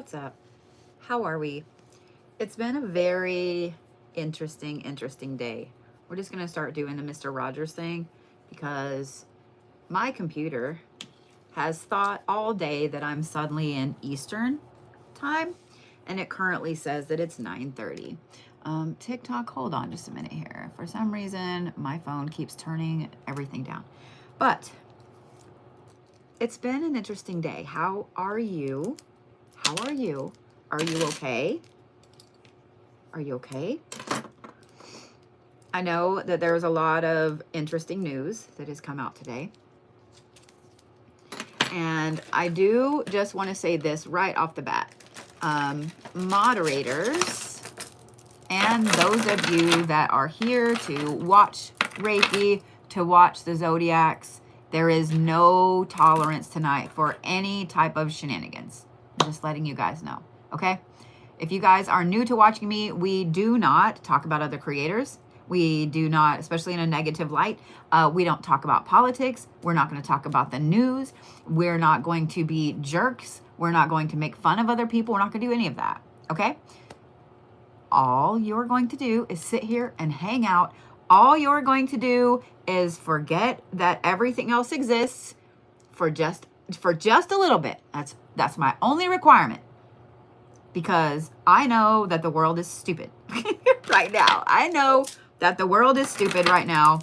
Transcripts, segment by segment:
What's up? How are we? It's been a very interesting day. We're just going to start doing the Mr. Rogers thing because my computer has thought all day that I'm suddenly in Eastern time, and it currently says that it's 9:30. TikTok, hold on just a minute here. For some reason, my phone keeps turning everything down. But it's been an interesting day. How are you? How are you? Are you okay? Are you okay? I know that there was a lot of interesting news that has come out today. And I do just want to say this right off the bat. Moderators and those of you that are here to watch Reiki, to watch the Zodiacs, there is no tolerance tonight for any type of shenanigans. I'm just letting you guys know, okay? If you guys are new to watching me, we do not talk about other creators. We do not, especially in a negative light, we don't talk about politics. We're not going to talk about the news. We're not going to be jerks. We're not going to make fun of other people. We're not going to do any of that, okay? All you're going to do is sit here and hang out. All you're going to do is forget that everything else exists for just a little bit. That's my only requirement. Because I know that the world is stupid right now. I know that the world is stupid right now.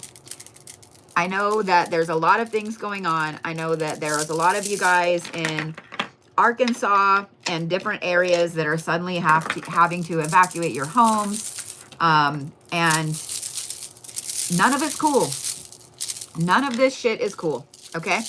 I know that there's a lot of things going on. I know that there is a lot of you guys in Arkansas and different areas that are suddenly having to evacuate your homes. And none of it's cool. None of this shit is cool. Okay?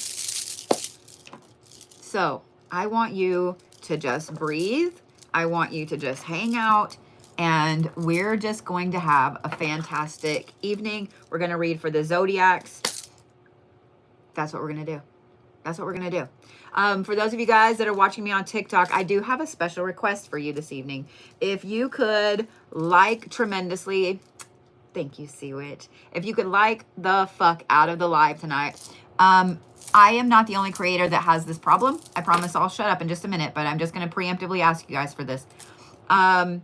So I want you to just breathe. I want you to just hang out, and we're just going to have a fantastic evening. We're going to read for the Zodiacs. That's what we're going to do. That's what we're going to do. For those of you guys that are watching me on TikTok, I do have a special request for you this evening. If you could like tremendously, thank you, Sea Witch. If you could like the fuck out of the live tonight. I am not the only creator that has this problem. I promise I'll shut up in just a minute, but I'm just going to preemptively ask you guys for this. I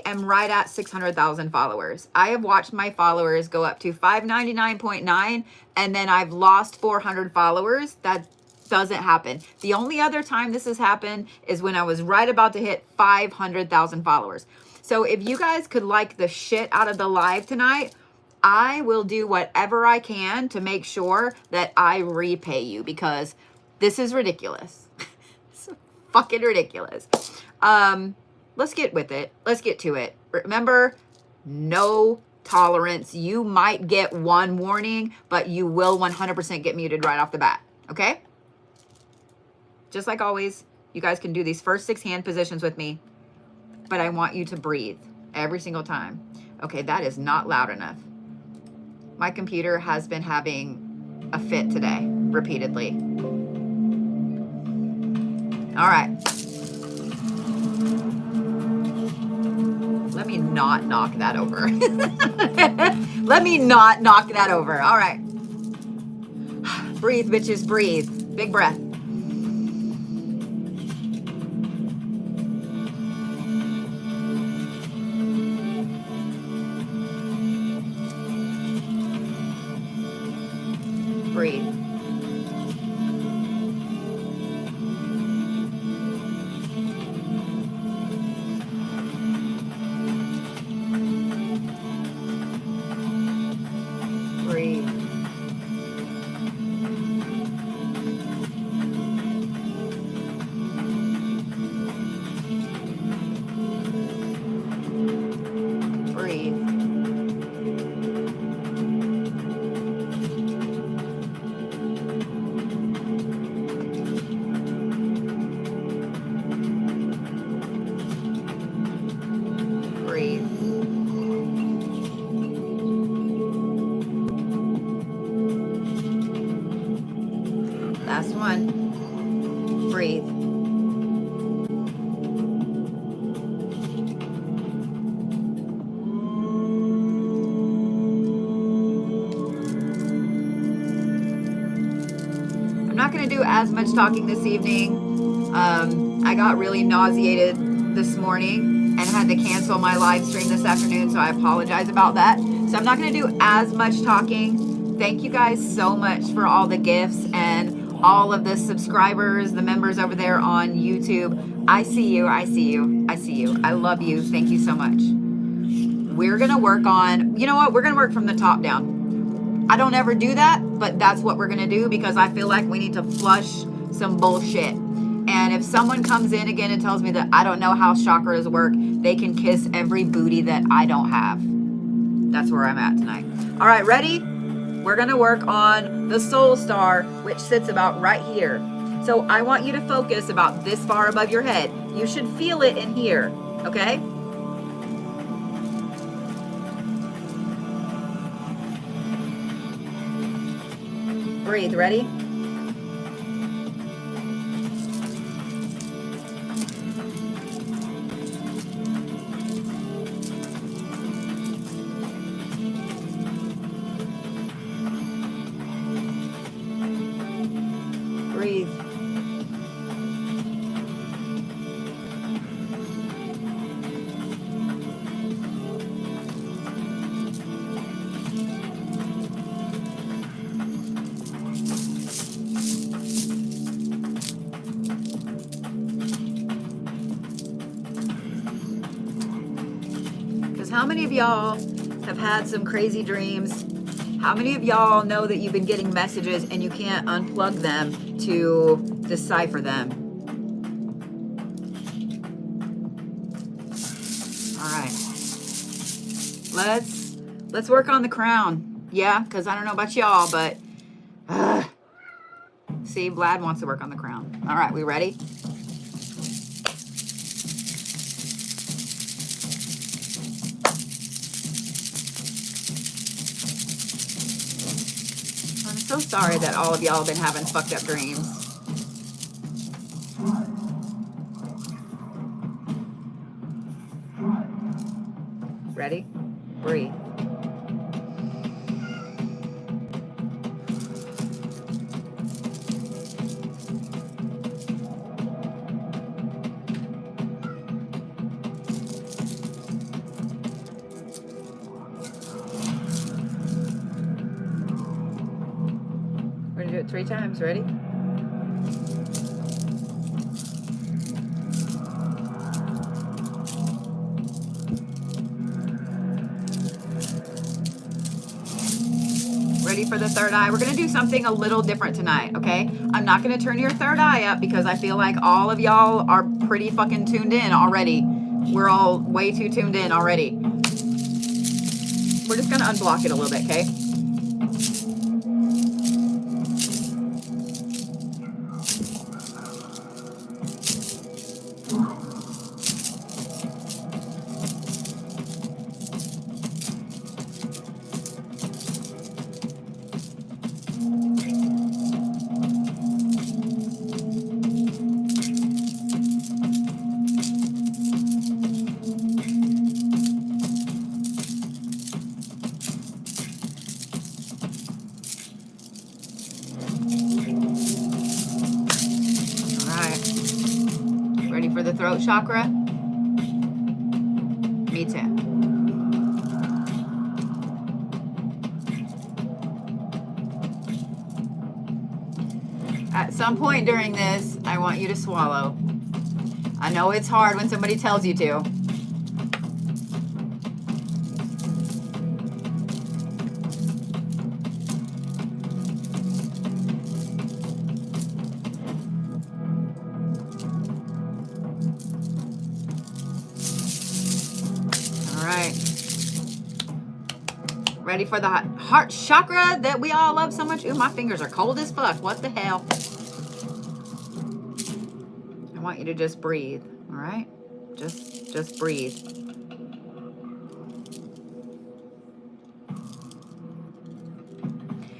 am right at 600,000 followers. I have watched my followers go up to 599.9, and then I've lost 400 followers. That doesn't happen. The only other time this has happened is when I was right about to hit 500,000 followers. So if you guys could like the shit out of the live tonight, I will do whatever I can to make sure that I repay you, because this is ridiculous. It's fucking ridiculous. Let's get with it. Let's get to it. Remember, no tolerance. You might get one warning, but you will 100% get muted right off the bat. Okay? Just like always, you guys can do these first 6 hand positions with me, but I want you to breathe every single time. Okay, that is not loud enough. My computer has been having a fit today, repeatedly. All right. Let me not knock that over. Let me not knock that over. All right. Breathe, bitches, breathe. Big breath. Breathe. Breathe. Breathe. Last one. Breathe. I'm not going to do as much talking this evening. I got really nauseated this morning and had to cancel my live stream this afternoon, so I apologize about that. So I'm not going to do as much talking. Thank you guys so much for all the gifts and all of the subscribers, the members over there on YouTube. I see you. I see you. I see you. I love you. Thank you so much. We're going to work on, you know what? We're going to work from the top down. I don't ever do that, but that's what we're going to do because I feel like we need to flush some bullshit. And if someone comes in again and tells me that I don't know how chakras work, they can kiss every booty that I don't have. That's where I'm at tonight. All right, ready? We're going to work on the soul star, which sits about right here. So I want you to focus about this far above your head. You should feel it in here, okay? Breathe, ready? Breathe. Because how many of y'all have had some crazy dreams? How many of y'all know that you've been getting messages and you can't unplug them to decipher them? All right. Let's work on the crown. Yeah, because I don't know about y'all, but see, Vlad wants to work on the crown. All right, we ready? I'm so sorry that all of y'all have been having fucked up dreams. Ready? Breathe. We're gonna do it 3 times. Ready? Ready for the third eye? We're gonna do something a little different tonight, okay? I'm not gonna turn your third eye up because I feel like all of y'all are pretty fucking tuned in already. We're all way too tuned in already. We're just gonna unblock it a little bit, okay? Throat chakra? Me too. At some point during this, I want you to swallow. I know it's hard when somebody tells you to. Ready for the heart chakra that we all love so much? Ooh, my fingers are cold as fuck. What the hell? I want you to just breathe, all right? Just breathe.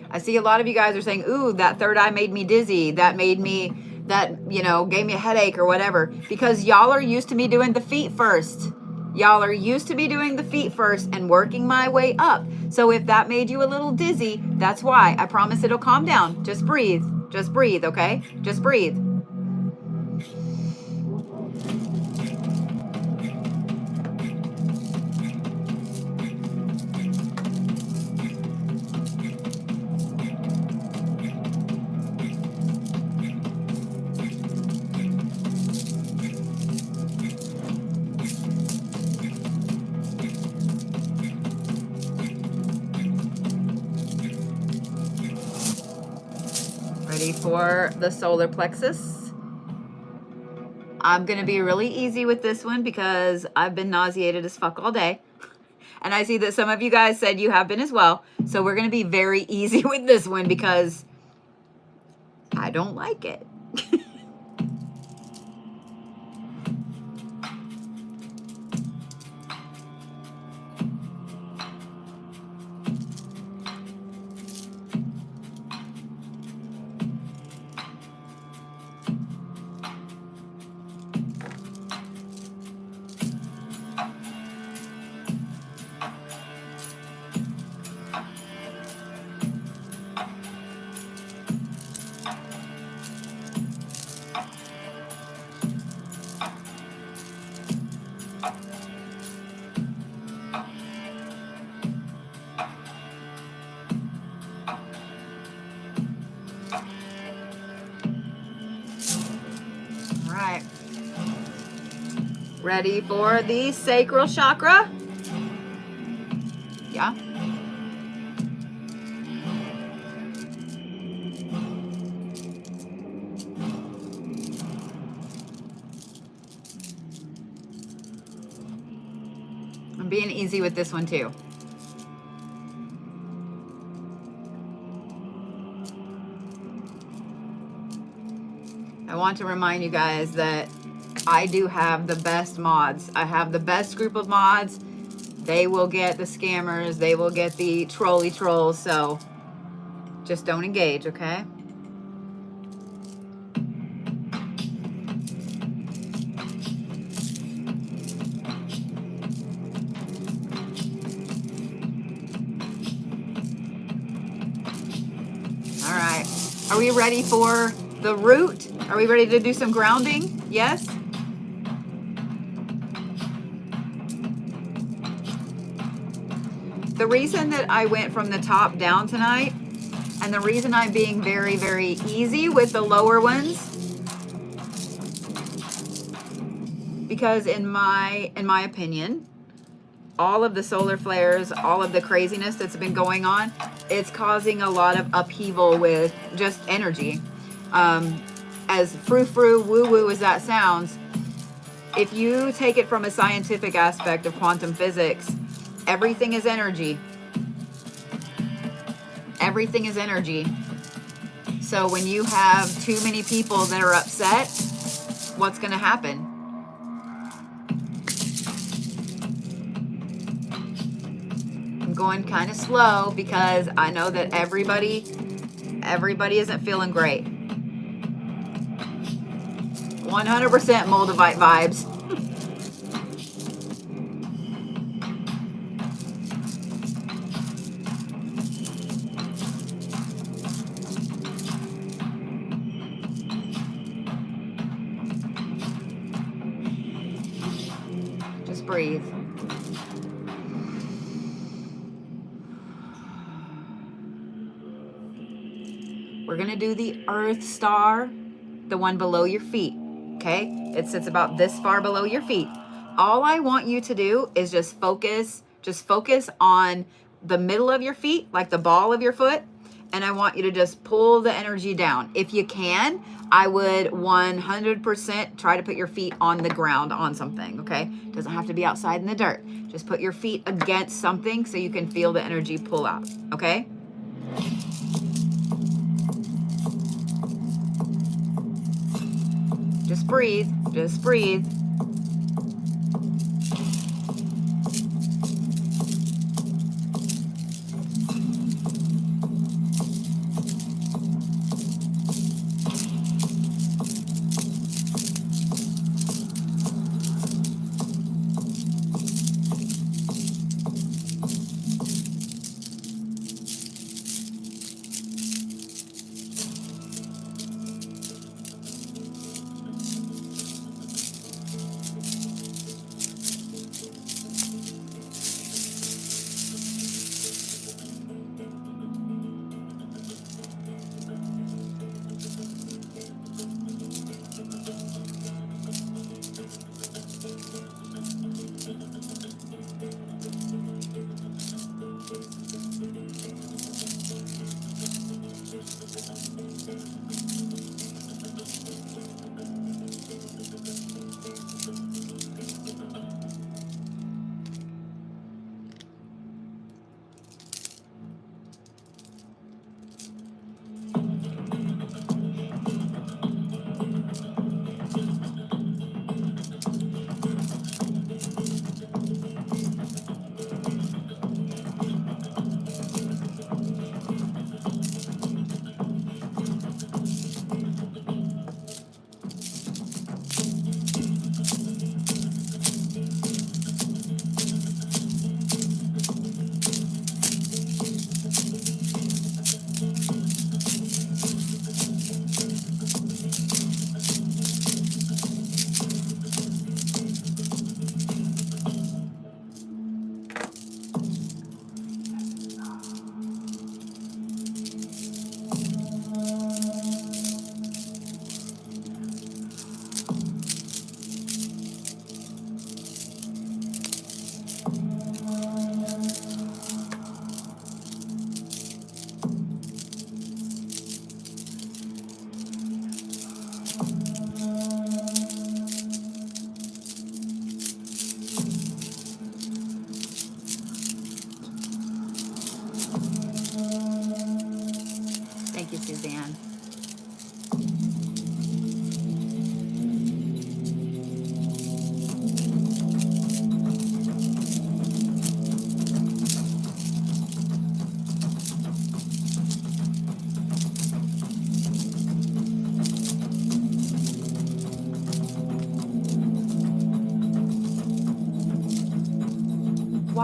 I see a lot of you guys are saying, ooh, that third eye made me dizzy. That made me, gave me a headache or whatever. Because y'all are used to me doing the feet first. Y'all are used to me doing the feet first and working my way up. So if that made you a little dizzy, that's why. I promise it'll calm down. Just breathe. Just breathe, okay? Just breathe. for the solar plexus. I'm going to be really easy with this one because I've been nauseated as fuck all day. And I see that some of you guys said you have been as well. So we're going to be very easy with this one because I don't like it. Ready for the sacral chakra? Yeah. I'm being easy with this one too. I want to remind you guys that I do have the best mods. I have the best group of mods. They will get the scammers. They will get the trolly trolls. So just don't engage, okay? All right. Are we ready for the root? Are we ready to do some grounding? Yes? The reason that I went from the top down tonight, and the reason I'm being very, very easy with the lower ones, because in my opinion, all of the solar flares, all of the craziness that's been going on, it's causing a lot of upheaval with just energy. As frou-frou, woo-woo as that sounds, if you take it from a scientific aspect of quantum physics, everything is energy. Everything is energy. So when you have too many people that are upset, what's going to happen? I'm going kind of slow because I know that everybody isn't feeling great. 100% Moldavite vibes. Just breathe. We're going to do the Earth star, the one below your feet. Okay? It sits about this far below your feet. All I want you to do is just focus on the middle of your feet, like the ball of your foot. And I want you to just pull the energy down. If you can, I would 100% try to put your feet on the ground on something, okay? Doesn't have to be outside in the dirt. Just put your feet against something so you can feel the energy pull out, okay? Just breathe. Just breathe.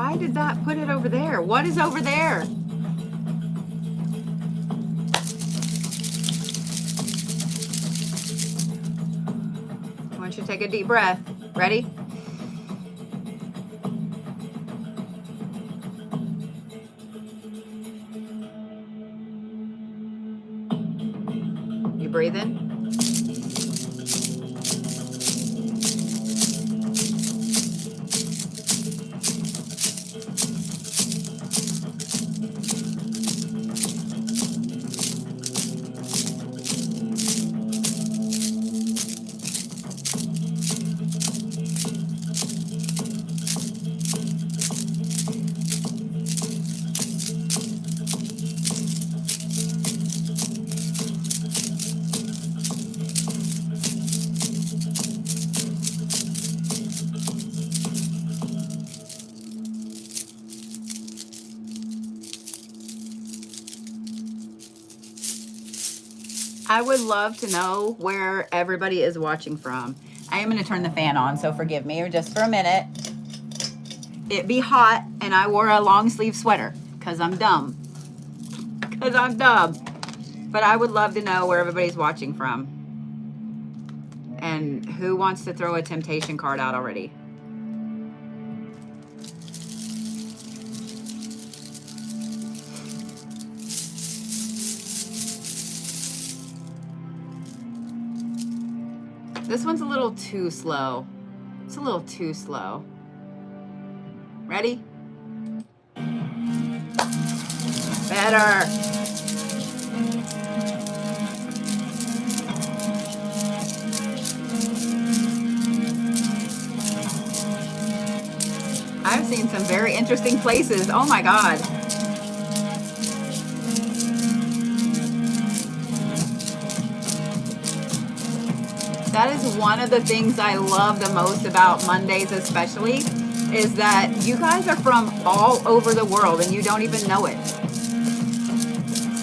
Why did that put it over there? What is over there? I want you to take a deep breath. Ready? You breathing? I would love to know where everybody is watching from. I am going to turn the fan on, so forgive me just for a minute. It be hot, and I wore a long sleeve sweater because I'm dumb. Because I'm dumb. But I would love to know where everybody's watching from. And who wants to throw a temptation card out already? This one's a little too slow. It's a little too slow. Ready? Better. I've seen some very interesting places. Oh my God. That is one of the things I love the most about Mondays especially, is that you guys are from all over the world and you don't even know it.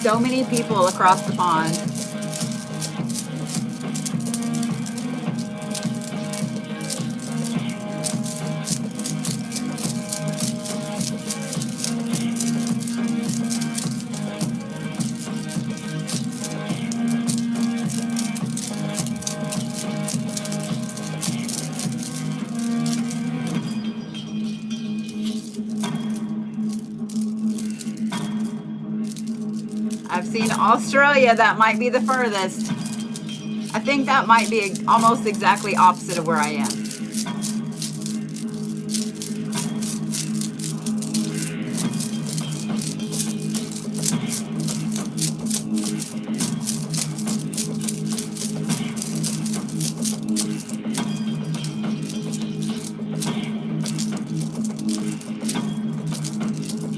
So many people across the pond. I've seen Australia, that might be the furthest. I think that might be almost exactly opposite of where I am.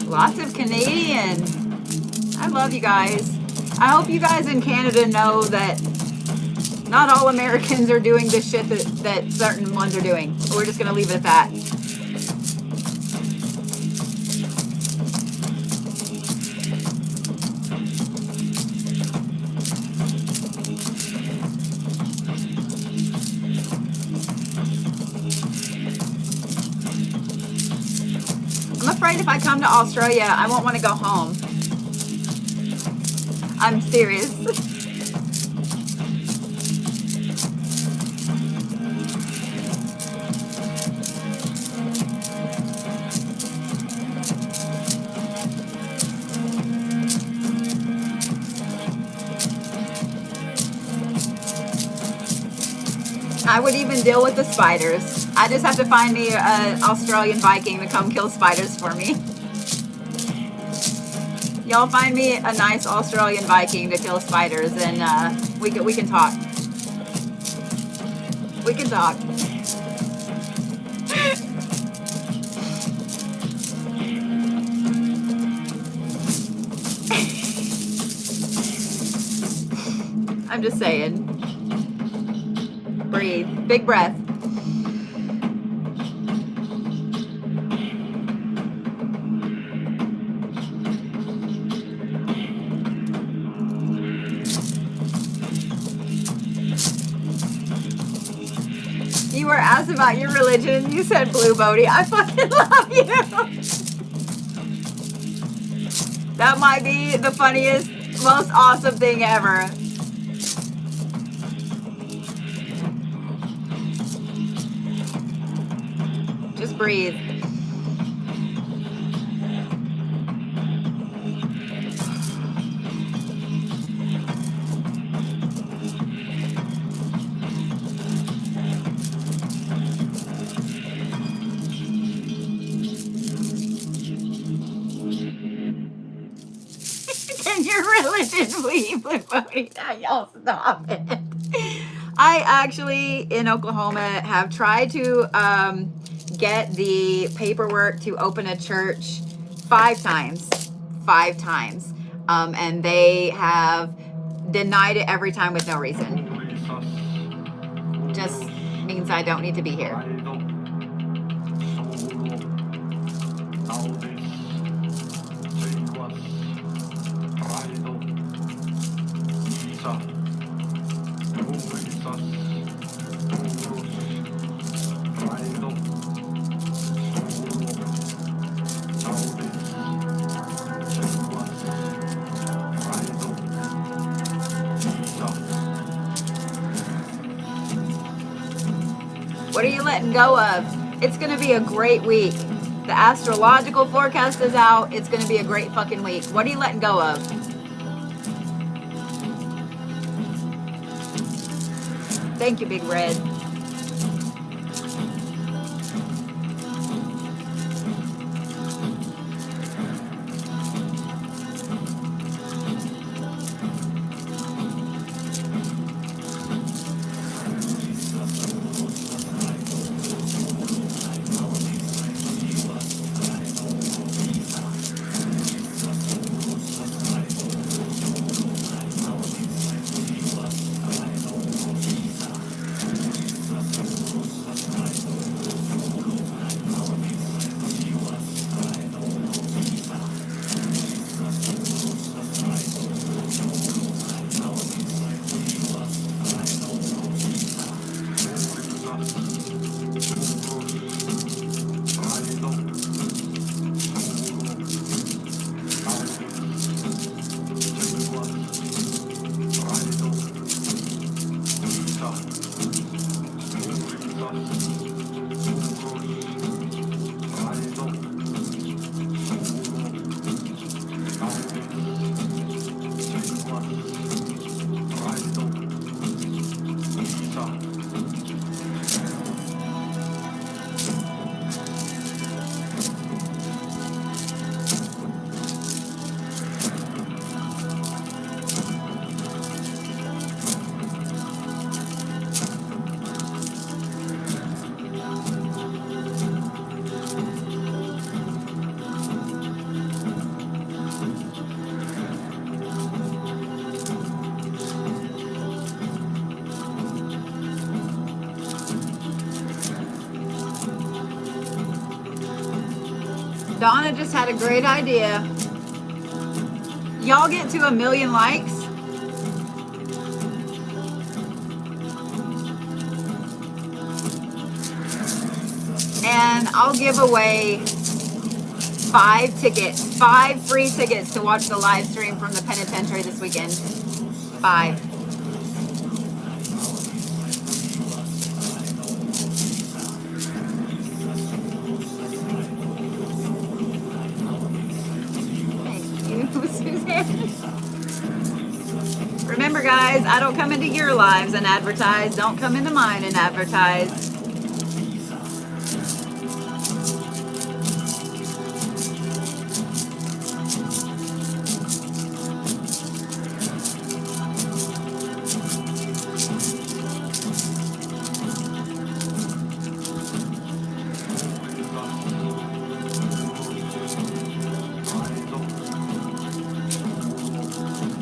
Lots of Canadian. I love you guys. I hope you guys in Canada know that not all Americans are doing the shit that certain ones are doing. We're just going to leave it at that. I'm afraid if I come to Australia, I won't want to go home. I'm serious. I would even deal with the spiders. I just have to find me an Australian Viking to come kill spiders for me. Y'all find me a nice Australian Viking to kill spiders, and we can talk. We can talk. I'm just saying. Breathe. Big breath. You were asked about your religion. You said blue, Bodhi. I fucking love you. That might be the funniest, most awesome thing ever. Just breathe. Can your religion believe blue Bodhi? Now y'all stop it. I actually, in Oklahoma, have tried to get the paperwork to open a church 5 times. 5 times. And they have denied it every time with no reason. Just means I don't need to be here. What are you letting go of? It's going to be a great week. The astrological forecast is out. It's going to be a great fucking week. What are you letting go of? Thank you, Big Red. Donna just had a great idea. Y'all get to 1 million likes. And I'll give away 5 tickets, 5 free tickets to watch the live stream from the penitentiary this weekend. 5. Remember, guys, I don't come into your lives and advertise. Don't come into mine and advertise.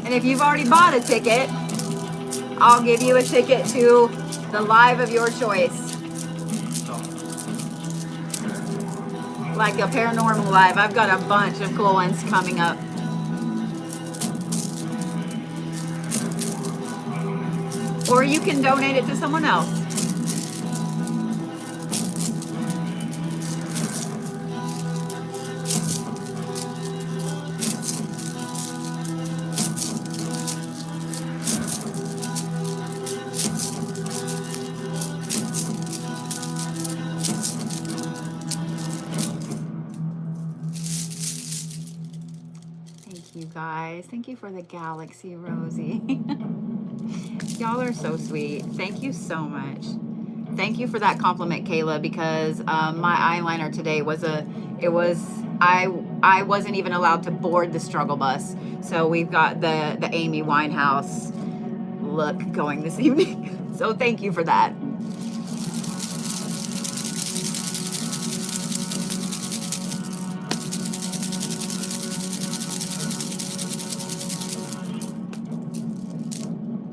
And if you've already bought a ticket, I'll give you a ticket to the live of your choice. Like a paranormal live. I've got a bunch of cool ones coming up. Or you can donate it to someone else. guys. Thank you for the galaxy, Rosie. Y'all are so sweet. Thank you so much. Thank you for that compliment, Kayla, because my eyeliner today was I wasn't even allowed to board the struggle bus. So we've got the Amy Winehouse look going this evening. So thank you for that.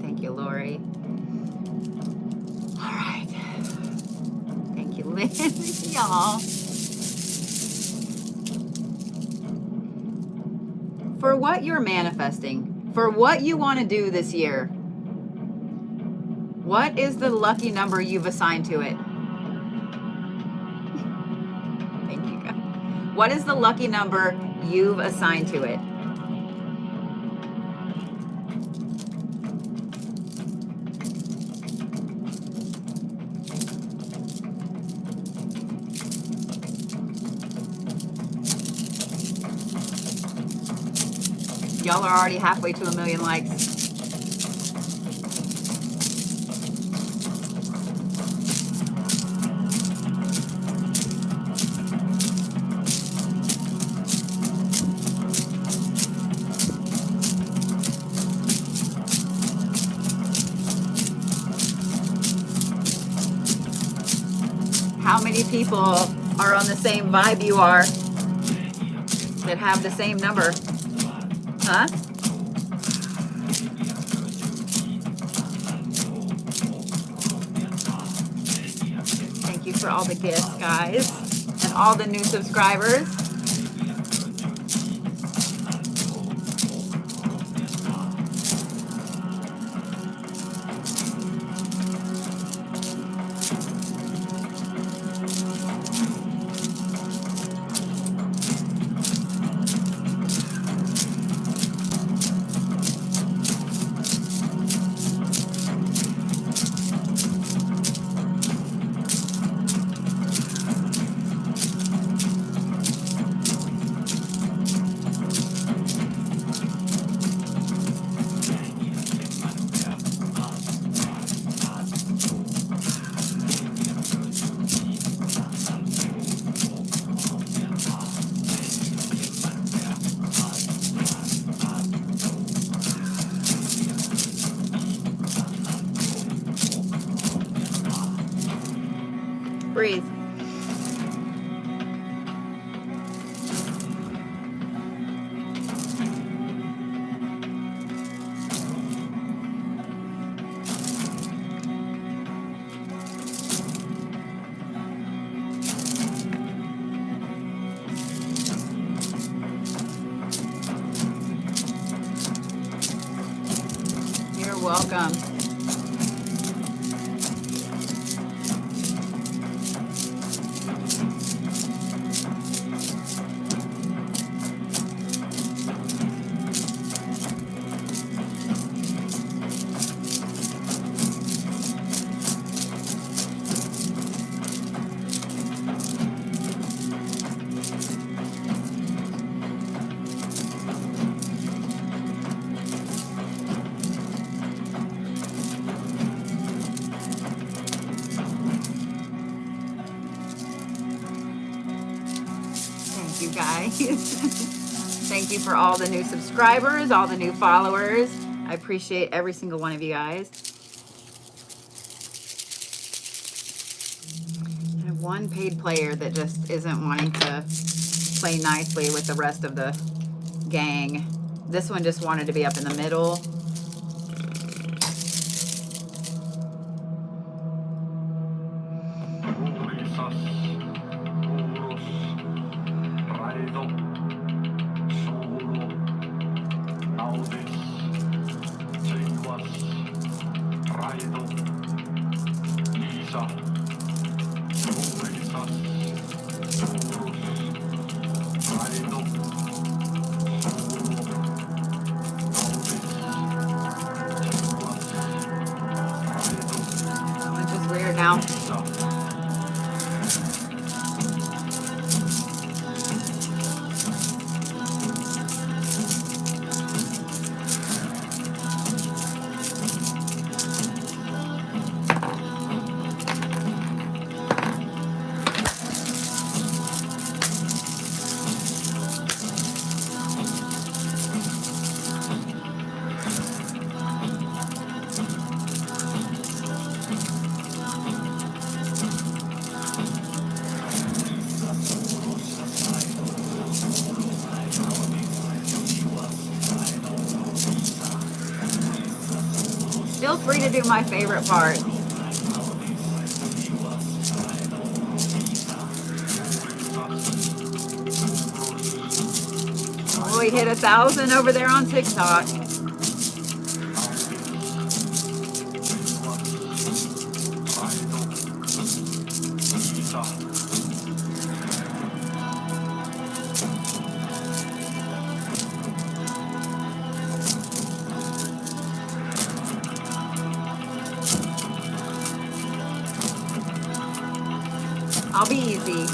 Thank you, Lori. All right. Thank you, Liz. Y'all. For what you're manifesting, for what you want to do this year, what is the lucky number you've assigned to it? Thank you. What is the lucky number you've assigned to it? Y'all are already halfway to 1 million likes. How many people are on the same vibe you are that have the same number? Huh? Thank you for all the gifts, guys, and all the new subscribers. Breathe. You're welcome. Thank you, guys. Thank you for all the new subscribers, all the new followers. I appreciate every single one of you guys. I have one paid player that just isn't wanting to play nicely with the rest of the gang. This one just wanted to be up in the middle. Which is weird now. free to do my favorite part. Oh, we hit 1,000 over there on TikTok. I'll be easy.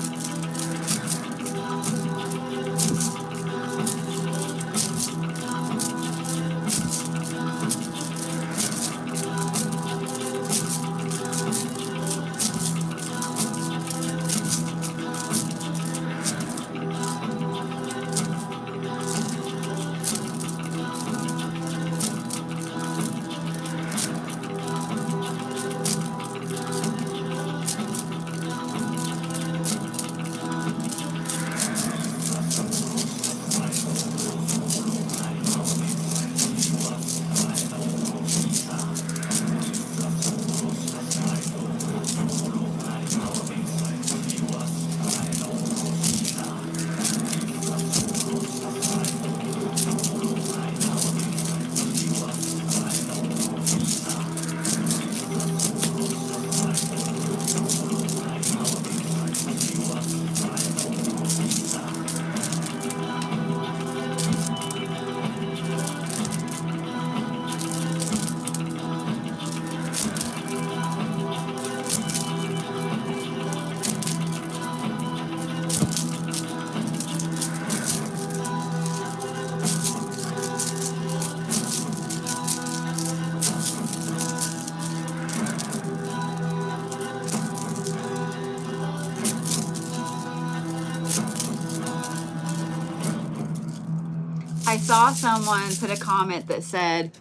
I saw someone put a comment that said,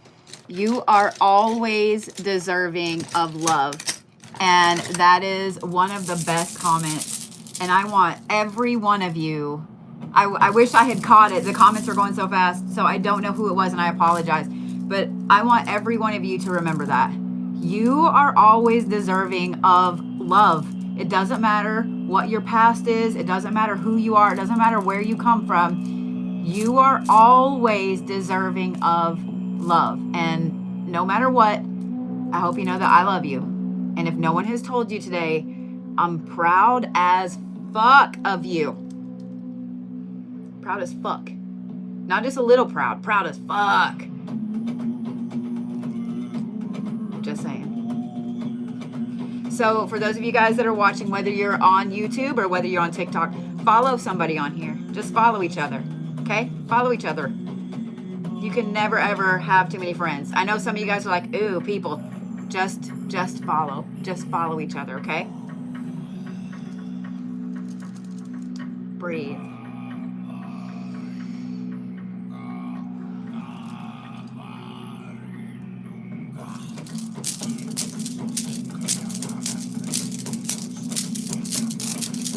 you are always deserving of love. And that is one of the best comments. And I want every one of you, I wish I had caught it. The comments are going so fast, so I don't know who it was and I apologize. But I want every one of you to remember that. You are always deserving of love. It doesn't matter what your past is. It doesn't matter who you are. It doesn't matter where you come from. You are always deserving of love. And no matter what, I hope you know that I love you. And if no one has told you today, I'm proud as fuck of you. Proud as fuck. Not just a little proud. Proud as fuck. Just saying. So for those of you guys that are watching, whether you're on YouTube or whether you're on TikTok, follow somebody on here. Just follow each other. Okay? Follow each other. You can never ever have too many friends. I know some of you guys are like, ooh, people. Just follow. Just follow each other, okay? Breathe.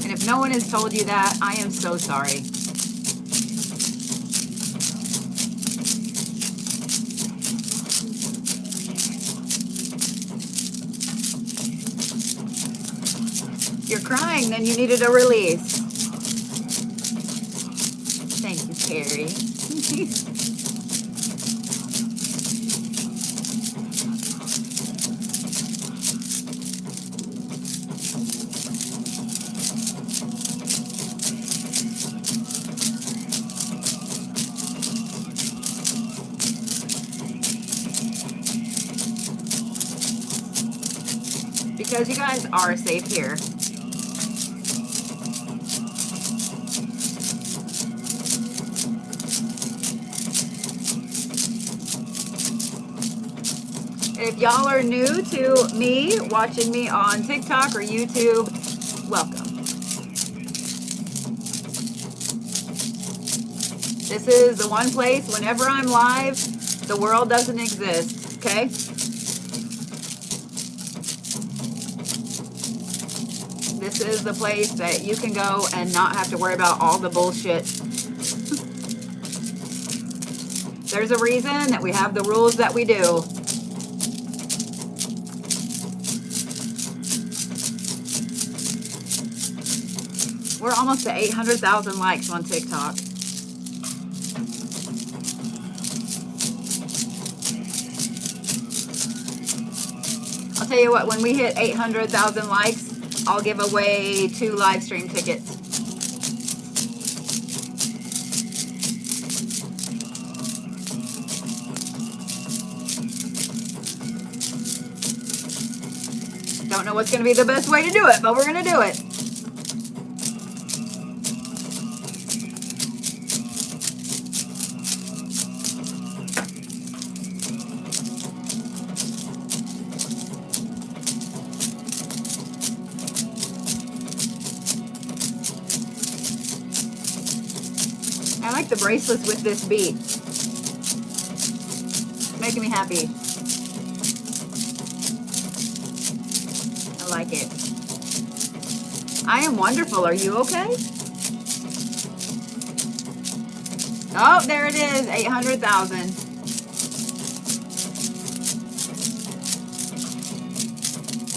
And if no one has told you that, I am so sorry. You're crying, then you needed a release. Thank you, Carrie. Because you guys are safe here. If y'all are new to me, watching me on TikTok or YouTube, welcome. This is the one place, whenever I'm live, the world doesn't exist, okay? This is the place that you can go and not have to worry about all the bullshit. There's a reason that we have the rules that we do. We're almost at 800,000 likes on TikTok. I'll tell you what, when we hit 800,000 likes, I'll give away 2 live stream tickets. Don't know what's going to be the best way to do it, but we're going to do it. I like the bracelets with this bead. It's making me happy. I like it. I am wonderful. Are you okay? Oh, there it is. 800,000.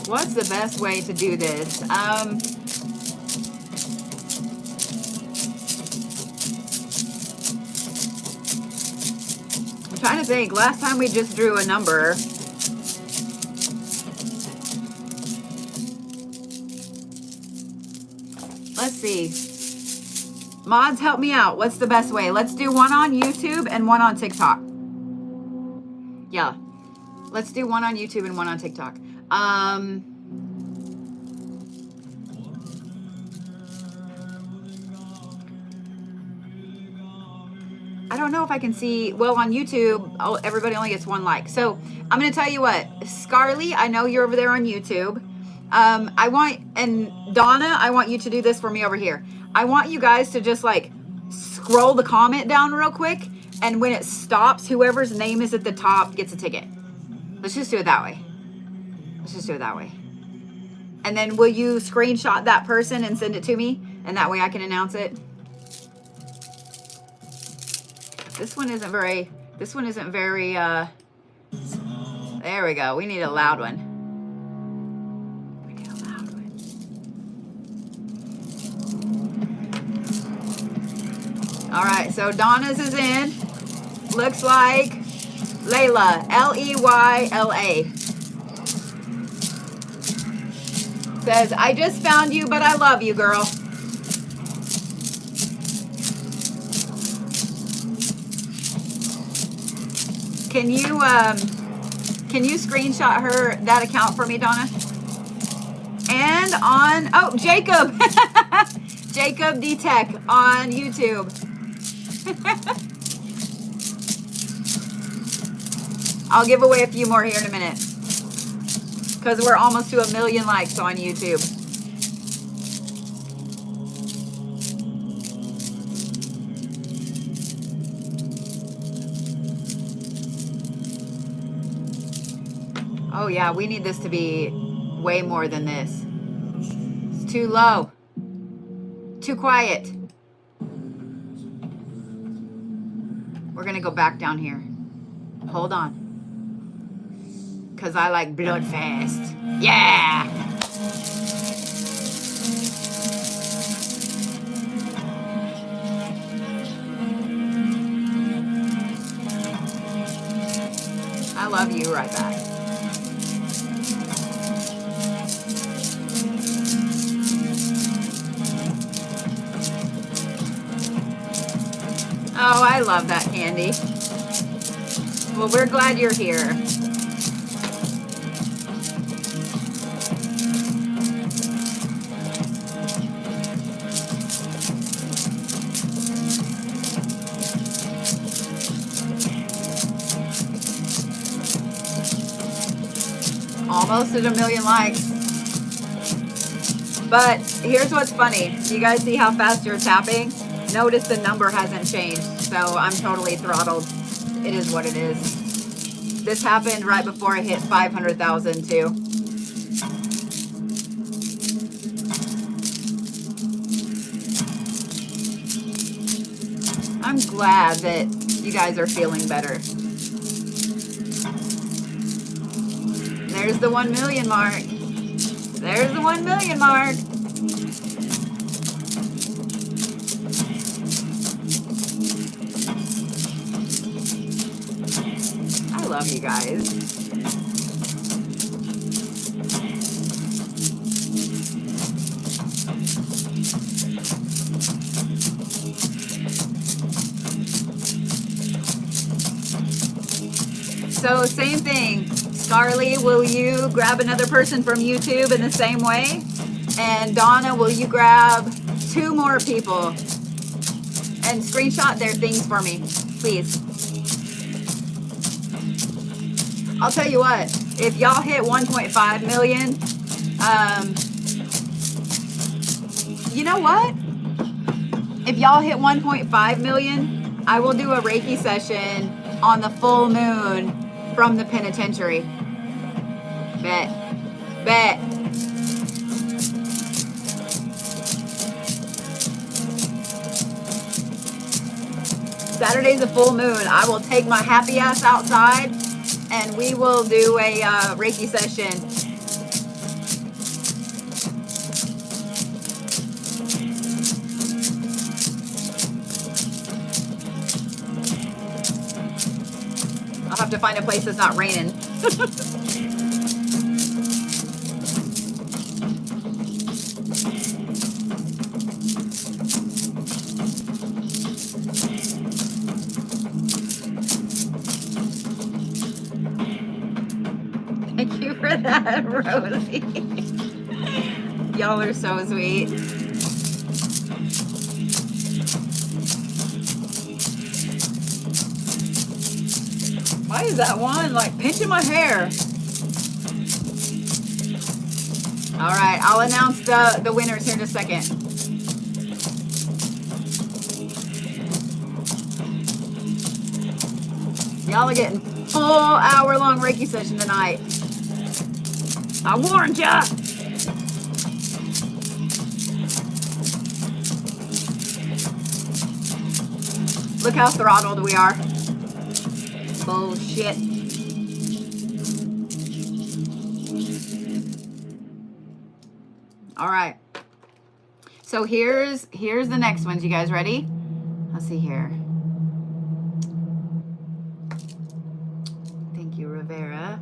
What's the best way to do this? I'm trying to think. Last time we just drew a number. Let's see. Mods, help me out. What's the best way? Let's do one on YouTube and one on TikTok. Yeah. Let's do one on YouTube and one on TikTok. I don't know if I can see. Well, on YouTube, everybody only gets 1 like. So I'm going to tell you what. Scarly, I know you're over there on YouTube. And Donna, I want you to do this for me over here. I want you guys to just like scroll the comment down real quick. And when it stops, whoever's name is at the top gets a ticket. Let's just do it that way. Let's just do it that way. And then will you screenshot that person and send it to me? And that way I can announce it. This one isn't very, there we go. We need a loud one. We need a loud one. All right, so Donna's is in. Looks like Layla, L-E-Y-L-A. Says, I just found you, but I love you, girl. Can you screenshot that account for me, Donna? And on, oh, Jacob. Jacob D Tech on YouTube. I'll give away a few more here in a minute. Because we're almost to 1 million likes on YouTube. Oh yeah, we need this to be way more than this. It's too low. Too quiet. We're gonna go back down here. Hold on. Cause I like blood fast. Yeah! I love you right back. Oh, I love that, Candy. Well, we're glad you're here. Almost at 1 million likes. But here's what's funny. You guys see how fast you're tapping? Notice the number hasn't changed, so I'm totally throttled. It is what it is. This happened right before I hit 500,000 too. I'm glad that you guys are feeling better. There's the 1 million mark. There's the 1 million mark. love you guys. So same thing. Scarly, will you grab another person from YouTube in the same way? And Donna, will you grab 2 more people? And screenshot their things for me, please. I'll tell you what, if y'all hit 1.5 million, you know what? If y'all hit 1.5 million, I will do a Reiki session on the full moon from the penitentiary. Bet. Bet. Saturday's a full moon. I will take my happy ass outside and we will do a Reiki session. I'll have to find a place that's not raining. Thank you for that, Rosie. Y'all are so sweet. Why is that one like pinching my hair? All right, I'll announce the winners here in a second. Y'all are getting full hour-long Reiki session tonight. I warned ya. Look how throttled we are. Bullshit. All right. So here's the next ones. You guys ready? Let's see here. Thank you, Rivera.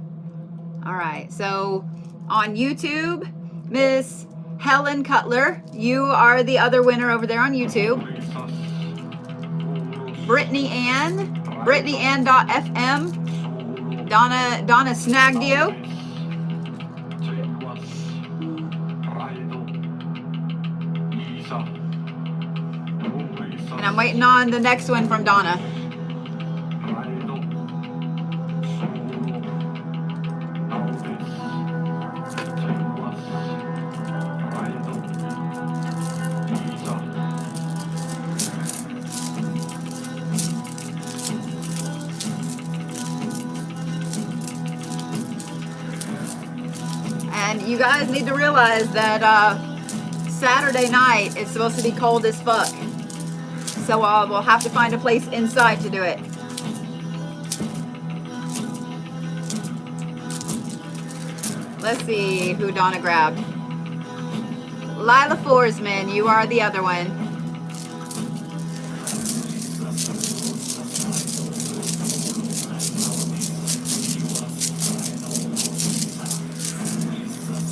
All right. So on YouTube, Miss Helen Cutler, you are the other winner over there on YouTube. Brittany Ann.fm. Donna snagged you. And I'm waiting on the next one from Donna. You guys need to realize that Saturday night is supposed to be cold as fuck. So we'll have to find a place inside to do it. Let's see who Donna grabbed. Lila Forsman, you are the other one.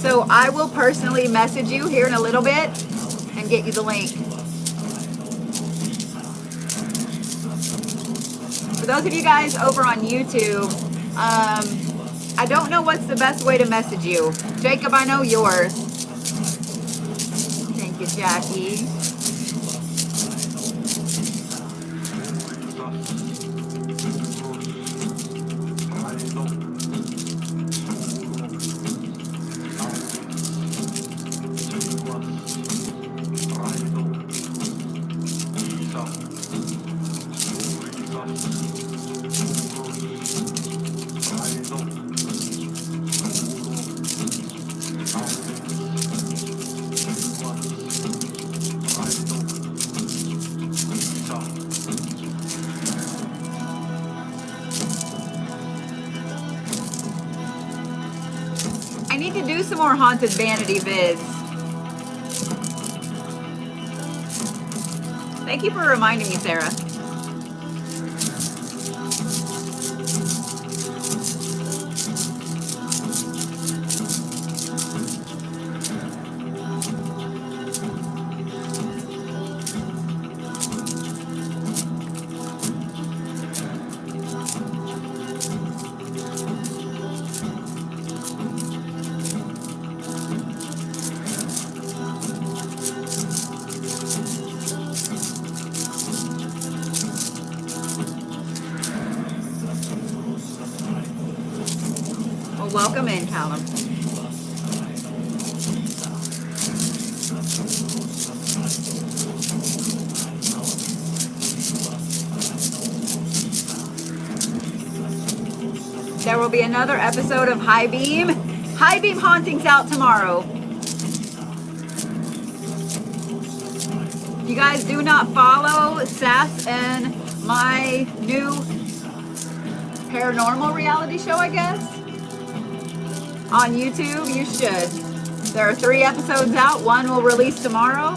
So I will personally message you here in a little bit and get you the link. For those of you guys over on YouTube, I don't know what's the best way to message you. Jacob, I know yours. Thank you, Jackie. Some more haunted vanity vids. Thank you for reminding me, Sarah. Welcome in, Callum. There will be another episode of High Beam. High Beam Hauntings out tomorrow. You guys do not follow Sass and my new paranormal reality show, I guess, on YouTube. You should. There are 3 episodes out. 1 will release tomorrow.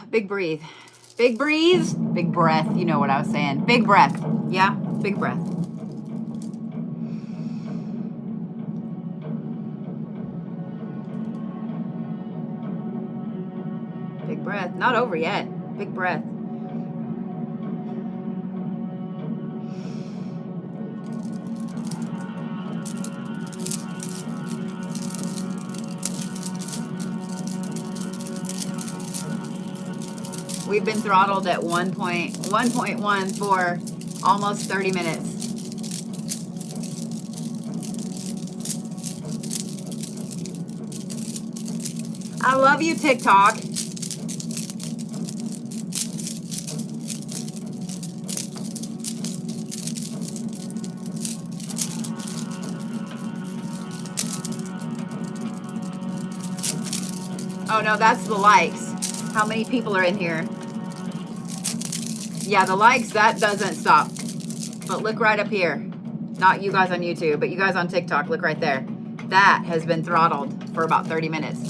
Big breathe. Big breathe. Big breath. You know what I was saying. Big breath. Yeah? Big breath. Big breath. Not over yet. Big breath. We've been throttled at 1.1 for almost 30 minutes. I love you, TikTok. Oh no, that's the likes. How many people are in here? Yeah, the likes, that doesn't stop. But look right up here. Not you guys on YouTube, but you guys on TikTok, look right there. That has been throttled for about 30 minutes.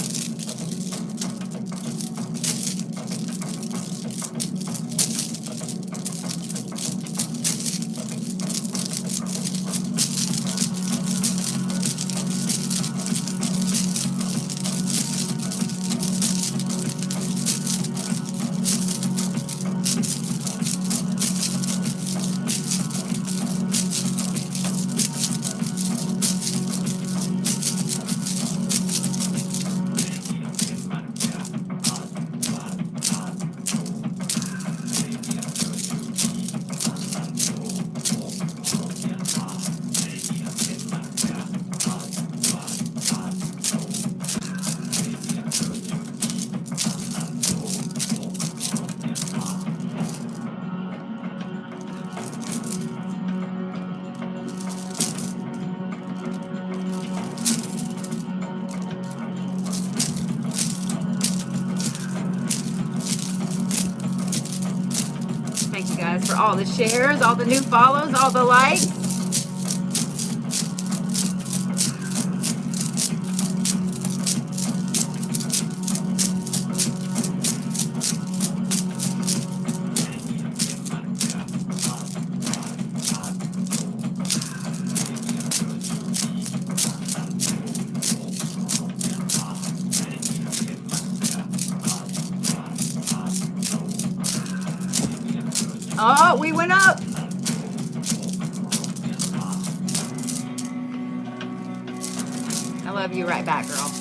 For all the shares, all the new follows, all the likes. Oh, we went up. I love you right back, girl.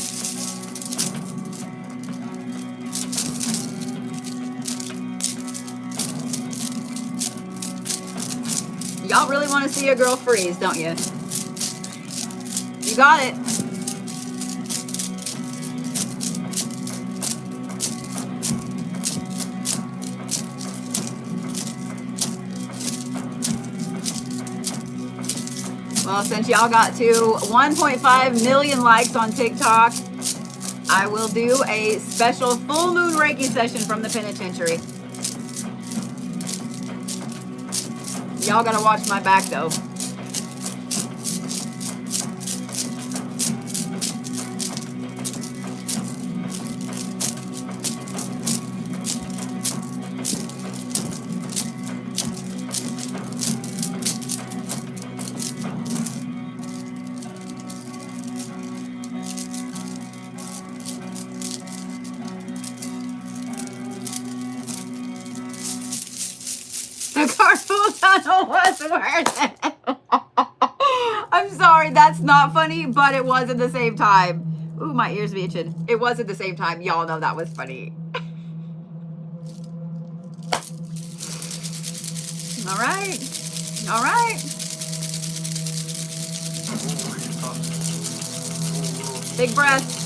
Y'all really want to see a girl freeze, don't you? You got it. Well, since y'all got to 1.5 million likes on TikTok, I will do a special full moon Reiki session from the penitentiary. Y'all gotta watch my back though. The carpool tunnel was worth it. I'm sorry, that's not funny, but it was at the same time. Ooh, my ears be itching. It was at the same time. Y'all know that was funny. All right. All right. Big breath.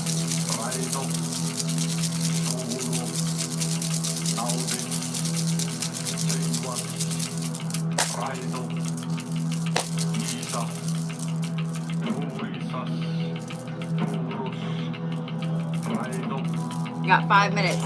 You got 5 minutes.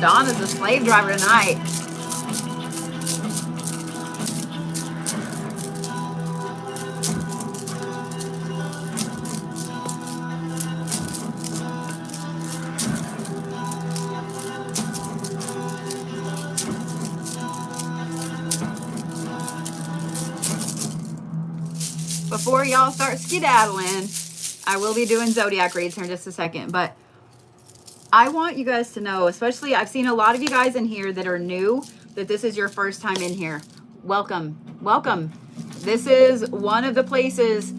Dawn is a slave driver tonight. Before y'all start skedaddling, I will be doing zodiac reads here in just a second, but I want you guys to know, especially I've seen a lot of you guys in here that are new, that this is your first time in here. Welcome. Welcome. This is one of the places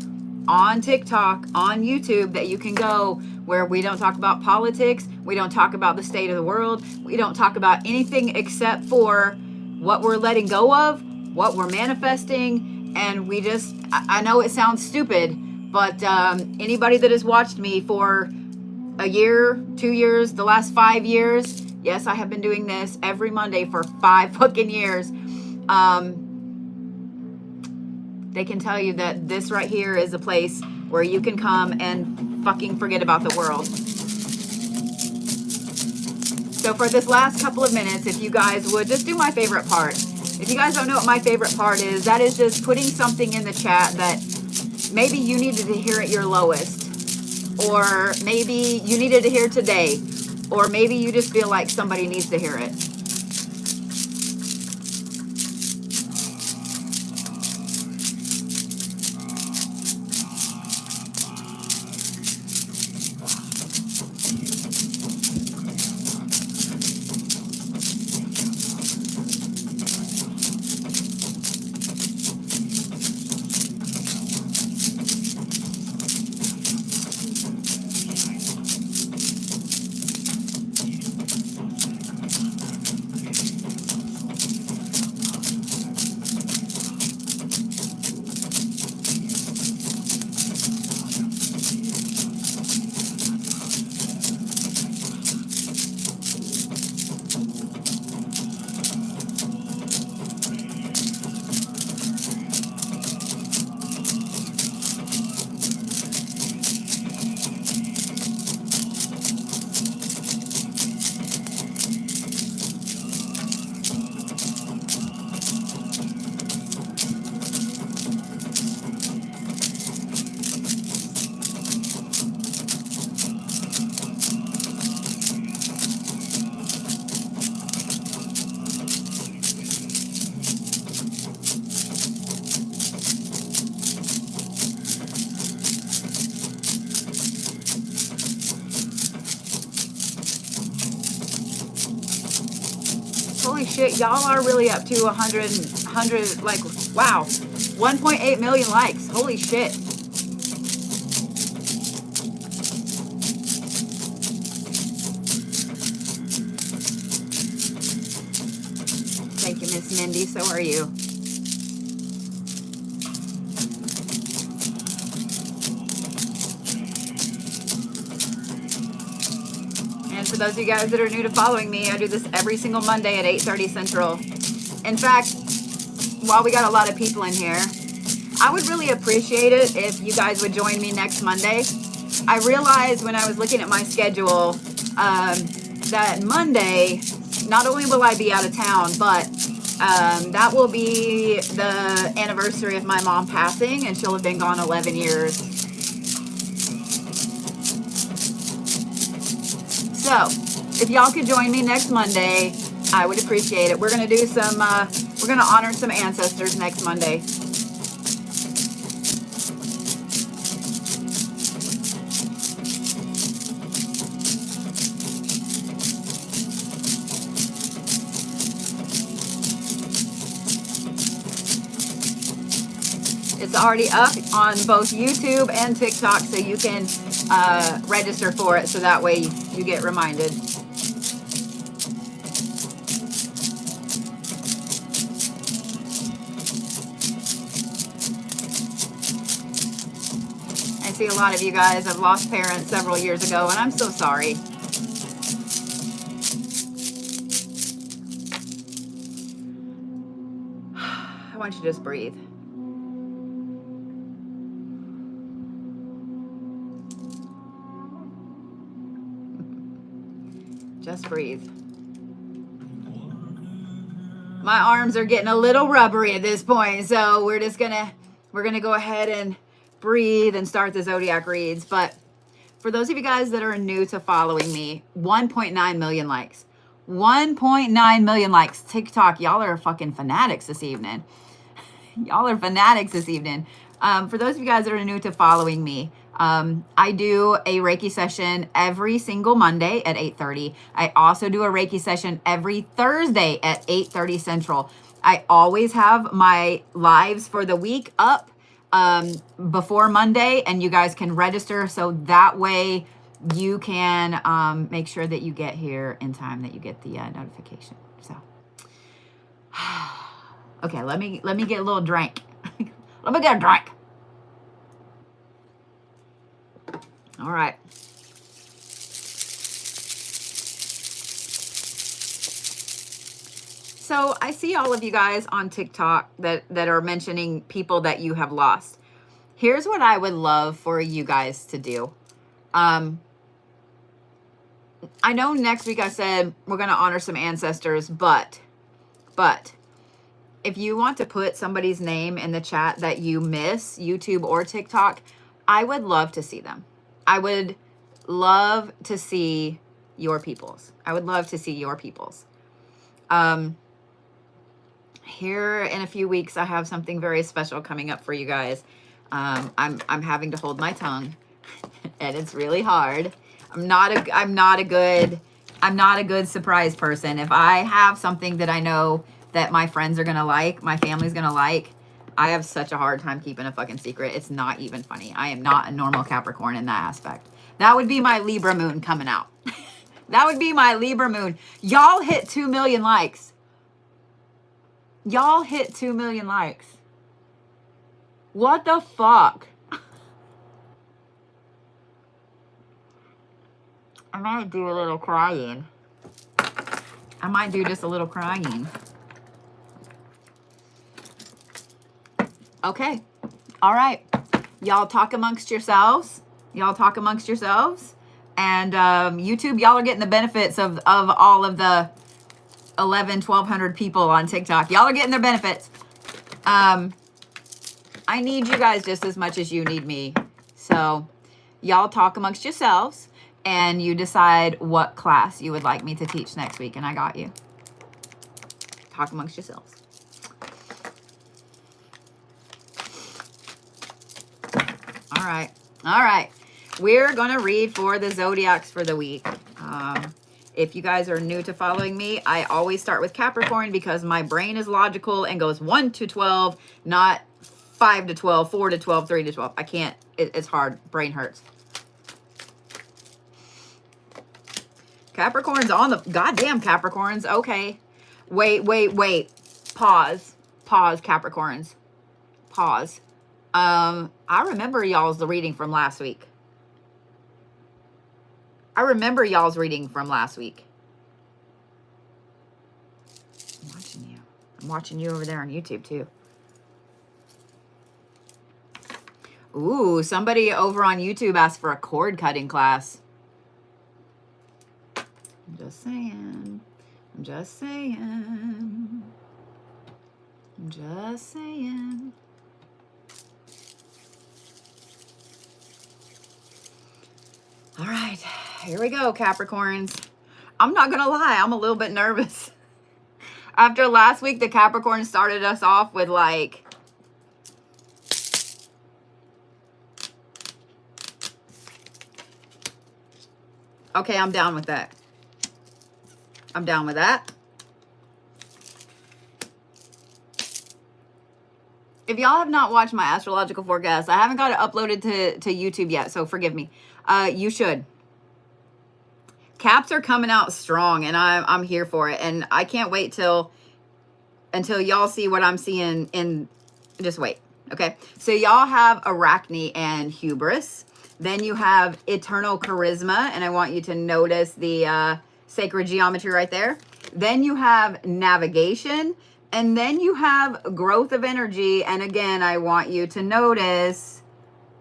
on TikTok, on YouTube that you can go where we don't talk about politics. We don't talk about the state of the world. We don't talk about anything except for what we're letting go of, what we're manifesting. And we just, I know it sounds stupid, but anybody that has watched me for a year, 2 years, the last 5 years. Yes, I have been doing this every Monday for 5 fucking years. They can tell you that this right here is a place where you can come and fucking forget about the world. So for this last couple of minutes, if you guys would just do my favorite part. If you guys don't know what my favorite part is, that is just putting something in the chat that maybe you needed to hear at your lowest, or maybe you needed to hear today, or maybe you just feel like somebody needs to hear it. Holy shit, y'all are really up to 100, like, wow, 1.8 million likes. Holy shit. Thank you, Miss Mindy. So are you. And for those of you guys that are new to following me, I do this every single Monday at 8:30 Central. In fact, while we got a lot of people in here, I would really appreciate it if you guys would join me next Monday. I realized when I was looking at my schedule that Monday, not only will I be out of town, but that will be the anniversary of my mom passing, and she'll have been gone 11 years. So, if y'all could join me next Monday, I would appreciate it. We're going to do some, we're going to honor some ancestors next Monday. It's already up on both YouTube and TikTok, so you can register for it, so that way you get reminded. I see a lot of you guys have lost parents several years ago, and I'm so sorry. I want you to just breathe. Just breathe. My arms are getting a little rubbery at this point, so we're gonna go ahead and breathe and start the zodiac reads. But for those of you guys that are new to following me, 1.9 million likes. 1.9 million likes. TikTok, y'all are fucking fanatics this evening. Y'all are fanatics this evening. For those of you guys that are new to following me, I do a Reiki session every single Monday at 8:30. I also do a Reiki session every Thursday at 8:30 Central. I always have my lives for the week up before Monday, and you guys can register, so that way you can make sure that you get here in time, that you get the notification. So, okay, let me get a little drink. Let me get a drink. All right. So I see all of you guys on TikTok that are mentioning people that you have lost. Here's what I would love for you guys to do. I know next week I said we're going to honor some ancestors, but if you want to put somebody's name in the chat that you miss, YouTube or TikTok, I would love to see them. I would love to see your peoples. I would love to see your peoples. Here in a few weeks, I have something very special coming up for you guys. I'm having to hold my tongue, and it's really hard. I'm not a good surprise person. If I have something that I know that my friends are gonna like, my family's gonna like, I have such a hard time keeping a fucking secret. It's not even funny. I am not a normal Capricorn in that aspect. That would be my Libra moon coming out. That would be my Libra moon. Y'all hit 2 million likes. Y'all hit 2 million likes. What the fuck? I might do a little crying. I might do just a little crying. Okay. All right. Y'all talk amongst yourselves. Y'all talk amongst yourselves. And YouTube, y'all are getting the benefits of all of the 1,200 people on TikTok. Y'all are getting their benefits. I need you guys just as much as you need me. So y'all talk amongst yourselves and you decide what class you would like me to teach next week. And I got you. Talk amongst yourselves. All right. All right. We're going to read for the Zodiacs for the week. If you guys are new to following me, I always start with Capricorn because my brain is logical and goes 1 to 12, not 5 to 12, 4 to 12, 3 to 12. I can't. It's hard. Brain hurts. Capricorn's on the... Goddamn, Capricorns. Okay. Wait. Pause, Capricorns. Pause. I remember y'all's reading from last week. I'm watching you. I'm watching you over there on YouTube too. Ooh, somebody over on YouTube asked for a cord cutting class. I'm just saying. All right, here we go, Capricorns. I'm not gonna lie, I'm a little bit nervous. After last week, the Capricorn started us off with like... Okay, I'm down with that. If y'all have not watched my astrological forecast, I haven't got it uploaded to YouTube yet, so forgive me. You should. Caps are coming out strong, and I'm here for it. And I can't wait until y'all see what I'm seeing in... Just wait, okay? So y'all have Arachne and Hubris. Then you have Eternal Charisma, and I want you to notice the sacred geometry right there. Then you have Navigation, and then you have Growth of Energy. And again, I want you to notice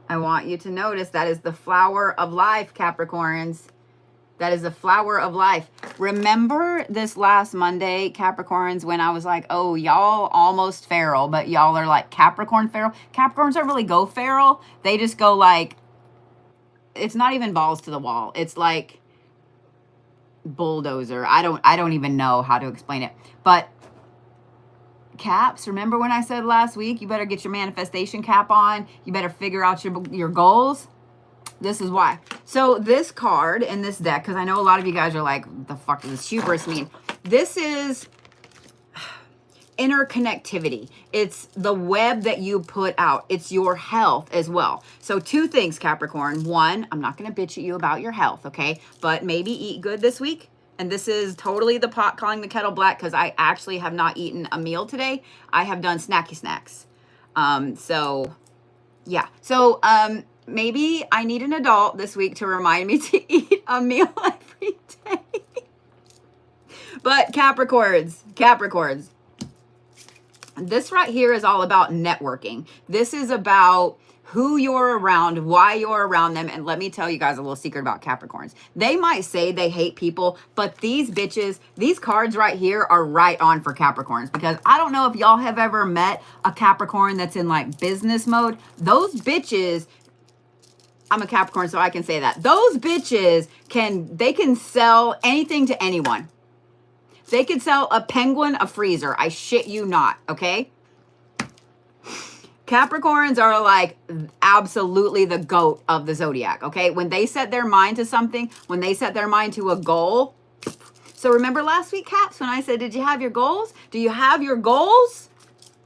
that is the flower of life, Capricorns. That is the flower of life. Remember this last Monday, Capricorns, when I was like, oh, y'all almost feral, but y'all are like Capricorn feral. Capricorns don't really go feral. They just go like, it's not even balls to the wall. It's like bulldozer. I don't even know how to explain it. But Caps, remember when I said last week, you better get your manifestation cap on. You better figure out your goals. This is why. So this card in this deck, because I know a lot of you guys are like, what the fuck does this hubris mean? This is interconnectivity. It's the web that you put out. It's your health as well. So two things, Capricorn. One, I'm not going to bitch at you about your health, okay? But maybe eat good this week. And this is totally the pot calling the kettle black because I actually have not eaten a meal today. I have done snacky snacks. So, yeah. So, maybe I need an adult this week to remind me to eat a meal every day. But Capricorns. This right here is all about networking. This is about who you're around, why you're around them. And let me tell you guys a little secret about Capricorns. They might say they hate people, but these bitches, these cards right here are right on for Capricorns, because I don't know if y'all have ever met a Capricorn that's in like business mode. Those bitches, I'm a Capricorn, so I can say that. Those bitches they can sell anything to anyone. They could sell a penguin a freezer. I shit you not, okay? Capricorns are like absolutely the GOAT of the zodiac, okay? When they set their mind to something, when they set their mind to a goal. So remember last week, Caps, when I said, did you have your goals? Do you have your goals?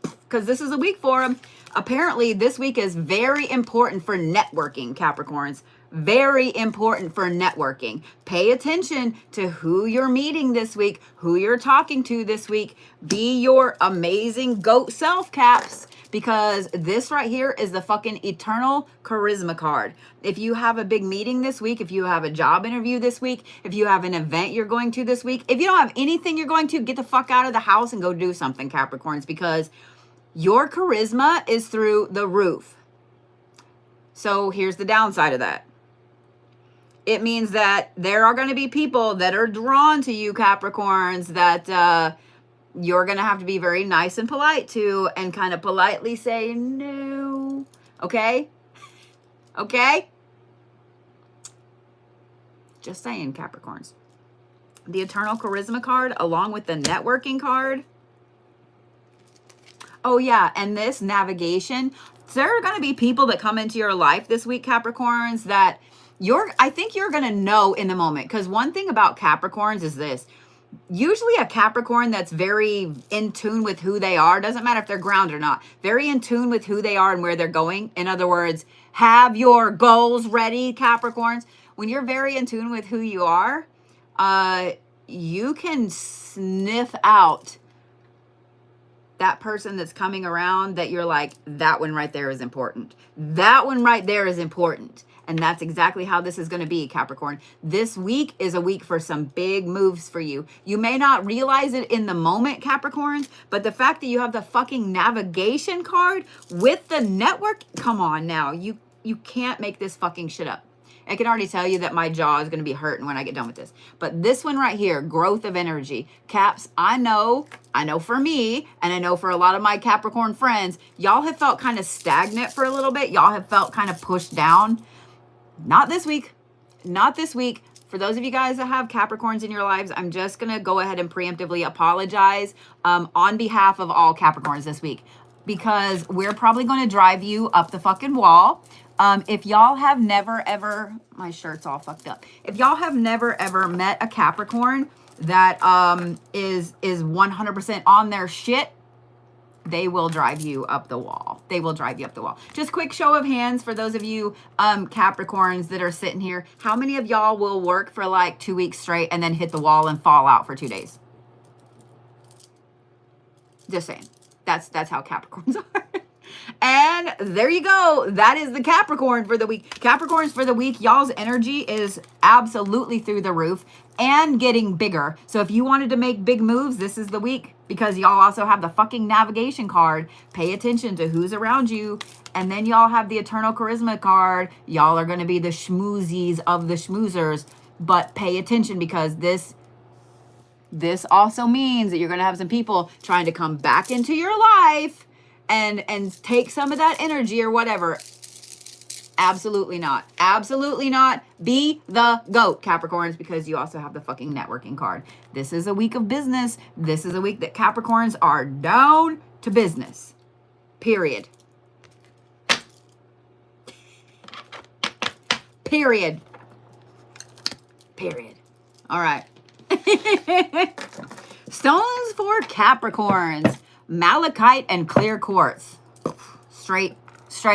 Because this is a week for them. Apparently, this week is very important for networking, Capricorns. Very important for networking. Pay attention to who you're meeting this week, who you're talking to this week. Be your amazing GOAT self, Caps, because this right here is the fucking eternal charisma card. If you have a big meeting this week, if you have a job interview this week, if you have an event you're going to this week, if you don't have anything you're going to, get the fuck out of the house and go do something, Capricorns, because your charisma is through the roof. So here's the downside of that. It means that there are going to be people that are drawn to you, Capricorns, that you're going to have to be very nice and polite to, and kind of politely say no. Okay? Okay? Just saying, Capricorns. The Eternal Charisma card, along with the networking card. Oh, yeah, and this navigation. There are going to be people that come into your life this week, Capricorns, that I think you're going to know in the moment. Because one thing about Capricorns is this. Usually a Capricorn that's very in tune with who they are, doesn't matter if they're grounded or not, very in tune with who they are and where they're going. In other words, have your goals ready, Capricorns. When you're very in tune with who you are, you can sniff out that person that's coming around that you're like, that one right there is important. That one right there is important. And that's exactly how this is going to be, Capricorn. This week is a week for some big moves for you. You may not realize it in the moment, Capricorns, but the fact that you have the fucking navigation card with the network, come on now. You can't make this fucking shit up. I can already tell you that my jaw is going to be hurting when I get done with this. But this one right here, growth of energy. Caps, I know for me, and I know for a lot of my Capricorn friends, y'all have felt kind of stagnant for a little bit. Y'all have felt kind of pushed down. Not this week. Not this week. For those of you guys that have Capricorns in your lives, I'm just going to go ahead and preemptively apologize on behalf of all Capricorns this week, because we're probably going to drive you up the fucking wall. If y'all have never ever, my shirt's all fucked up. If y'all have never ever met a Capricorn that is 100% on their shit, they will drive you up the wall. They will drive you up the wall. Just quick show of hands for those of you Capricorns that are sitting here. How many of y'all will work for like 2 weeks straight and then hit the wall and fall out for 2 days? Just saying. That's how Capricorns are. And there you go. That is the Capricorn for the week. Capricorns for the week, y'all's energy is absolutely through the roof and getting bigger. So if you wanted to make big moves, this is the week, because y'all also have the fucking navigation card. Pay attention to who's around you. And then y'all have the Eternal Charisma card. Y'all are going to be the schmoozies of the schmoozers. But pay attention, because this also means that you're going to have some people trying to come back into your life and take some of that energy or whatever. Absolutely not. Absolutely not. Be the GOAT, Capricorns, because you also have the fucking networking card. This is a week of business. This is a week that Capricorns are down to business. Period. Period. Period. All right. Stones for Capricorns. Malachite and clear quartz. Straight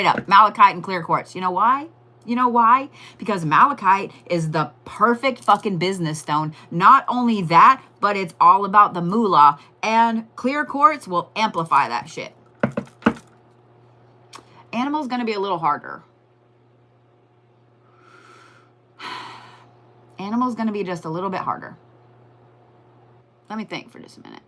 up. Malachite and clear quartz. You know why? You know why? Because malachite is the perfect fucking business stone. Not only that, but it's all about the moolah. And clear quartz will amplify that shit. Animal's going to be a little harder. Animal's going to be just a little bit harder. Let me think for just a minute.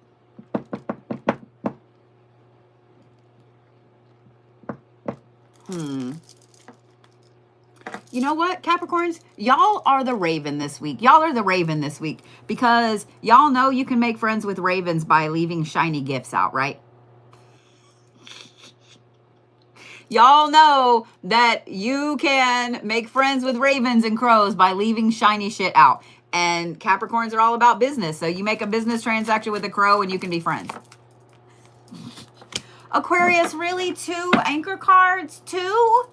You know what, Capricorns? Y'all are the raven this week. Y'all are the raven this week because y'all know you can make friends with ravens by leaving shiny gifts out, right? Y'all know that you can make friends with ravens and crows by leaving shiny shit out. And Capricorns are all about business. So you make a business transaction with a crow and you can be friends. Aquarius, really? 2 anchor cards? 2?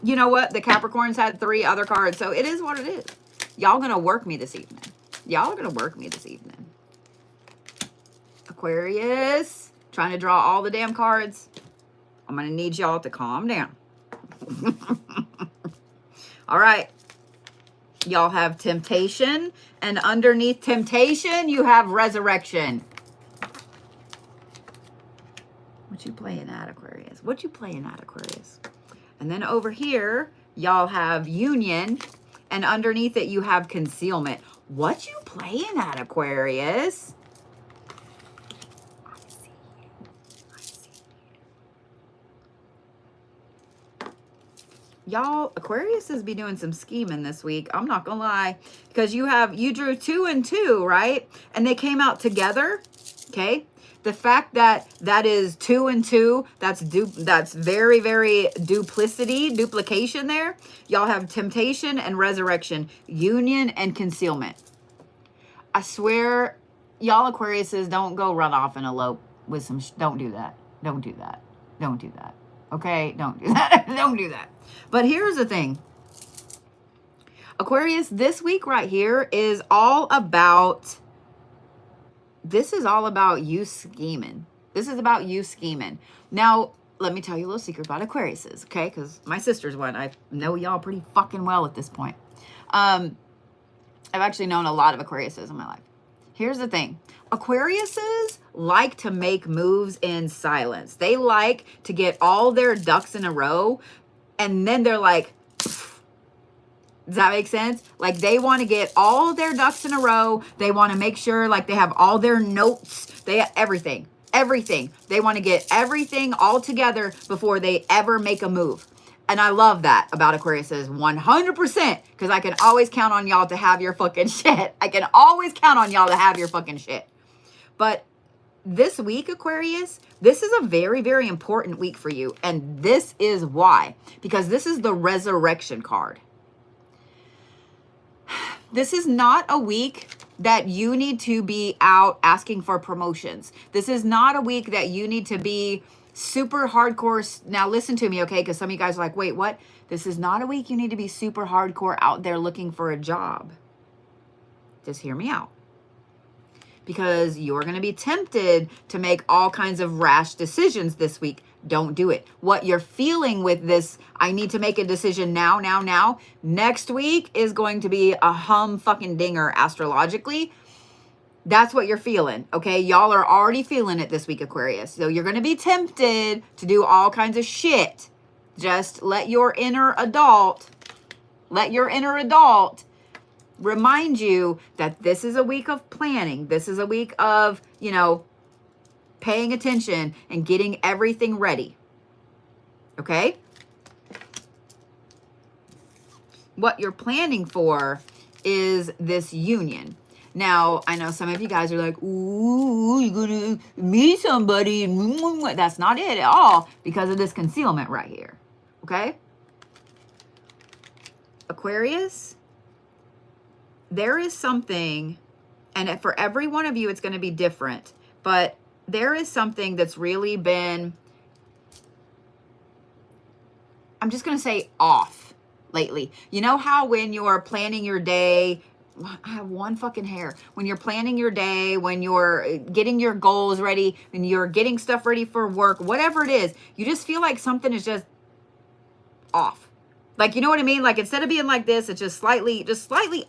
You know what? The Capricorns had 3 other cards. So it is what it is. Y'all gonna work me this evening. Y'all are gonna work me this evening. Aquarius, trying to draw all the damn cards. I'm going to need y'all to calm down. All right. Y'all have temptation. And underneath temptation, you have resurrection. What you playing at, Aquarius? What you playing at, Aquarius? And then over here, y'all have union. And underneath it, you have concealment. What you playing at, Aquarius? Y'all, Aquarius is be doing some scheming this week. I'm not gonna lie, because you drew 2 and 2, right? And they came out together. Okay, the fact that that is 2 and 2, that's very, very duplication there. Y'all have temptation and resurrection, union and concealment. I swear, y'all Aquariuses, don't go run off and elope with some. Don't do that. Don't do that. Don't do that. Okay, don't do that. Don't do that. But here's the thing. Aquarius, this week right here is all about, this is all about you scheming. This is about you scheming. Now, let me tell you a little secret about Aquariuses, okay? Because my sister's one. I know y'all pretty fucking well at this point. I've actually known a lot of Aquariuses in my life. Here's the thing. Aquariuses like to make moves in silence. They like to get all their ducks in a row, and then they're like, pff. Does that make sense? Like, they want to get all their ducks in a row. They want to make sure, like, they have all their notes. They have everything. They want to get everything all together before they ever make a move. And I love that about Aquariuses 100%, because I can always count on y'all to have your fucking shit. I can always count on y'all to have your fucking shit. But this week, Aquarius, this is a very, very important week for you. And this is why. Because this is the resurrection card. This is not a week that you need to be out asking for promotions. This is not a week that you need to be super hardcore. Now listen to me, okay? Because some of you guys are like, wait, what? This is not a week you need to be super hardcore out there looking for a job. Just hear me out. Because you're going to be tempted to make all kinds of rash decisions this week. Don't do it. What you're feeling with this, I need to make a decision now. Next week is going to be a fucking dinger astrologically. That's what you're feeling, okay? Y'all are already feeling it this week, Aquarius. So you're going to be tempted to do all kinds of shit. Just let your inner adult remind you that this is a week of planning. This is a week of, paying attention and getting everything ready. Okay? What you're planning for is this union. Now, I know some of you guys are like, ooh, you're going to meet somebody. That's not it at all because of this concealment right here. Okay? Aquarius, there is something, and for every one of you, it's going to be different, but there is something that's really been, I'm just going to say off lately. You know how when you're planning your day, I have one fucking hair. When you're planning your day, when you're getting your goals ready, when you're getting stuff ready for work, whatever it is, you just feel like something is just off. Like, you know what I mean? Like, instead of being like this, it's just slightly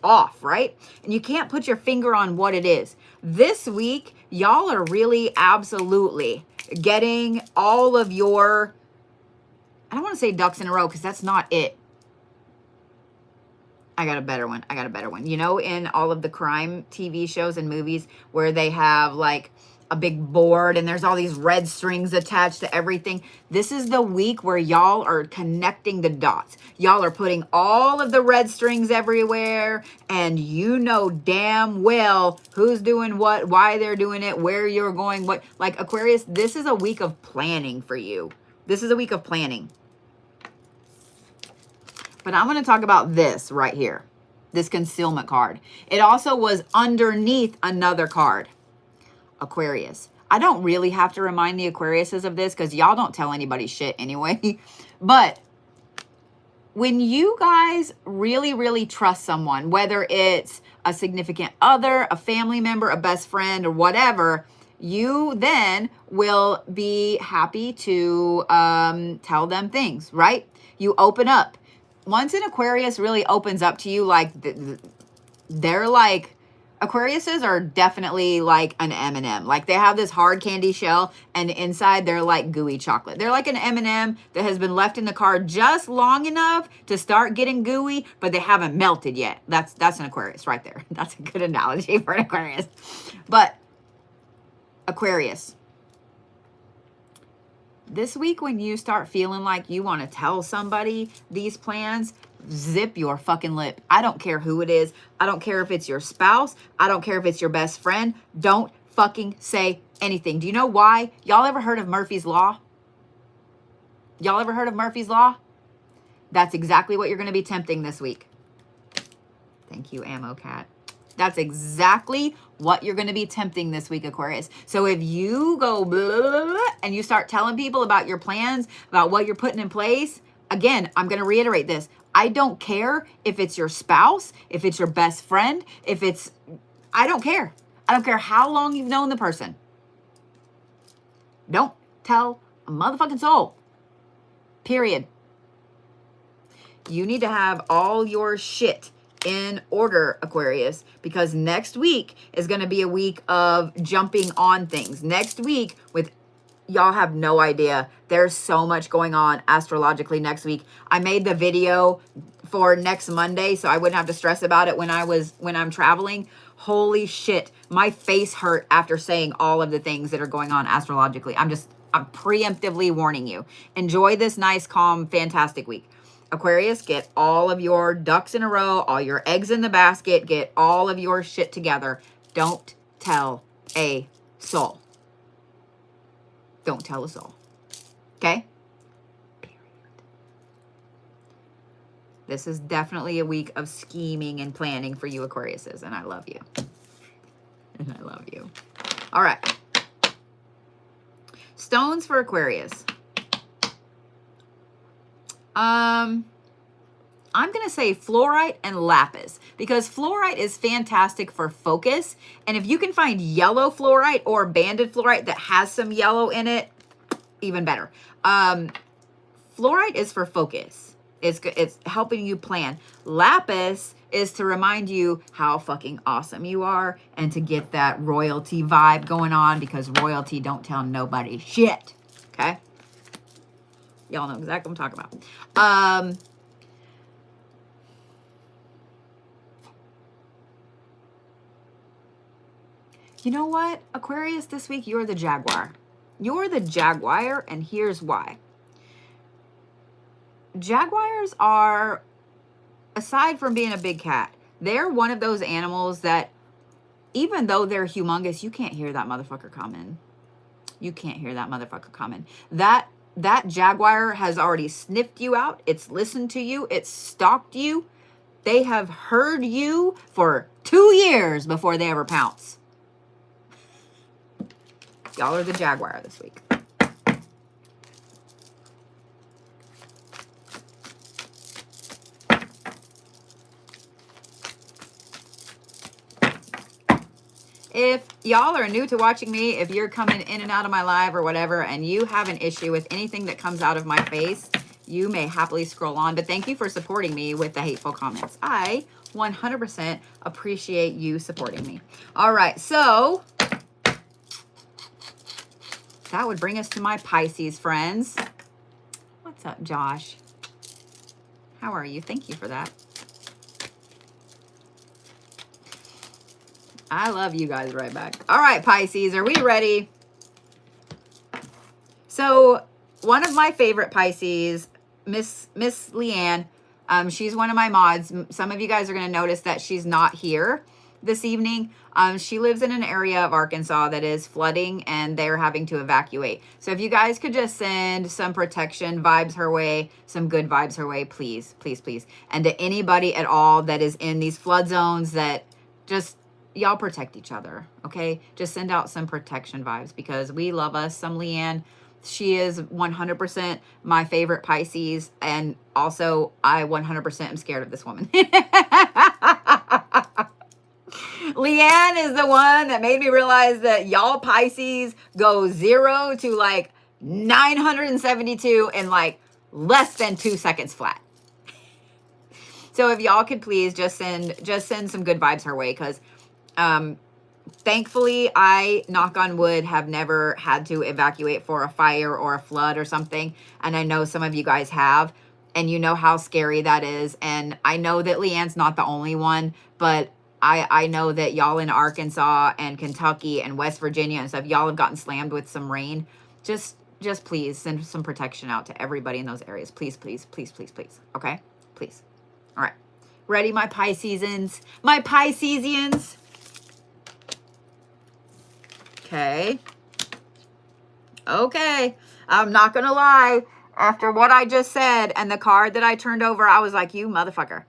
off, right? And you can't put your finger on what it is. This week, y'all are really absolutely getting all of your, I don't want to say ducks in a row because that's not it. I got a better one. I got a better one. You know, in all of the crime TV shows and movies where they have like a big board and there's all these red strings attached to everything. This is the week where y'all are connecting the dots. Y'all are putting all of the red strings everywhere, and you know damn well who's doing what, why they're doing it, where you're going, what. Like Aquarius, this is a week of planning for you. This is a week of planning. But I'm going to talk about this right here, this concealment card. It also was underneath another card. Aquarius. I don't really have to remind the Aquariuses of this because y'all don't tell anybody shit anyway. But when you guys really, really trust someone, whether it's a significant other, a family member, a best friend, or whatever, you then will be happy to tell them things, right? You open up. Once an Aquarius really opens up to you, like they're like, Aquariuses are definitely like an M&M. Like they have this hard candy shell and inside they're like gooey chocolate. They're like an M&M that has been left in the car just long enough to start getting gooey, but they haven't melted yet. That's an Aquarius right there. That's a good analogy for an Aquarius. But Aquarius, this week when you start feeling like you want to tell somebody these plans, zip your fucking lip. I don't care who it is. I don't care if it's your spouse. I don't care if it's your best friend. Don't fucking say anything. Do you know why? Y'all ever heard of Murphy's Law? Y'all ever heard of Murphy's Law? That's exactly what you're going to be tempting this week. Thank you, Ammo Cat. That's exactly what you're going to be tempting this week, Aquarius. So if you go blah, blah, blah, and you start telling people about your plans, about what you're putting in place, again, I'm going to reiterate this. I don't care if it's your spouse, if it's your best friend, if it's, I don't care. I don't care how long you've known the person. Don't tell a motherfucking soul. Period. You need to have all your shit in order, Aquarius, because next week is going to be a week of jumping on things. Next week with y'all have no idea. There's so much going on astrologically next week. I made the video for next Monday so I wouldn't have to stress about it when I'm traveling. Holy shit. My face hurt after saying all of the things that are going on astrologically. I'm preemptively warning you. Enjoy this nice, calm, fantastic week. Aquarius, get all of your ducks in a row, all your eggs in the basket, get all of your shit together. Don't tell a soul. Don't tell a soul. Okay? Period. This is definitely a week of scheming and planning for you Aquariuses, and I love you. And I love you. All right. Stones for Aquarius. I'm going to say fluorite and lapis because fluorite is fantastic for focus. And if you can find yellow fluorite or banded fluorite that has some yellow in it, even better. Fluorite is for focus. It's helping you plan. Lapis is to remind you how fucking awesome you are and to get that royalty vibe going on because royalty don't tell nobody shit. Okay? Y'all know exactly what I'm talking about. You know what, Aquarius, this week you're the Jaguar. You're the Jaguar, and here's why. Jaguars are, aside from being a big cat, they're one of those animals that, even though they're humongous, you can't hear that motherfucker coming. You can't hear that motherfucker coming. That Jaguar has already sniffed you out. It's listened to you. It's stalked you. They have heard you for 2 years before they ever pounce. Y'all are the Jaguar this week. If y'all are new to watching me, if you're coming in and out of my live or whatever, and you have an issue with anything that comes out of my face, you may happily scroll on. But thank you for supporting me with the hateful comments. I 100% appreciate you supporting me. All right, so that would bring us to my Pisces friends. What's up, Josh? How are you? Thank you for that. I love you guys right back. All right, Pisces, are we ready? So one of my favorite Pisces, Miss Leanne, she's one of my mods. Some of you guys are going to notice that she's not here this evening. She lives in an area of Arkansas that is flooding and they're having to evacuate. So if you guys could just send some protection vibes her way, some good vibes her way, please, please, please. And to anybody at all that is in these flood zones, that just, y'all protect each other, okay? Just send out some protection vibes because we love us some Leanne. She is 100% my favorite Pisces. And also, I 100% am scared of this woman. Leanne is the one that made me realize that y'all Pisces go 0 to like 972 in like less than 2 seconds flat. So if y'all could please just send some good vibes her way, because thankfully, I, knock on wood, have never had to evacuate for a fire or a flood or something. And I know some of you guys have, and you know how scary that is. And I know that Leanne's not the only one, but I know that y'all in Arkansas and Kentucky and West Virginia and stuff, y'all have gotten slammed with some rain. Just please send some protection out to everybody in those areas. Please, please, please, please, please. Okay? Please. All right. Ready, my Piscesians? My Piscesians? Okay. Okay. I'm not going to lie. After what I just said and the card that I turned over, I was like, you motherfucker.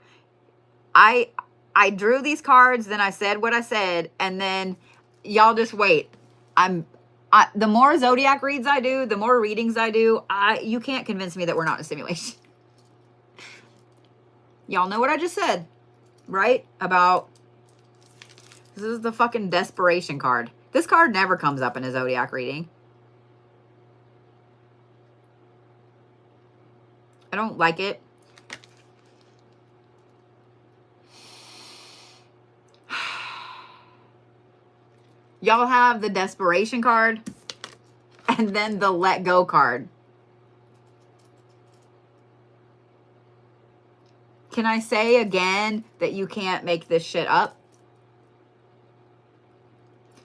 I drew these cards, then I said what I said, and then y'all just wait. The more zodiac reads I do, the more readings I do, you can't convince me that we're not in a simulation. Y'all know what I just said, right? About, this is the fucking desperation card. This card never comes up in a zodiac reading. I don't like it. Y'all have the desperation card and then the let go card. Can I say again that you can't make this shit up?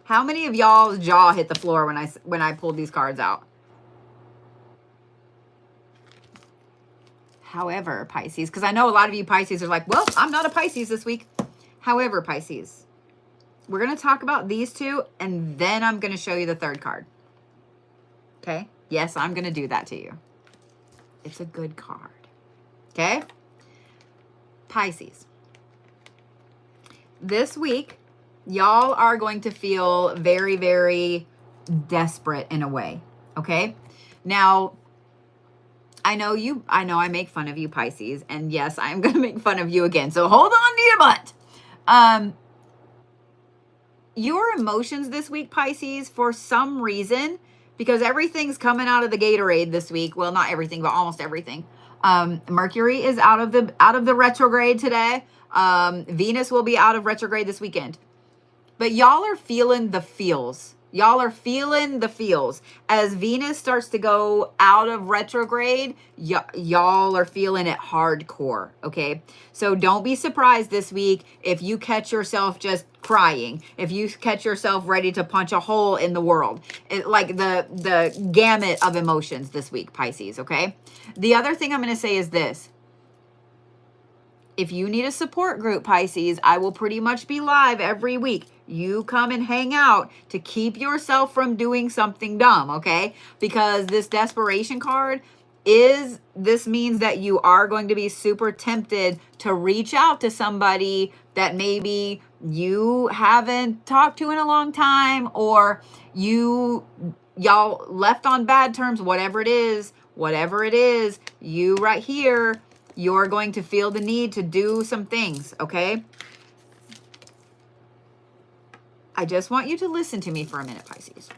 How many of y'all's jaw hit the floor when I pulled these cards out? However, Pisces, because I know a lot of you Pisces are like, well, I'm not a Pisces this week. However, Pisces, we're going to talk about these two, and then I'm going to show you the third card. Okay? Yes, I'm going to do that to you. It's a good card. Okay? Pisces. This week, y'all are going to feel very, very desperate in a way. Okay? Now, I know I make fun of you, Pisces, and yes, I'm going to make fun of you again. So hold on to your butt. Your emotions this week, Pisces, for some reason, because everything's coming out of the Gatorade this week. Well, not everything, but almost everything. Mercury is out of the retrograde today. Venus will be out of retrograde this weekend. But y'all are feeling the feels. Y'all are feeling the feels. As Venus starts to go out of retrograde, y'all are feeling it hardcore, okay? So don't be surprised this week if you catch yourself just crying, if you catch yourself ready to punch a hole in the world. Like the gamut of emotions this week, Pisces, okay? The other thing I'm going to say is this. If you need a support group, Pisces, I will pretty much be live every week. You come and hang out to keep yourself from doing something dumb, okay? Because this desperation card this means that you are going to be super tempted to reach out to somebody that maybe you haven't talked to in a long time, or y'all left on bad terms, whatever it is, you right here, you're going to feel the need to do some things, okay? I just want you to listen to me for a minute, Pisces.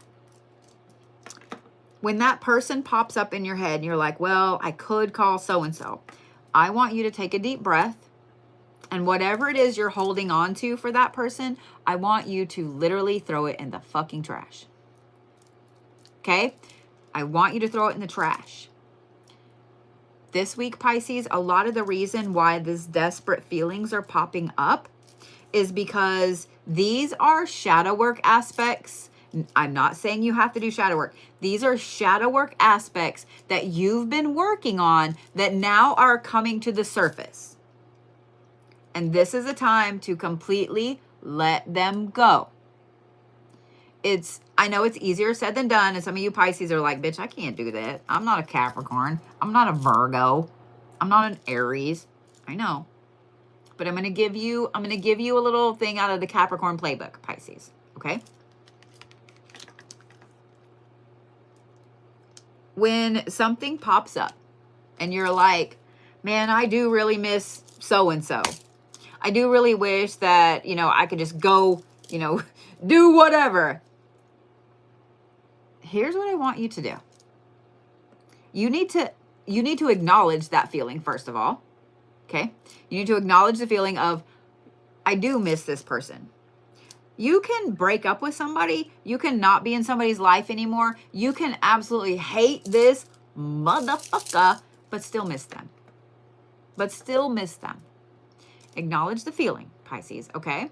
When that person pops up in your head and you're like, well, I could call so-and-so, I want you to take a deep breath, and whatever it is you're holding on to for that person, I want you to literally throw it in the fucking trash. Okay? I want you to throw it in the trash. This week, Pisces, a lot of the reason why these desperate feelings are popping up is because these are shadow work aspects. I'm not saying you have to do shadow work. These are shadow work aspects that you've been working on that now are coming to the surface. And this is a time to completely let them go. I know it's easier said than done. And some of you Pisces are like, bitch, I can't do that. I'm not a Capricorn. I'm not a Virgo. I'm not an Aries. I know. But I'm going to give you a little thing out of the Capricorn playbook, Pisces. Okay? When something pops up and you're like, man, I do really miss so-and-so. I do really wish that, I could just go, do whatever. Here's what I want you to do. You need to acknowledge that feeling, first of all. Okay? You need to acknowledge the feeling of, I do miss this person. You can break up with somebody. You can not be in somebody's life anymore. You can absolutely hate this motherfucker, but still miss them. Acknowledge the feeling, Pisces, okay?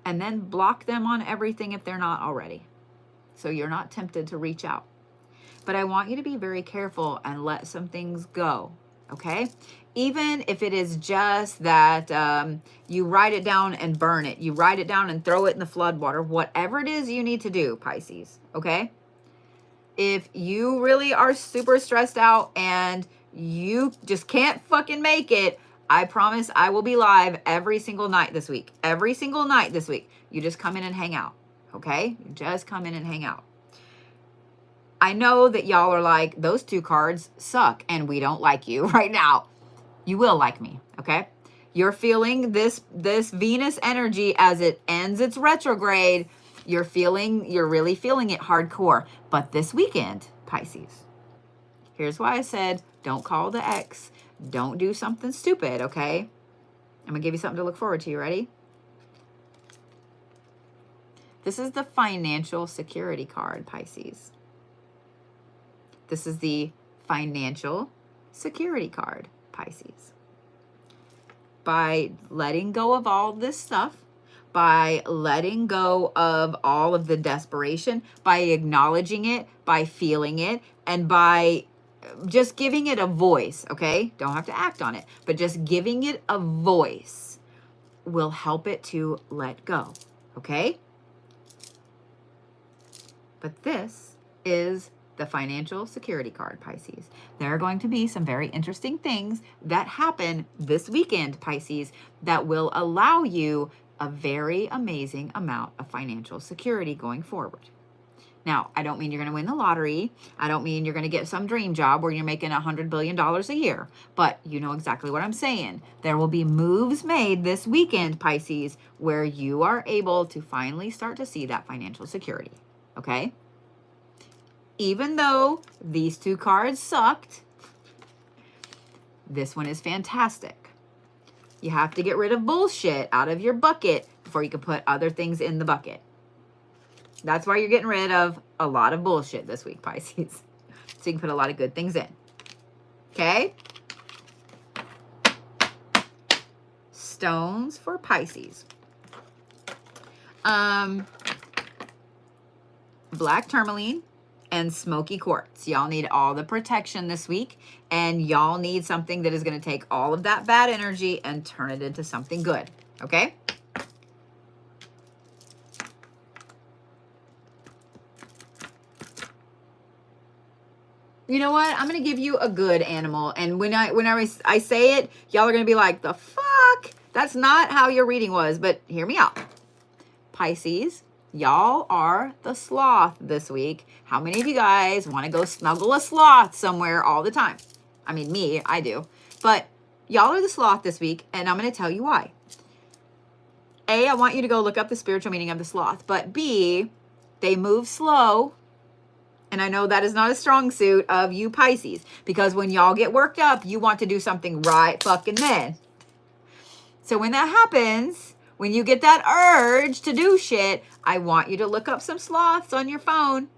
And then block them on everything if they're not already. So you're not tempted to reach out. But I want you to be very careful and let some things go, okay? Even if it is just that you write it down and burn it. You write it down and throw it in the flood water. Whatever it is you need to do, Pisces, okay? If you really are super stressed out and you just can't fucking make it, I promise I will be live every single night this week. Every single night this week. You just come in and hang out, okay? You just come in and hang out. I know that y'all are like, those two cards suck and we don't like you right now. You will like me, okay? You're feeling this Venus energy as it ends its retrograde. You're really feeling it hardcore. But this weekend, Pisces, here's why I said, don't call the ex. Don't do something stupid, okay? I'm going to give you something to look forward to. You ready? This is the financial security card, Pisces. This is the financial security card, Pisces. By letting go of all this stuff, by letting go of all of the desperation, by acknowledging it, by feeling it, and by just giving it a voice, okay? Don't have to act on it, but just giving it a voice will help it to let go, okay? But this is the financial security card, Pisces. There are going to be some very interesting things that happen this weekend, Pisces, that will allow you a very amazing amount of financial security going forward. Now, I don't mean you're going to win the lottery. I don't mean you're going to get some dream job where you're making $100 billion a year. But you know exactly what I'm saying. There will be moves made this weekend, Pisces, where you are able to finally start to see that financial security. Okay? Even though these two cards sucked, this one is fantastic. You have to get rid of bullshit out of your bucket before you can put other things in the bucket. That's why you're getting rid of a lot of bullshit this week, Pisces. So you can put a lot of good things in. Okay? Stones for Pisces. Black tourmaline and smoky quartz. Y'all need all the protection this week, and y'all need something that is going to take all of that bad energy and turn it into something good. Okay? You know what? I'm going to give you a good animal. And when I say it, y'all are going to be like, the fuck? That's not how your reading was. But hear me out. Pisces, y'all are the sloth this week. How many of you guys want to go snuggle a sloth somewhere all the time? I mean, me, I do. But y'all are the sloth this week, and I'm going to tell you why. A, I want you to go look up the spiritual meaning of the sloth. But B, they move slow. And I know that is not a strong suit of you Pisces, because when y'all get worked up, you want to do something right fucking then. So when that happens, when you get that urge to do shit, I want you to look up some sloths on your phone.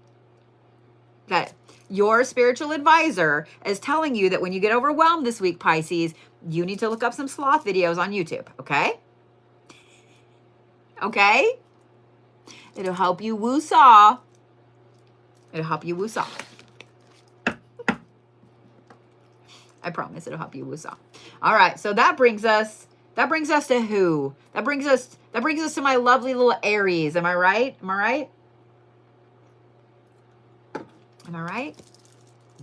That your spiritual advisor is telling you that when you get overwhelmed this week, Pisces, you need to look up some sloth videos on YouTube, okay? Okay? It'll help you woo-saw. It'll help you woo-saw. I promise it'll help you woo-saw. All right, so that brings us to who? That brings us to my lovely little Aries. Am I right? Am I right? Am I right?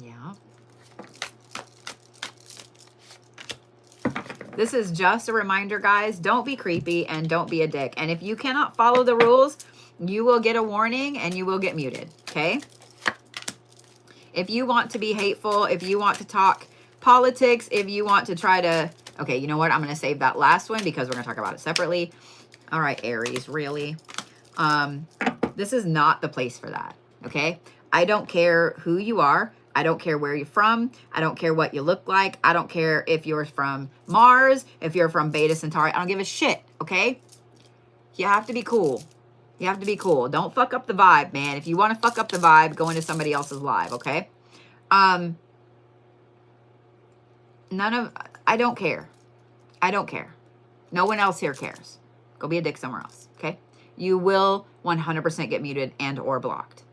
Yeah. This is just a reminder, guys. Don't be creepy and don't be a dick. And if you cannot follow the rules, you will get a warning and you will get muted, okay? If you want to be hateful, if you want to talk politics, if you want to try to... Okay, you know what? I'm going to save that last one because we're going to talk about it separately. All right, Aries, really? This is not the place for that, okay? I don't care who you are. I don't care where you're from. I don't care what you look like. I don't care if you're from Mars, if you're from Beta Centauri. I don't give a shit, okay? You have to be cool. You have to be cool. Don't fuck up the vibe, man. If you want to fuck up the vibe, go into somebody else's live, okay? I don't care. I don't care. No one else here cares. Go be a dick somewhere else, okay? You will 100% get muted and or blocked.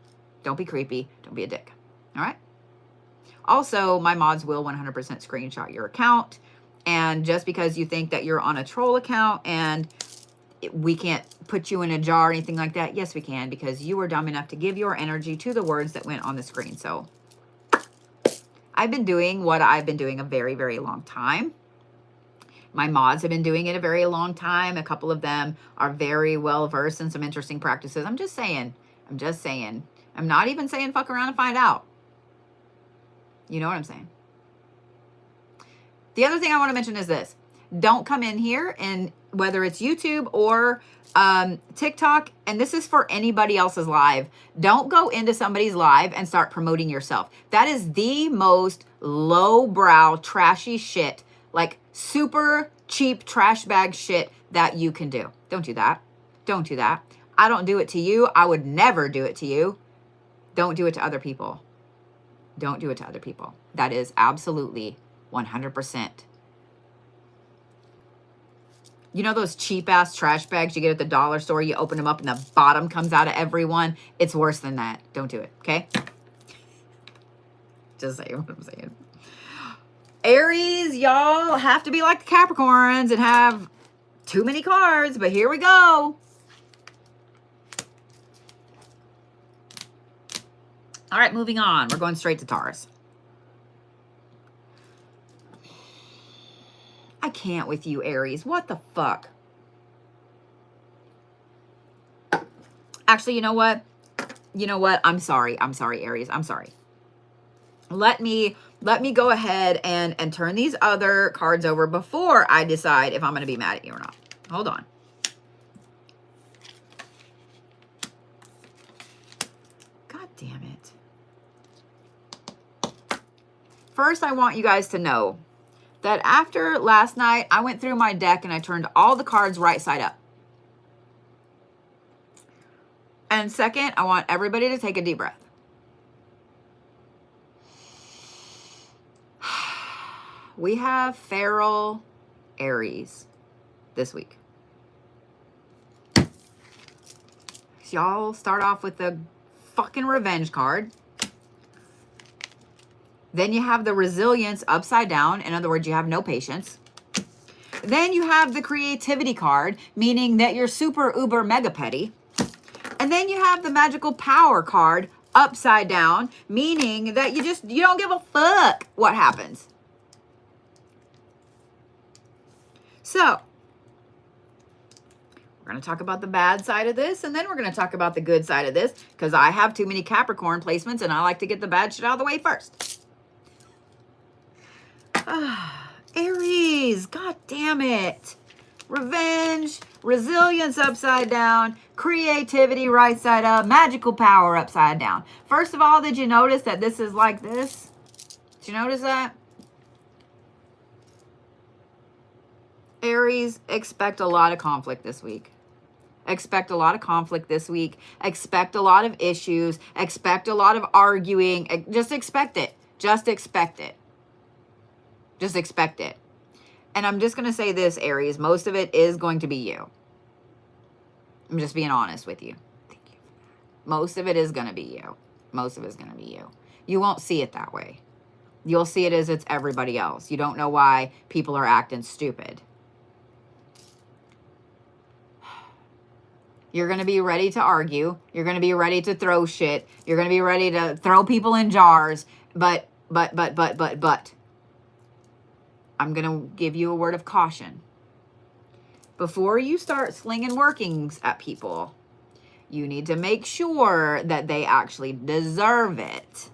Don't be creepy. Don't be a dick, all right? Also, my mods will 100% screenshot your account. And just because you think that you're on a troll account and we can't put you in a jar or anything like that, yes, we can, because you were dumb enough to give your energy to the words that went on the screen. So I've been doing what I've been doing a very, very long time. My mods have been doing it a very long time. A couple of them are very well versed in some interesting practices. I'm just saying. I'm just saying. I'm not even saying fuck around and find out. You know what I'm saying? The other thing I want to mention is this. Don't come in here, and whether it's YouTube or TikTok, and this is for anybody else's live, don't go into somebody's live and start promoting yourself. That is the most lowbrow, trashy shit, like super cheap trash bag shit that you can do. Don't do that. Don't do that. I don't do it to you. I would never do it to you. Don't do it to other people. Don't do it to other people. That is absolutely 100%. You know those cheap-ass trash bags you get at the dollar store? You open them up and the bottom comes out of every one? It's worse than that. Don't do it, okay? Just saying what I'm saying. Aries, y'all have to be like the Capricorns and have too many cards, but here we go. All right, moving on. We're going straight to Taurus. I can't with you, Aries. What the fuck? Actually, you know what? You know what? I'm sorry. I'm sorry, Aries. I'm sorry. Let me go ahead and turn these other cards over before I decide if I'm going to be mad at you or not. Hold on. God damn it. First, I want you guys to know that after last night, I went through my deck and I turned all the cards right side up. And second, I want everybody to take a deep breath. We have feral Aries this week. So y'all start off with the fucking revenge card. Then you have the resilience upside down. In other words, you have no patience. Then you have the creativity card, meaning that you're super uber mega petty. And then you have the magical power card upside down, meaning that you don't give a fuck what happens. So we're going to talk about the bad side of this, and then we're going to talk about the good side of this, because I have too many Capricorn placements and I like to get the bad shit out of the way first. Aries, god damn it. Revenge, resilience upside down, creativity right side up, magical power upside down. First of all, did you notice that this is like this? Did you notice that? Aries, expect a lot of conflict this week. Expect a lot of conflict this week. Expect a lot of issues. Expect a lot of arguing. Just expect it. Just expect it. Just expect it. And I'm just going to say this, Aries, most of it is going to be you. I'm just being honest with you. Thank you. Most of it is going to be you. Most of it is going to be you. You won't see it that way. You'll see it as it's everybody else. You don't know why people are acting stupid. You're going to be ready to argue. You're going to be ready to throw shit. You're going to be ready to throw people in jars. But. I'm going to give you a word of caution. Before you start slinging workings at people, you need to make sure that they actually deserve it.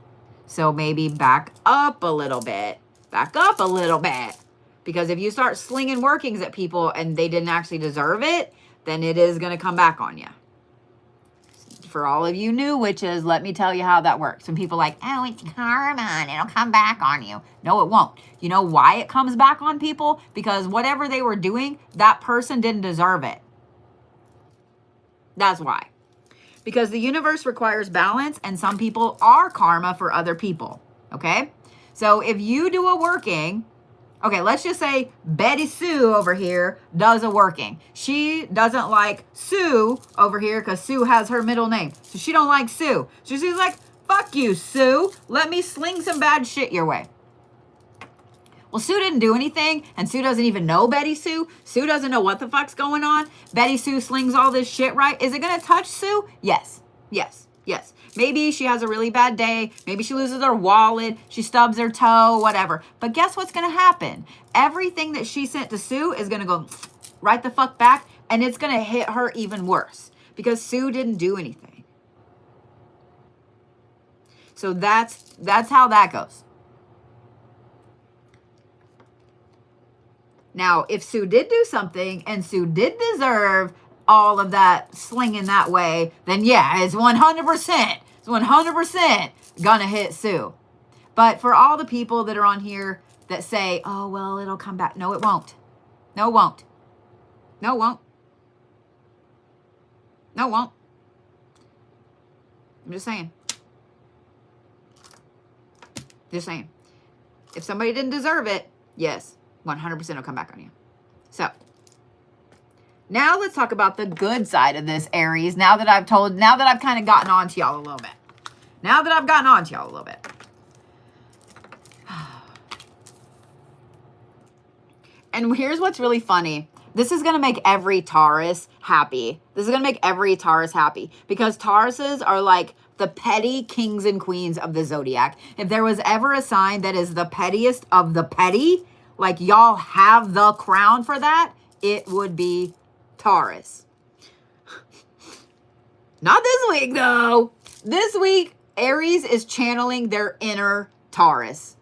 So maybe back up a little bit. Back up a little bit. Because if you start slinging workings at people and they didn't actually deserve it, then it is going to come back on you. For all of you new witches, let me tell you how that works. When people are like, oh, it's karma and it'll come back on you. No, it won't. You know why it comes back on people? Because whatever they were doing, that person didn't deserve it. That's why. Because the universe requires balance, and some people are karma for other people. Okay? So if you do a working, okay, let's just say Betty Sue over here does a working. She doesn't like Sue over here because Sue has her middle name. So she don't like Sue. So she's like, fuck you, Sue. Let me sling some bad shit your way. Well, Sue didn't do anything, and Sue doesn't even know Betty Sue. Sue doesn't know what the fuck's going on. Betty Sue slings all this shit, right? Is it going to touch Sue? Yes. Yes. Yes. Maybe she has a really bad day. Maybe she loses her wallet. She stubs her toe, whatever. But guess what's going to happen? Everything that she sent to Sue is going to go right the fuck back, and it's going to hit her even worse because Sue didn't do anything. So that's how that goes. Now, if Sue did do something and Sue did deserve all of that slinging that way, then yeah, it's 100%. It's 100% gonna hit Sue. But for all the people that are on here that say, oh, well, it'll come back. No, it won't. No, it won't. No, it won't. No, it won't. I'm just saying. Just saying. If somebody didn't deserve it, yes, 100% will come back on you. So now let's talk about the good side of this, Aries. Now that I've kind of gotten on to y'all a little bit. Now that I've gotten on to y'all a little bit. And here's what's really funny. This is going to make every Taurus happy. This is going to make every Taurus happy because Tauruses are like the petty kings and queens of the zodiac. If there was ever a sign that is the pettiest of the petty, like y'all have the crown for that, it would be Taurus. Not this week, though. This week, Aries is channeling their inner Taurus.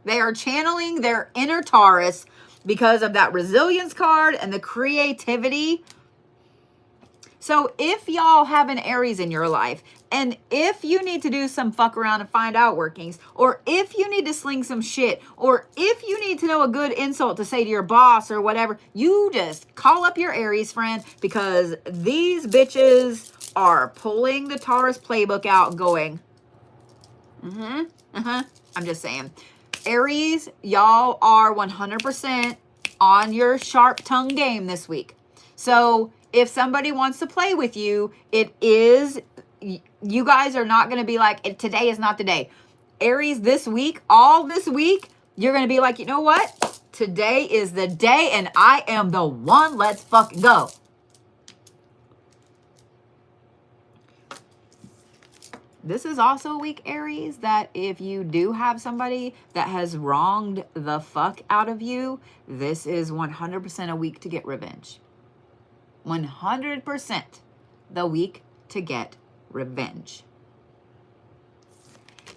They are channeling their inner Taurus because of that resilience card and the creativity. So if y'all have an Aries in your life, and if you need to do some fuck around and find out workings, or if you need to sling some shit, or if you need to know a good insult to say to your boss or whatever, you just call up your Aries friend because these bitches are pulling the Taurus playbook out going, I'm just saying. Aries, y'all are 100% on your sharp tongue game this week. So if somebody wants to play with you, you guys are not going to be like, today is not the day. Aries, this week, all this week, you're going to be like, you know what? Today is the day and I am the one. Let's fucking go. This is also a week, Aries, that if you do have somebody that has wronged the fuck out of you, this is 100% a week to get revenge. 100% the week to get revenge.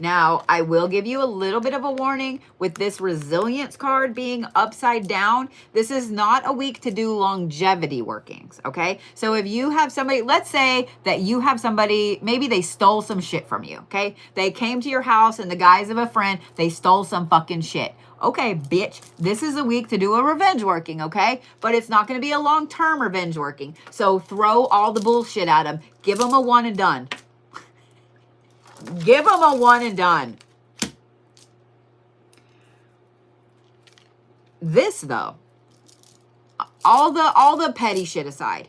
Now, I will give you a little bit of a warning with this resilience card being upside down. This is not a week to do longevity workings, okay? So if you have somebody, let's say that you have somebody, maybe they stole some shit from you, okay? They came to your house in the guise of a friend, they stole some fucking shit. Okay, bitch, this is a week to do a revenge working, okay? But it's not going to be a long-term revenge working. So throw all the bullshit at them. Give them a one and done. Give them a one and done. This, though, all the petty shit aside,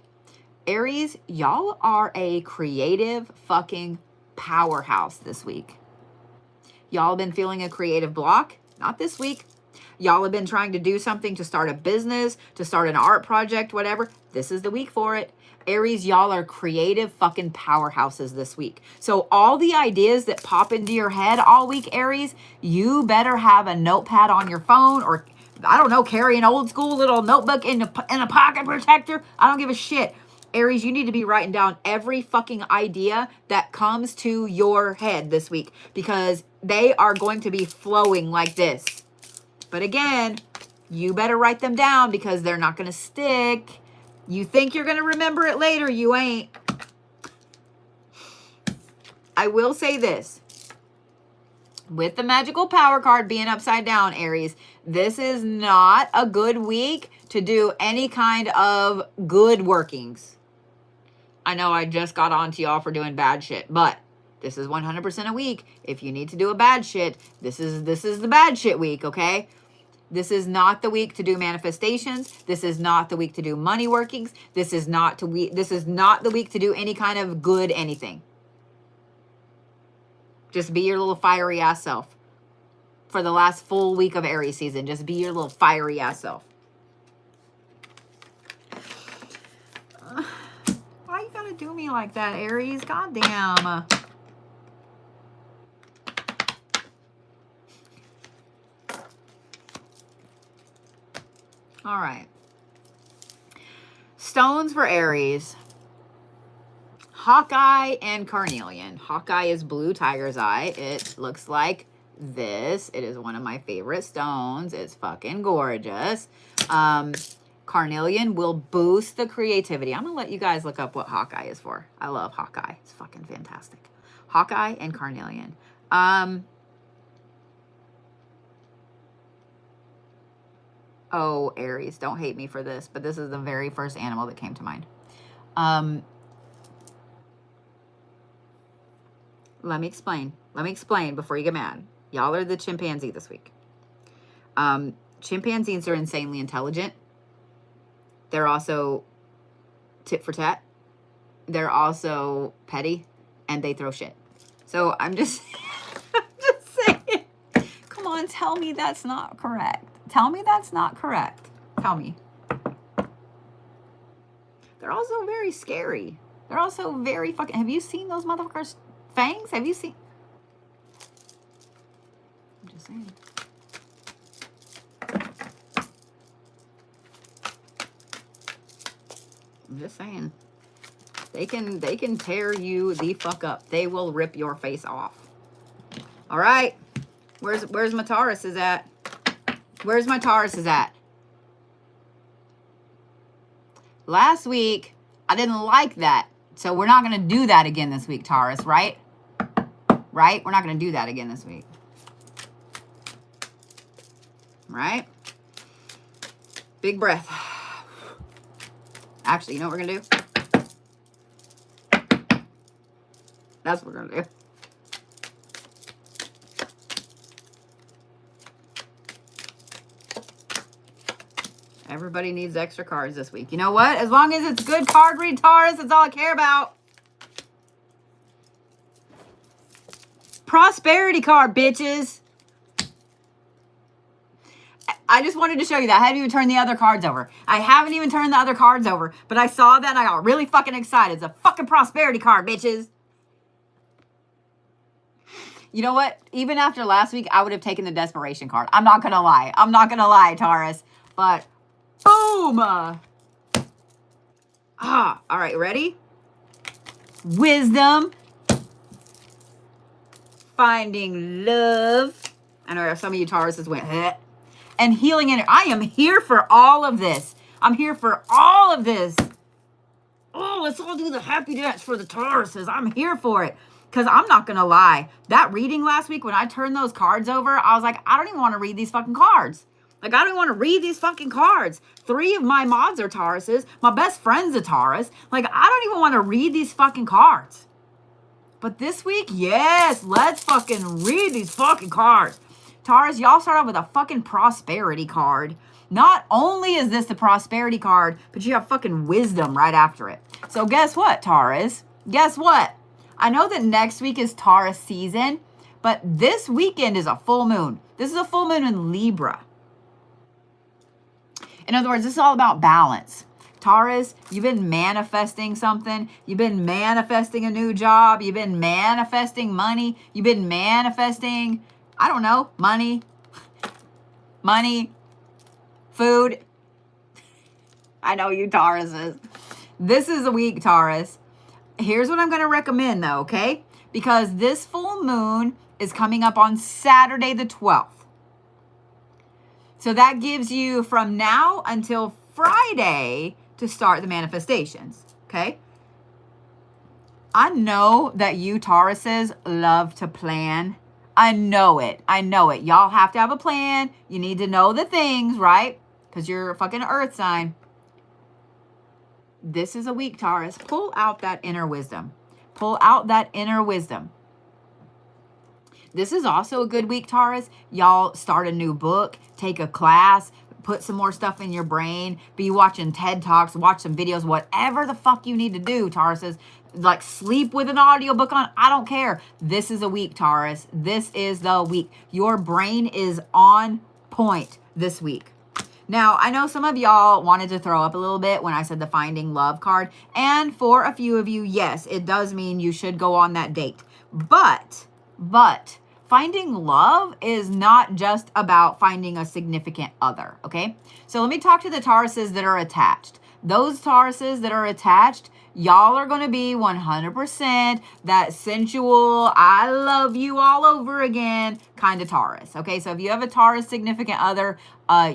Aries, y'all are a creative fucking powerhouse this week. Y'all have been feeling a creative block. Not this week. Y'all have been trying to do something, to start a business, to start an art project, whatever. This is the week for it. Aries, y'all are creative fucking powerhouses this week. So all the ideas that pop into your head all week, Aries, you better have a notepad on your phone, or, I don't know, carry an old school little notebook in a pocket protector. I don't give a shit. Aries, you need to be writing down every fucking idea that comes to your head this week, because they are going to be flowing like this. But again, you better write them down, because they're not going to stick. You think you're going to remember it later. You ain't. I will say this. With the magical power card being upside down, Aries, this is not a good week to do any kind of good workings. I know I just got on to y'all for doing bad shit, but this is 100% a week. If you need to do a bad shit, this is the bad shit week, okay? This is not the week to do manifestations. This is not the week to do money workings. This is not the week to do any kind of good anything. Just be your little fiery ass self. For the last full week of Aries season, just be your little fiery ass self. Why you gotta do me like that, Aries? Goddamn. All right. Stones for Aries. Hawkeye and Carnelian. Hawkeye is blue tiger's eye. It looks like this. It is one of my favorite stones. It's fucking gorgeous. Carnelian will boost the creativity. I'm going to let you guys look up what Hawkeye is for. I love Hawkeye. It's fucking fantastic. Hawkeye and Carnelian. Oh, Aries, don't hate me for this, but this is the very first animal that came to mind. Let me explain. Before you get mad. Y'all are the chimpanzee this week. Chimpanzees are insanely intelligent. They're also tit for tat. They're also petty, and they throw shit. So I'm just, I'm just saying. Come on, tell me that's not correct. Tell me that's not correct. Tell me. They're also very scary. They're also very fucking... Have you seen those motherfuckers' fangs? Have you seen... I'm just saying. I'm just saying. They can tear you the fuck up. They will rip your face off. All right. Where's my Taurus is at? Where's my Taurus is at? Last week, I didn't like that. So we're not going to do that again this week, Taurus, right? Right? We're not going to do that again this week. Right? Big breath. Actually, you know what we're going to do? That's what we're going to do. Everybody needs extra cards this week. You know what? As long as it's good card read, Taurus, that's all I care about. Prosperity card, bitches. I just wanted to show you that. I haven't even turned the other cards over. I haven't even turned the other cards over. But I saw that and I got really fucking excited. It's a fucking prosperity card, bitches. You know what? Even after last week, I would have taken the desperation card. I'm not going to lie. I'm not going to lie, Taurus. But... boom! All right, ready? Wisdom. Finding love. I know some of you Tauruses went, heh. And healing energy. I am here for all of this. I'm here for all of this. Oh, let's all do the happy dance for the Tauruses. I'm here for it. Because I'm not going to lie. That reading last week, when I turned those cards over, I was like, I don't even want to read these fucking cards. Like, I don't want to read these fucking cards. 3 of my mods are Tauruses. My best friend's a Taurus. Like, I don't even want to read these fucking cards. But this week, yes, let's fucking read these fucking cards. Taurus, y'all start off with a fucking prosperity card. Not only is this the prosperity card, but you have fucking wisdom right after it. So guess what, Taurus? Guess what? I know that next week is Taurus season, but this weekend is a full moon. This is a full moon in Libra. In other words, this is all about balance. Taurus, you've been manifesting something. You've been manifesting a new job. You've been manifesting money. You've been manifesting, I don't know, money, food. I know you Tauruses. This is a week, Taurus. Here's what I'm going to recommend though, okay? Because this full moon is coming up on Saturday the 12th. So that gives you from now until Friday to start the manifestations, okay? I know that you Tauruses love to plan. I know it. I know it. Y'all have to have a plan. You need to know the things, right? Because you're a fucking earth sign. This is a week, Taurus. Pull out that inner wisdom. Pull out that inner wisdom. This is also a good week, Taurus. Y'all start a new book, take a class, put some more stuff in your brain, be watching TED Talks, watch some videos, whatever the fuck you need to do, Tauruses. Like sleep with an audiobook on, I don't care. This is a week, Taurus. This is the week. Your brain is on point this week. Now, I know some of y'all wanted to throw up a little bit when I said the Finding Love card. And for a few of you, yes, it does mean you should go on that date. But finding love is not just about finding a significant other, okay? So let me talk to the Tauruses that are attached. Those Tauruses that are attached, y'all are going to be 100% that sensual, I love you all over again kind of Taurus. Okay, so if you have a Taurus significant other,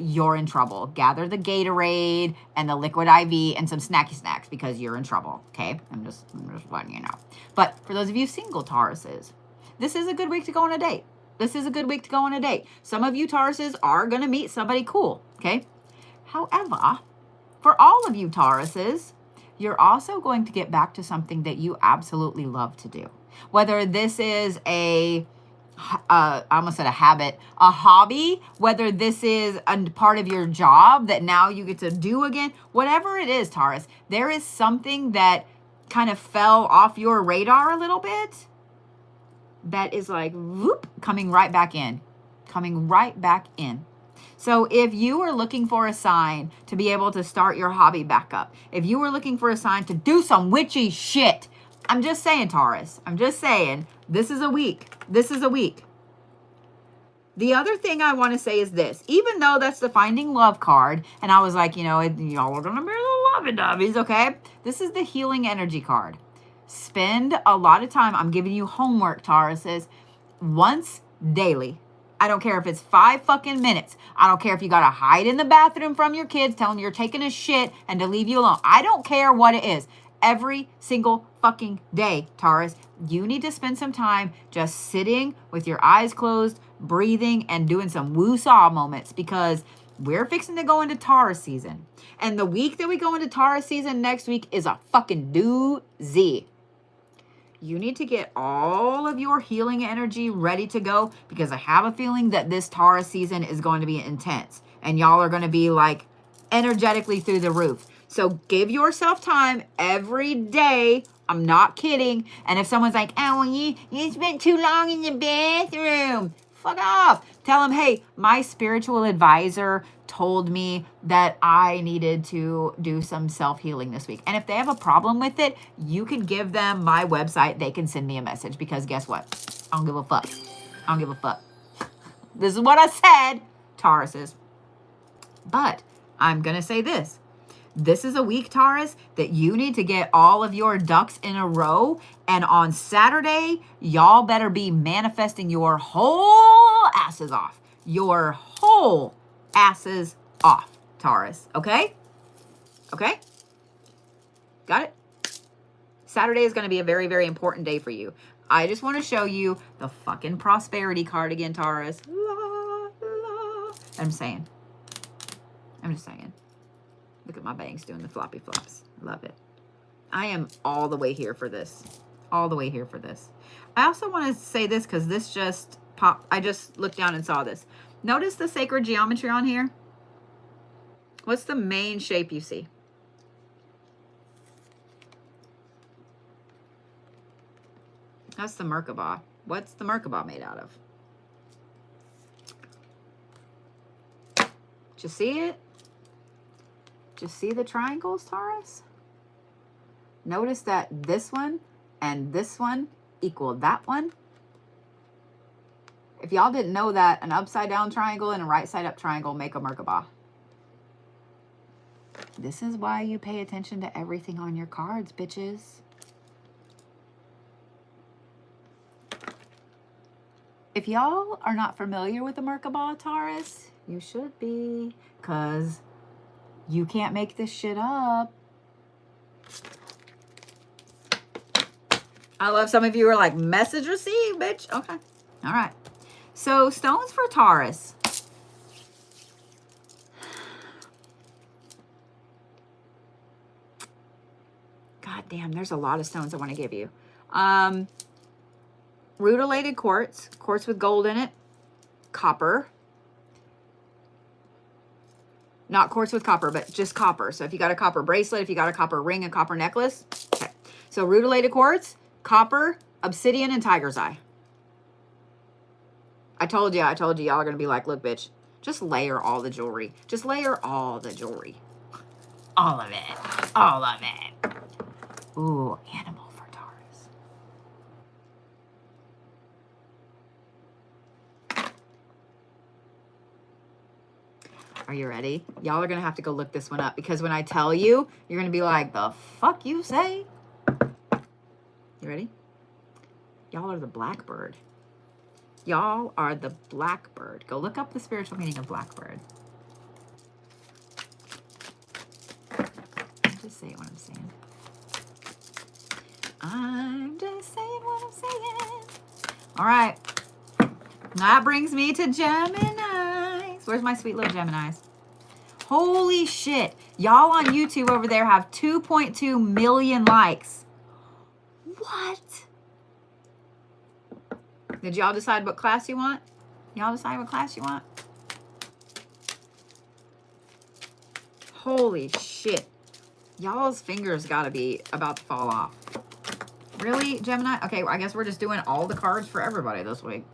you're in trouble. Gather the Gatorade and the liquid IV and some snacky snacks because you're in trouble. Okay, I'm just letting you know. But for those of you single Tauruses, this is a good week to go on a date. This is a good week to go on a date. Some of you Tauruses are going to meet somebody cool. Okay, however, for all of you Tauruses, you're also going to get back to something that you absolutely love to do. Whether this is I almost said a habit, a hobby, whether this is a part of your job that now you get to do again, whatever it is, Taurus, there is something that kind of fell off your radar a little bit that is like, whoop, coming right back in. So if you are looking for a sign to be able to start your hobby back up, if you were looking for a sign to do some witchy shit, I'm just saying, Taurus, I'm just saying, this is a week. This is a week. The other thing I want to say is this. Even though that's the Finding Love card, and I was like, you know, y'all are going to be the lovey-dovey's, okay? This is the Healing Energy card. Spend a lot of time. I'm giving you homework, Tauruses, once daily. I don't care if it's 5 fucking minutes. I don't care if you got to hide in the bathroom from your kids, tell them you're taking a shit and to leave you alone. I don't care what it is. Every single fucking day, Taurus, you need to spend some time just sitting with your eyes closed, breathing, and doing some woo-saw moments because we're fixing to go into Taurus season. And the week that we go into Taurus season next week is a fucking doozy. You need to get all of your healing energy ready to go because I have a feeling that this Taurus season is going to be intense and y'all are going to be like energetically through the roof. So give yourself time every day. I'm not kidding. And if someone's like, oh, well, you spent too long in the bathroom, fuck off. Tell them, hey, my spiritual advisor told me that I needed to do some self-healing this week. And if they have a problem with it, you can give them my website. They can send me a message because guess what? I don't give a fuck. I don't give a fuck. This is what I said, Tauruses. But I'm going to say this. This is a week, Taurus, that you need to get all of your ducks in a row. And on Saturday, y'all better be manifesting your whole asses off. Your whole asses off, Taurus. Okay? Okay? Got it? Saturday is going to be a very, very important day for you. I just want to show you the fucking prosperity card again, Taurus. La, la. I'm saying. I'm just saying. Look at my bangs doing the floppy flops. Love it. I am all the way here for this. All the way here for this. I also want to say this because this just popped. I just looked down and saw this. Notice the sacred geometry on here? What's the main shape you see? That's the Merkaba. What's the Merkaba made out of? Did you see it? Did you see the triangles, Taurus? Notice that this one and this one equal that one. If y'all didn't know that, an upside down triangle and a right side up triangle make a Merkaba. This is why you pay attention to everything on your cards, bitches. If y'all are not familiar with the Merkaba, Taurus, you should be, because you can't make this shit up. I love some of you are like, message received, bitch. Okay. All right. So stones for Taurus. God damn, there's a lot of stones I want to give you. Rutilated quartz, quartz with gold in it, copper. Not quartz with copper, but just copper. So if you got a copper bracelet, if you got a copper ring, a copper necklace. Okay. So rutilated quartz, copper, obsidian, and tiger's eye. I told you, y'all are going to be like, look, bitch, just layer all the jewelry. Just layer all the jewelry. All of it. All of it. Ooh, animal for Taurus. Are you ready? Y'all are going to have to go look this one up, because when I tell you, you're going to be like, the fuck you say? You ready? Y'all are the blackbird. Y'all are the blackbird. Go look up the spiritual meaning of blackbird. Just saying what I'm saying. I'm just saying what I'm saying. All right. That brings me to Geminis. Where's my sweet little Geminis? Holy shit. Y'all on YouTube over there have 2.2 million likes. What? Did y'all decide what class you want? Y'all decide what class you want? Holy shit. Y'all's fingers gotta be about to fall off. Really, Gemini? Okay, I guess we're just doing all the cards for everybody this week.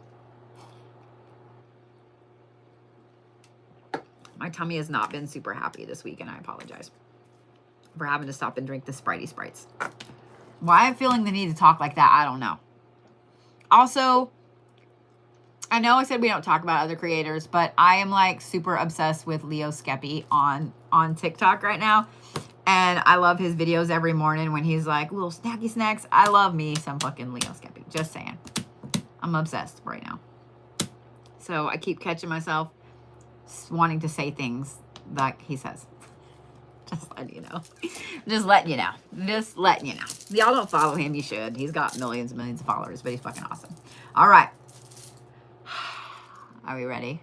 My tummy has not been super happy this week, and I apologize for having to stop and drink the Spritey Sprites. Why I'm feeling the need to talk like that, I don't know. Also, I know I said we don't talk about other creators, but I am like super obsessed with Leo Skeppy on TikTok right now. And I love his videos every morning when he's like, little snacky snacks. I love me some fucking Leo Skeppy. Just saying. I'm obsessed right now. So I keep catching myself wanting to say things like he says. Just letting you know. Just letting you know. Just letting you know. Y'all don't follow him. You should. He's got millions and millions of followers, but he's fucking awesome. All right. Are we ready?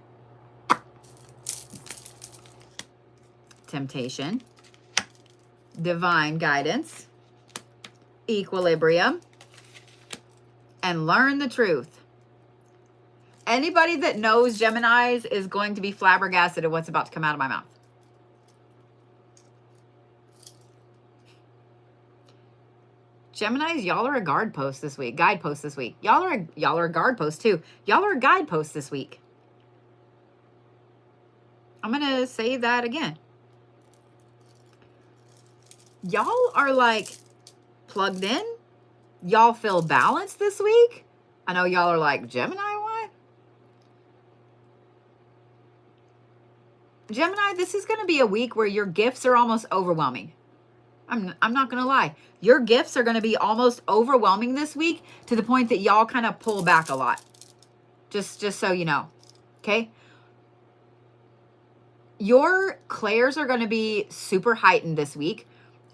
Temptation. Divine guidance. Equilibrium. And learn the truth. Anybody that knows Geminis is going to be flabbergasted at what's about to come out of my mouth. Geminis, y'all are a guidepost this week. Guidepost this week. Y'all are a guidepost too. Y'all are a guidepost this week. I'm gonna say that again. Y'all are like plugged in. Y'all feel balanced this week. I know y'all are like, Gemini, what? Gemini, this is gonna be a week where your gifts are almost overwhelming. I'm not gonna lie. Your gifts are gonna be almost overwhelming this week to the point that y'all kind of pull back a lot. Just so you know, okay? Your clairs are gonna be super heightened this week.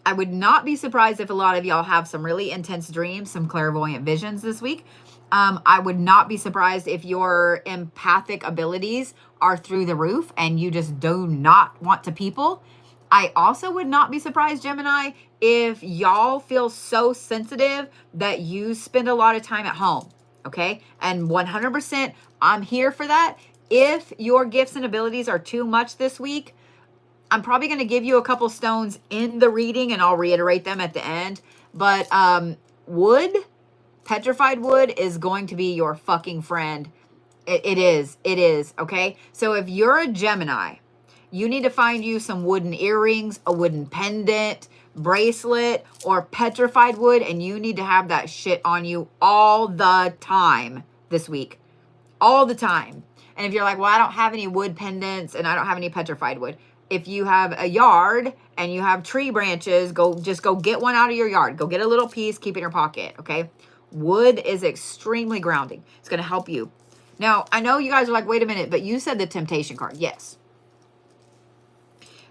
I would not be surprised if a lot of y'all have some really intense dreams, some clairvoyant visions this week. I would not be surprised if your empathic abilities are through the roof and you just do not want to people. I also would not be surprised, Gemini, if y'all feel so sensitive that you spend a lot of time at home, okay? And 100%, I'm here for that. If your gifts and abilities are too much this week, I'm probably going to give you a couple stones in the reading, and I'll reiterate them at the end. But wood, petrified wood, is going to be your fucking friend. It is, okay? So if you're a Gemini, you need to find you some wooden earrings, a wooden pendant, bracelet, or petrified wood, and you need to have that shit on you all the time this week. All the time. And if you're like, well, I don't have any wood pendants and I don't have any petrified wood. If you have a yard and you have tree branches, just go get one out of your yard. Go get a little piece, keep it in your pocket, okay? Wood is extremely grounding. It's going to help you. Now, I know you guys are like, wait a minute, but you said the temptation card. Yes.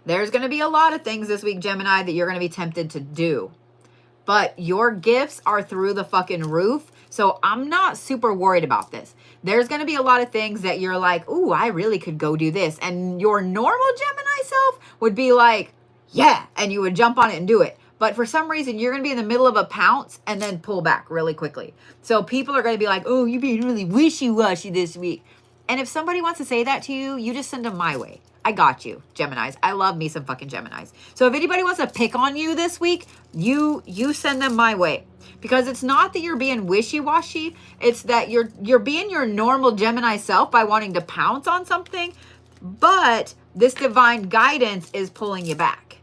There's going to be a lot of things this week, Gemini, that you're going to be tempted to do. But your gifts are through the fucking roof. So I'm not super worried about this. There's going to be a lot of things that you're like, ooh, I really could go do this. And your normal Gemini self would be like, yeah. And you would jump on it and do it. But for some reason, you're going to be in the middle of a pounce and then pull back really quickly. So people are going to be like, oh, you're being really wishy-washy this week. And if somebody wants to say that to you, you just send them my way. I got you, Geminis. I love me some fucking Geminis. So if anybody wants to pick on you this week, you send them my way. Because it's not that you're being wishy-washy. It's that you're being your normal Gemini self by wanting to pounce on something. But this divine guidance is pulling you back.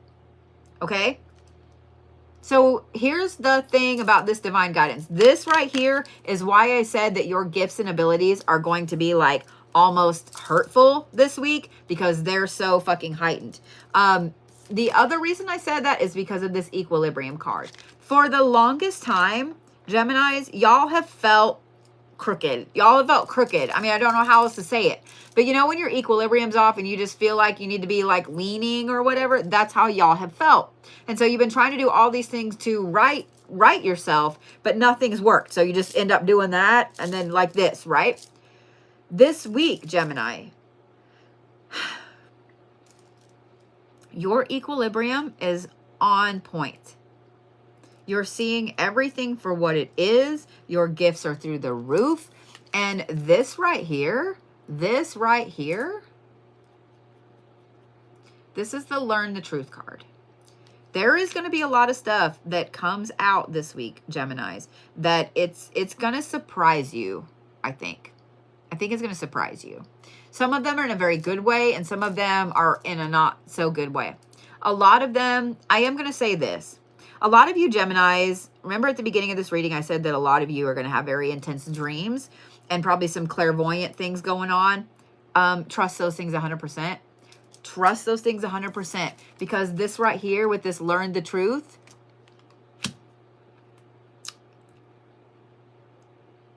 Okay? So here's the thing about this divine guidance. This right here is why I said that your gifts and abilities are going to be like almost hurtful this week because they're so fucking heightened. The other reason I said that is because of this equilibrium card. For the longest time, Geminis, y'all have felt crooked. Y'all have felt crooked. I mean, I don't know how else to say it. But you know when your equilibrium's off and you just feel like you need to be like leaning or whatever, that's how y'all have felt. And so you've been trying to do all these things to right yourself, but nothing's worked. So you just end up doing that and then like this, right? This week, Gemini, your equilibrium is on point. You're seeing everything for what it is. Your gifts are through the roof. And this right here, this is the Learn the Truth card. There is going to be a lot of stuff that comes out this week, Geminis, that it's going to surprise you, I think. I think it's going to surprise you. Some of them are in a very good way, and some of them are in a not so good way. A lot of them, I am going to say this. A lot of you Geminis, remember at the beginning of this reading, I said that a lot of you are going to have very intense dreams and probably some clairvoyant things going on. Trust those things 100%. Trust those things 100%. Because this right here with this Learn the Truth,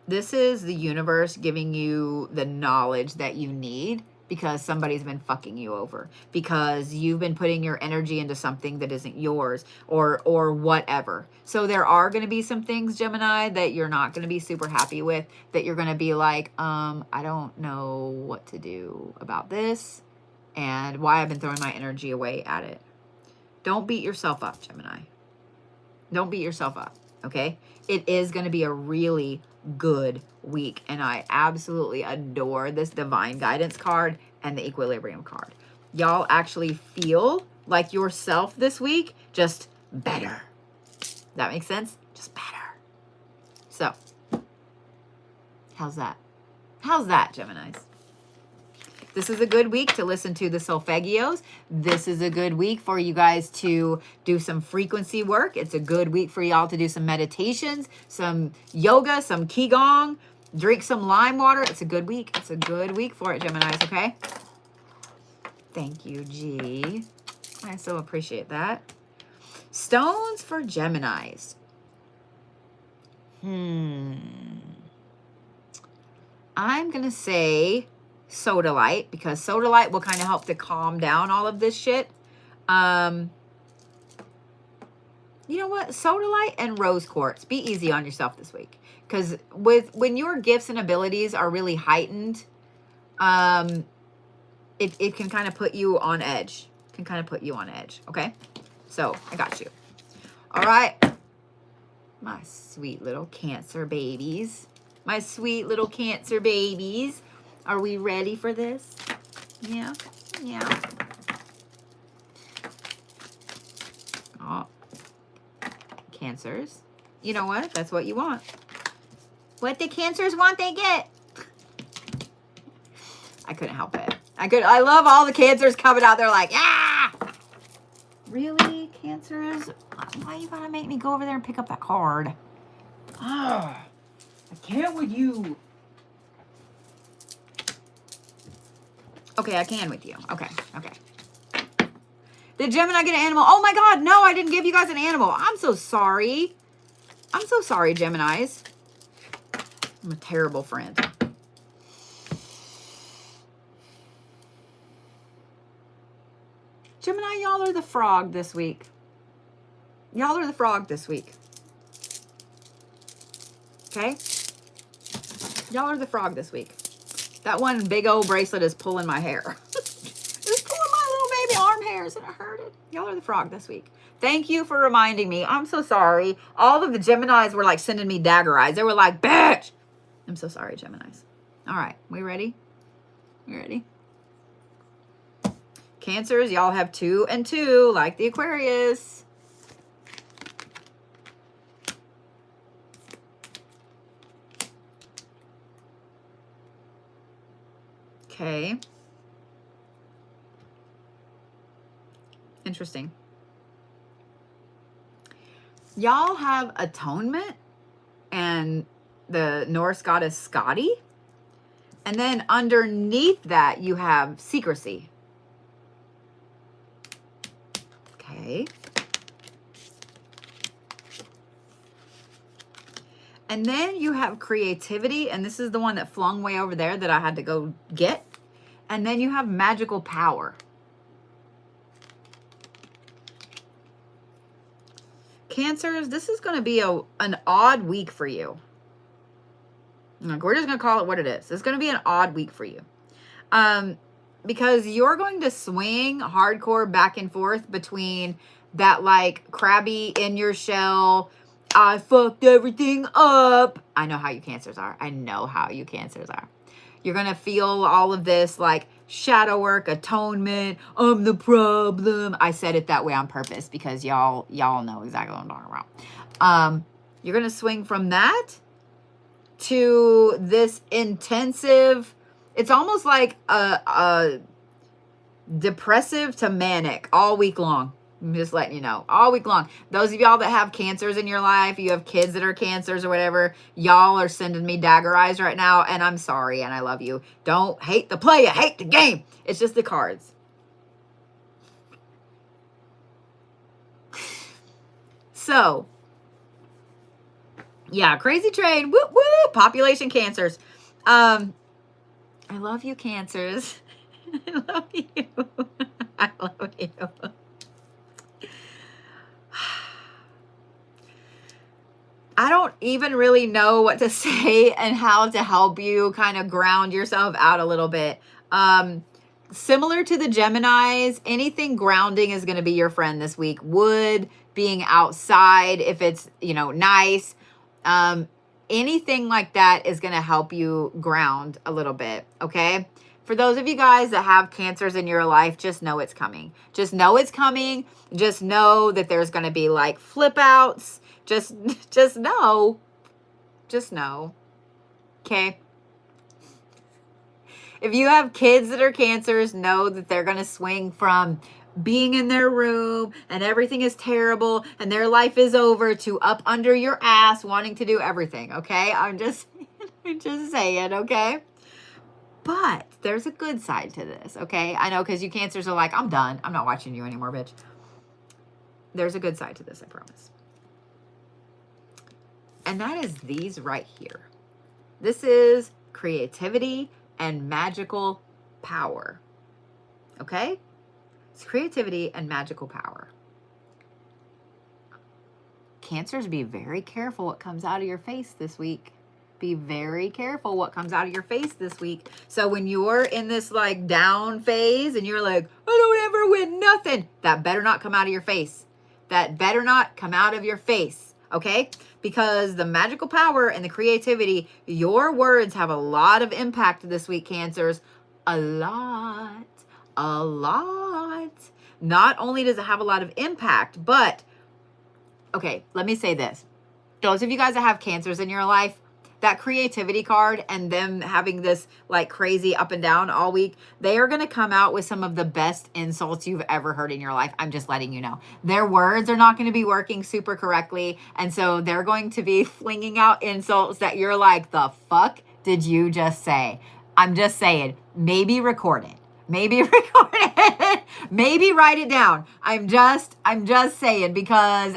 this is the universe giving you the knowledge that you need because somebody's been fucking you over, because you've been putting your energy into something that isn't yours or whatever. So there are going to be some things, Gemini, that you're not going to be super happy with, that you're going to be like, I don't know what to do about this and why I've been throwing my energy away at it. Don't beat yourself up, Gemini. Don't beat yourself up, okay? It is going to be a really good week, and I absolutely adore this divine guidance card and the equilibrium card. Y'all actually feel like yourself this week, just better. That makes sense? Just better. So, how's that? How's that, Geminis? This is a good week to listen to the solfeggios. This is a good week for you guys to do some frequency work. It's a good week for y'all to do some meditations, some yoga, some qigong, drink some lime water. It's a good week. It's a good week for it, Geminis, okay? Thank you, G. I so appreciate that. Stones for Geminis. I'm going to say Sodalite, because Sodalite will kind of help to calm down all of this shit. You know what? Sodalite and rose quartz. Be easy on yourself this week. Because when your gifts and abilities are really heightened, it can kind of put you on edge. Okay? So, I got you. All right. My sweet little Cancer babies. My sweet little Cancer babies. Are we ready for this? Yeah. Cancers. You know what? That's what you want. What the Cancers want, they get. I couldn't help it. I love all the Cancers coming out there like, ah! Really, Cancers? Why you gotta make me go over there and pick up that card? Ah, I can't with you. Okay, I can with you. Okay. Did Gemini get an animal? Oh my God, no, I didn't give you guys an animal. I'm so sorry. I'm so sorry, Geminis. I'm a terrible friend. Gemini, y'all are the frog this week. Y'all are the frog this week. Okay? Y'all are the frog this week. That one big old bracelet is pulling my hair. It's pulling my little baby arm hairs and it hurted. Y'all are the frog this week. Thank you for reminding me. I'm so sorry. All of the Geminis were like sending me dagger eyes. They were like, bitch. I'm so sorry, Geminis. All right. We ready? We ready? Cancers, y'all have 2 and 2 like the Aquarius. Okay. Interesting. Y'all have atonement and the Norse goddess Scotty. And then underneath that, you have secrecy. Okay. And then you have creativity, and this is the one that flung way over there that I had to go get. And then you have magical power. Cancers, this is going to be an odd week for you. Like, we're just going to call it what it is. It's going to be an odd week for you. Because you're going to swing hardcore back and forth between that like crabby in your shell, I fucked everything up. I know how you Cancers are. I know how you Cancers are. You're going to feel all of this like shadow work, atonement, I'm the problem. I said it that way on purpose because y'all know exactly what I'm talking about. You're going to swing from that to this intensive, it's almost like a depressive to manic all week long. I'm just letting you know, all week long. Those of y'all that have Cancers in your life, you have kids that are Cancers or whatever, y'all are sending me dagger eyes right now, and I'm sorry, and I love you. Don't hate the player, hate the game. It's just the cards. So, yeah, crazy trade. Whoop, whoop. Population Cancers. I love you, Cancers. I love you. I love you. I don't even really know what to say and how to help you kind of ground yourself out a little bit. Similar to the Geminis, anything grounding is going to be your friend this week. Wood, being outside, if it's, nice. Anything like that is going to help you ground a little bit, okay? For those of you guys that have Cancers in your life, just know it's coming. Just know it's coming. Just know that there's going to be like flip outs. Just know. Just know. Okay? If you have kids that are Cancers, know that they're going to swing from being in their room and everything is terrible and their life is over to up under your ass wanting to do everything, okay? I'm just saying, okay? But there's a good side to this, okay? I know, because you Cancers are like, I'm done. I'm not watching you anymore, bitch. There's a good side to this, I promise. And that is these right here. This is creativity and magical power, okay? It's creativity and magical power. Cancers, be very careful what comes out of your face this week. Be very careful what comes out of your face this week. So when you're in this like down phase and you're like, I don't ever win nothing, that better not come out of your face. That better not come out of your face, okay? Because the magical power and the creativity, your words have a lot of impact this week, Cancers. A lot. Not only does it have a lot of impact, but okay, let me say this. Those of you guys that have Cancers in your life, that creativity card and them having this like crazy up and down all week, they are going to come out with some of the best insults you've ever heard in your life. I'm just letting you know. Their words are not going to be working super correctly. And so they're going to be flinging out insults that you're like, the fuck did you just say? I'm just saying, maybe record it. Maybe record it. Maybe write it down. I'm just saying, because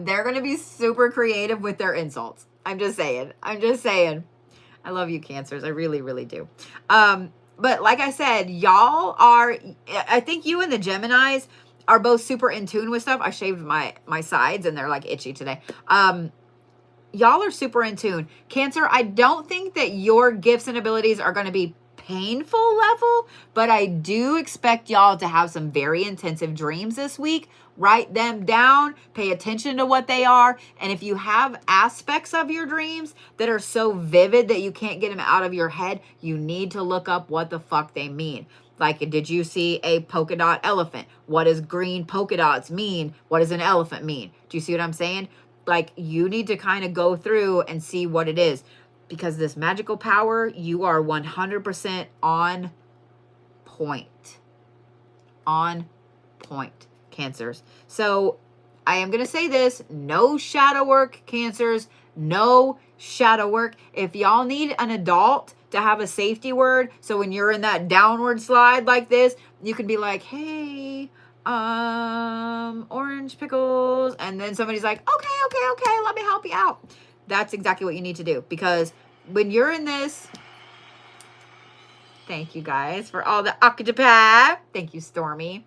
they're going to be super creative with their insults. I'm just saying. I love you, Cancers. I really, really do. But like I said, y'all are, I think you and the Geminis are both super in tune with stuff. I shaved my sides and they're like itchy today. Y'all are super in tune. Cancer, I don't think that your gifts and abilities are going to be painful level, but I do expect y'all to have some very intensive dreams this week. Write them down, pay attention to what they are, and if you have aspects of your dreams that are so vivid that you can't get them out of your head, you need to look up what the fuck they mean. Like, did you see a polka dot elephant? What does green polka dots mean? What does an elephant mean? Do you see what I'm saying? Like, you need to kind of go through and see what it is. Because this magical power, you are 100% on point. On point, Cancers. So I am going to say this. No shadow work, Cancers. No shadow work. If y'all need an adult to have a safety word, so when you're in that downward slide like this, you can be like, hey, orange pickles. And then somebody's like, okay, let me help you out. That's exactly what you need to do, because when you're in this, thank you guys for all the octopi. Thank you, Stormy.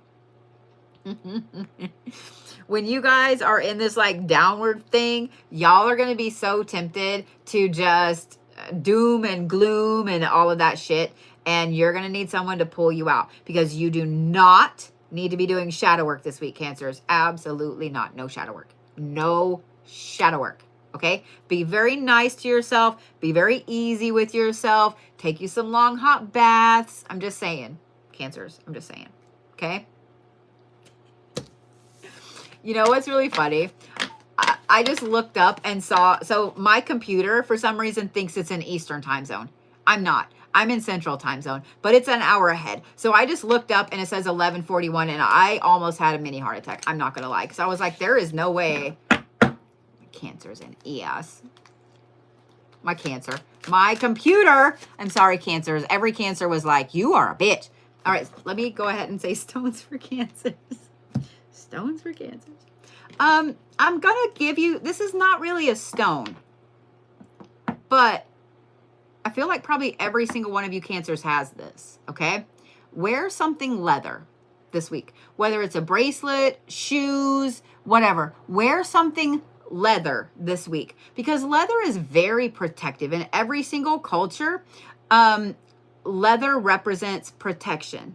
When you guys are in this like downward thing, y'all are going to be so tempted to just doom and gloom and all of that shit. And you're going to need someone to pull you out, because you do not need to be doing shadow work this week, Cancers. Absolutely not. No shadow work. No shadow work. Okay? Be very nice to yourself. Be very easy with yourself. Take you some long hot baths. I'm just saying, Cancers. I'm just saying. Okay? You know what's really funny? I just looked up and saw, so my computer for some reason thinks it's in Eastern time zone. I'm not. I'm in Central time zone, but it's an hour ahead. So I just looked up and it says 11:41 and I almost had a mini heart attack. I'm not going to lie. Because I was like, there is no way. Cancers and ES. My Cancer. My computer. I'm sorry, Cancers. Every Cancer was like, you are a bitch. All right, let me go ahead and say stones for Cancers. Stones for Cancers. I'm going to give you, this is not really a stone, but I feel like probably every single one of you Cancers has this, okay? Wear something leather this week. Whether it's a bracelet, shoes, whatever. Wear something leather this week, because leather is very protective in every single culture. Leather represents protection.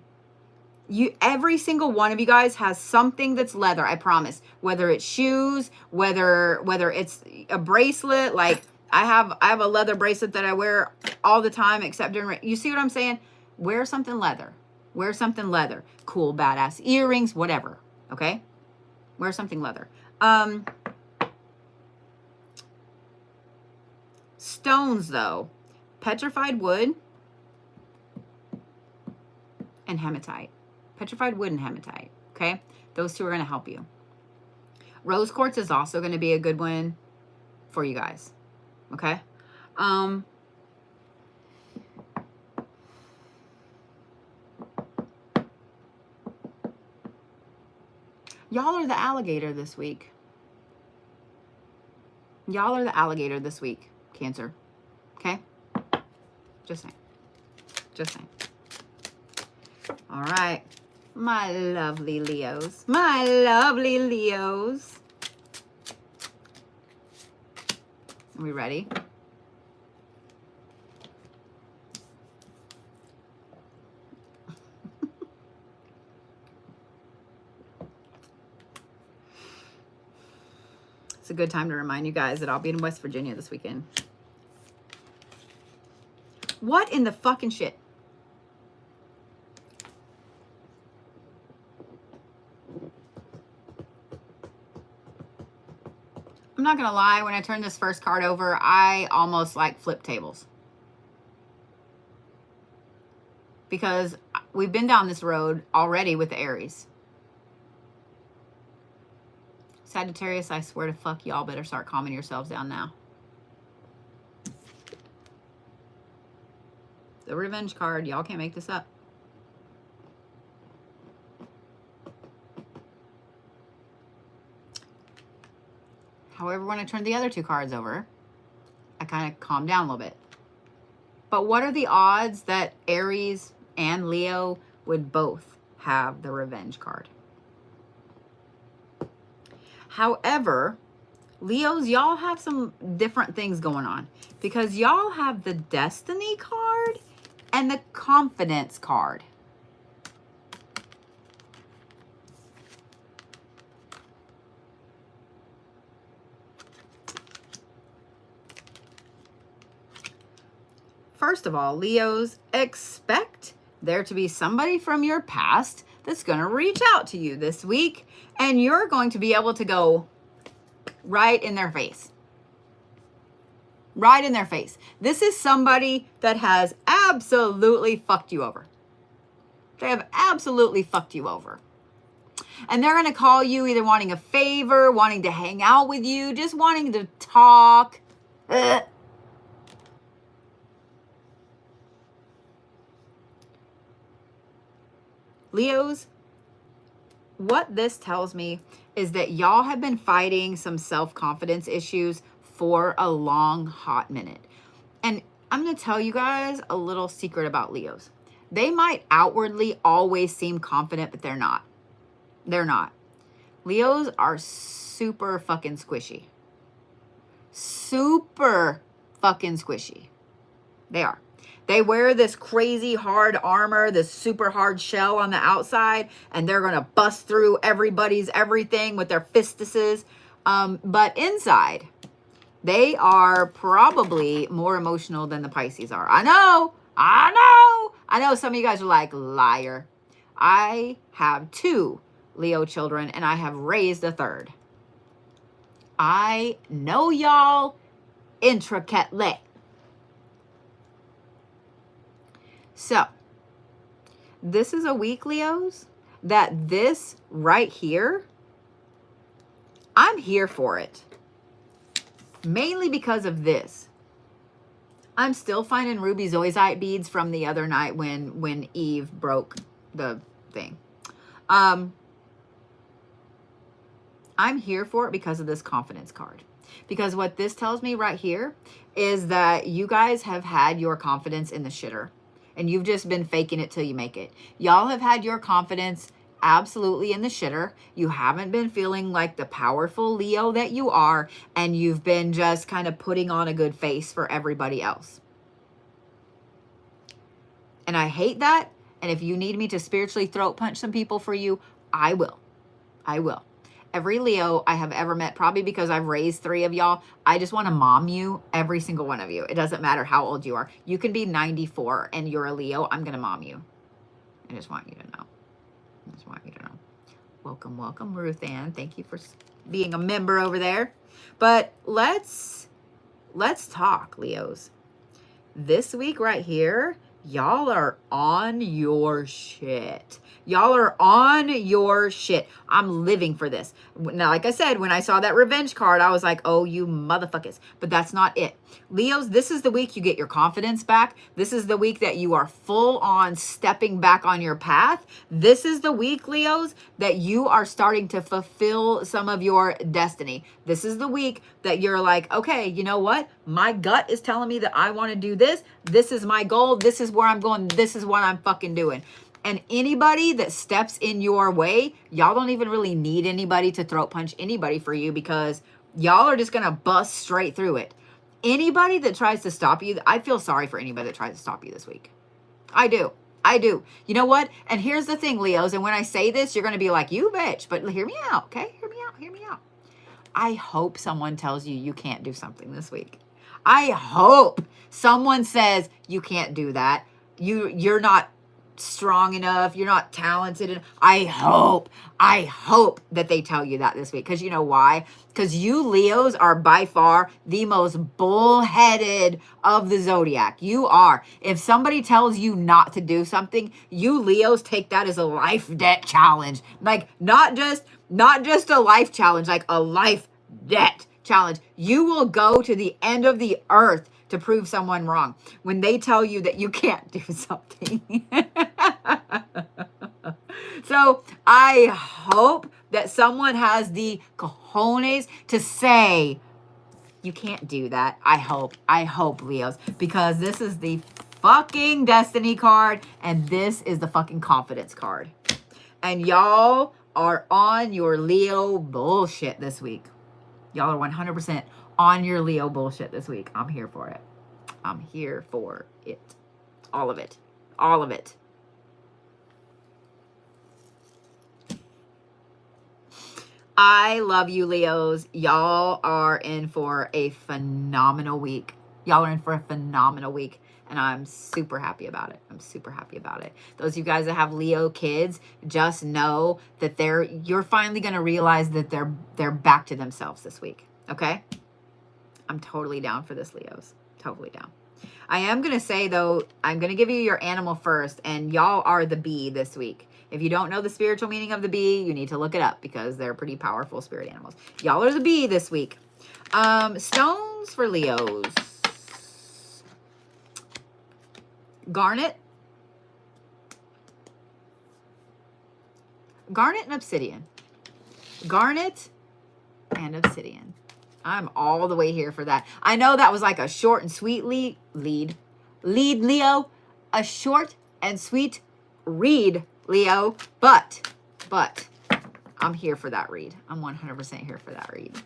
Every single one of you guys has something that's leather, I promise. Whether it's shoes, whether it's a bracelet, like I have a leather bracelet that I wear all the time, except during, you see what I'm saying? Wear something leather. Wear something leather. Cool, badass earrings, whatever. Okay? Wear something leather. Stones, though. Petrified wood and hematite. Petrified wood and hematite. Okay? Those two are going to help you. Rose quartz is also going to be a good one for you guys. Okay? Y'all are the alligator this week. Y'all are the alligator this week, Cancer. Okay? Just saying. Just saying. All right. My lovely Leos. My lovely Leos. Are we ready? It's a good time to remind you guys that I'll be in West Virginia this weekend. What in the fucking shit? I'm not going to lie. When I turned this first card over, I almost like flipped tables. Because we've been down this road already with the Aries. Sagittarius, I swear to fuck, y'all better start calming yourselves down now. The revenge card, y'all can't make this up. However, when I turned the other two cards over, I kind of calmed down a little bit. But what are the odds that Aries and Leo would both have the revenge card? However, Leos, y'all have some different things going on because y'all have the Destiny card and the Confidence card. First of all, Leos, expect there to be somebody from your past that's going to reach out to you this week, and you're going to be able to go right in their face. Right in their face. This is somebody that has absolutely fucked you over. They have absolutely fucked you over. And they're going to call you either wanting a favor, wanting to hang out with you, just wanting to talk. Leos, what this tells me is that y'all have been fighting some self-confidence issues for a long, hot minute. And I'm going to tell you guys a little secret about Leos. They might outwardly always seem confident, but they're not. They're not. Leos are super fucking squishy. Super fucking squishy. They are. They wear this crazy hard armor, this super hard shell on the outside, and they're going to bust through everybody's everything with their fistuses. But inside, they are probably more emotional than the Pisces are. I know some of you guys are like, liar. I have 2 Leo children, and I have raised a 3rd. I know y'all intricately. So, this is a week, Leos, that this right here, I'm here for it. Mainly because of this. I'm still finding ruby zoisite beads from the other night when Eve broke the thing. I'm here for it because of this confidence card. Because what this tells me right here is that you guys have had your confidence in the shitter. And you've just been faking it till you make it. Y'all have had your confidence absolutely in the shitter. You haven't been feeling like the powerful Leo that you are. And you've been just kind of putting on a good face for everybody else. And I hate that. And if you need me to spiritually throat punch some people for you, I will. I will. Every Leo I have ever met, probably because I've raised 3 of y'all, I just want to mom you, every single one of you. It doesn't matter how old you are. You can be 94 and you're a Leo. I'm going to mom you. I just want you to know. I just want you to know. Welcome, welcome, Ruth Ann. Thank you for being a member over there. But let's talk, Leos. This week right here, y'all are on your shit. Y'all are on your shit. I'm living for this. Now, like I said, when I saw that revenge card, I was like, oh, you motherfuckers. But that's not it. Leos, this is the week you get your confidence back. This is the week that you are full on stepping back on your path. This is the week, Leos, that you are starting to fulfill some of your destiny. This is the week that you're like, okay, you know what? My gut is telling me that I want to do this. This is my goal. This is where I'm going. This is what I'm fucking doing. And anybody that steps in your way, y'all don't even really need anybody to throat punch anybody for you because y'all are just going to bust straight through it. Anybody that tries to stop you, I feel sorry for anybody that tries to stop you this week. I do. I do. You know what? And here's the thing, Leos, and when I say this, you're going to be like, you bitch, but hear me out, okay? Hear me out. Hear me out. I hope someone tells you you can't do something this week. I hope someone says you can't do that. You're not strong enough, you're not talented enough. I hope that they tell you that this week. Because you know why? Because you Leos are by far the most bullheaded of the zodiac. You are. If somebody tells you not to do something, you Leos take that as a life debt challenge. Like not just a life challenge, like a life debt challenge. You will go to the end of the earth to prove someone wrong when they tell you that you can't do something. So I hope that someone has the cojones to say, you can't do that. I hope, Leos, because this is the fucking destiny card and this is the fucking confidence card. And y'all are on your Leo bullshit this week. Y'all are 100% on your Leo bullshit this week. I'm here for it. I'm here for it. All of it. All of it. I love you, Leos. Y'all are in for a phenomenal week. Y'all are in for a phenomenal week. And I'm super happy about it. I'm super happy about it. Those of you guys that have Leo kids, just know that you're finally going to realize that they're back to themselves this week. Okay? I'm totally down for this, Leos. Totally down. I am going to say, though, I'm going to give you your animal first. And y'all are the bee this week. If you don't know the spiritual meaning of the bee, you need to look it up because they're pretty powerful spirit animals. Y'all are the bee this week. Stones for Leos. Garnet. Garnet and Obsidian. Garnet and Obsidian. I'm all the way here for that. I know that was like a short and sweet lead, Leo. A short and sweet read, Leo. But I'm here for that read. I'm 100% here for that read.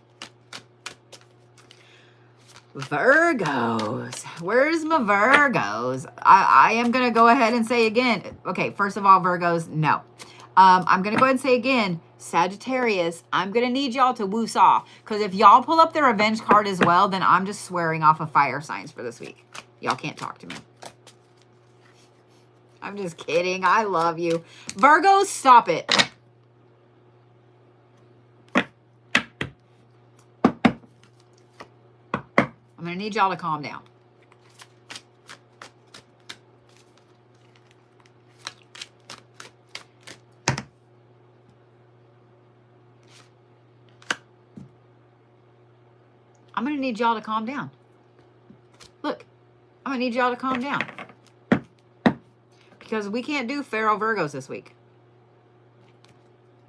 Virgos. Where's my Virgos? I am going to go ahead and say again. Okay, first of all, Virgos, no. I'm going to go ahead and say again, Sagittarius, I'm going to need y'all to woo-saw. Because if y'all pull up the revenge card as well, then I'm just swearing off of fire signs for this week. Y'all can't talk to me. I'm just kidding. I love you. Virgos, stop it. I'm going to need y'all to calm down. I'm going to need y'all to calm down. Look, I'm going to need y'all to calm down. Because we can't do Pharaoh Virgos this week.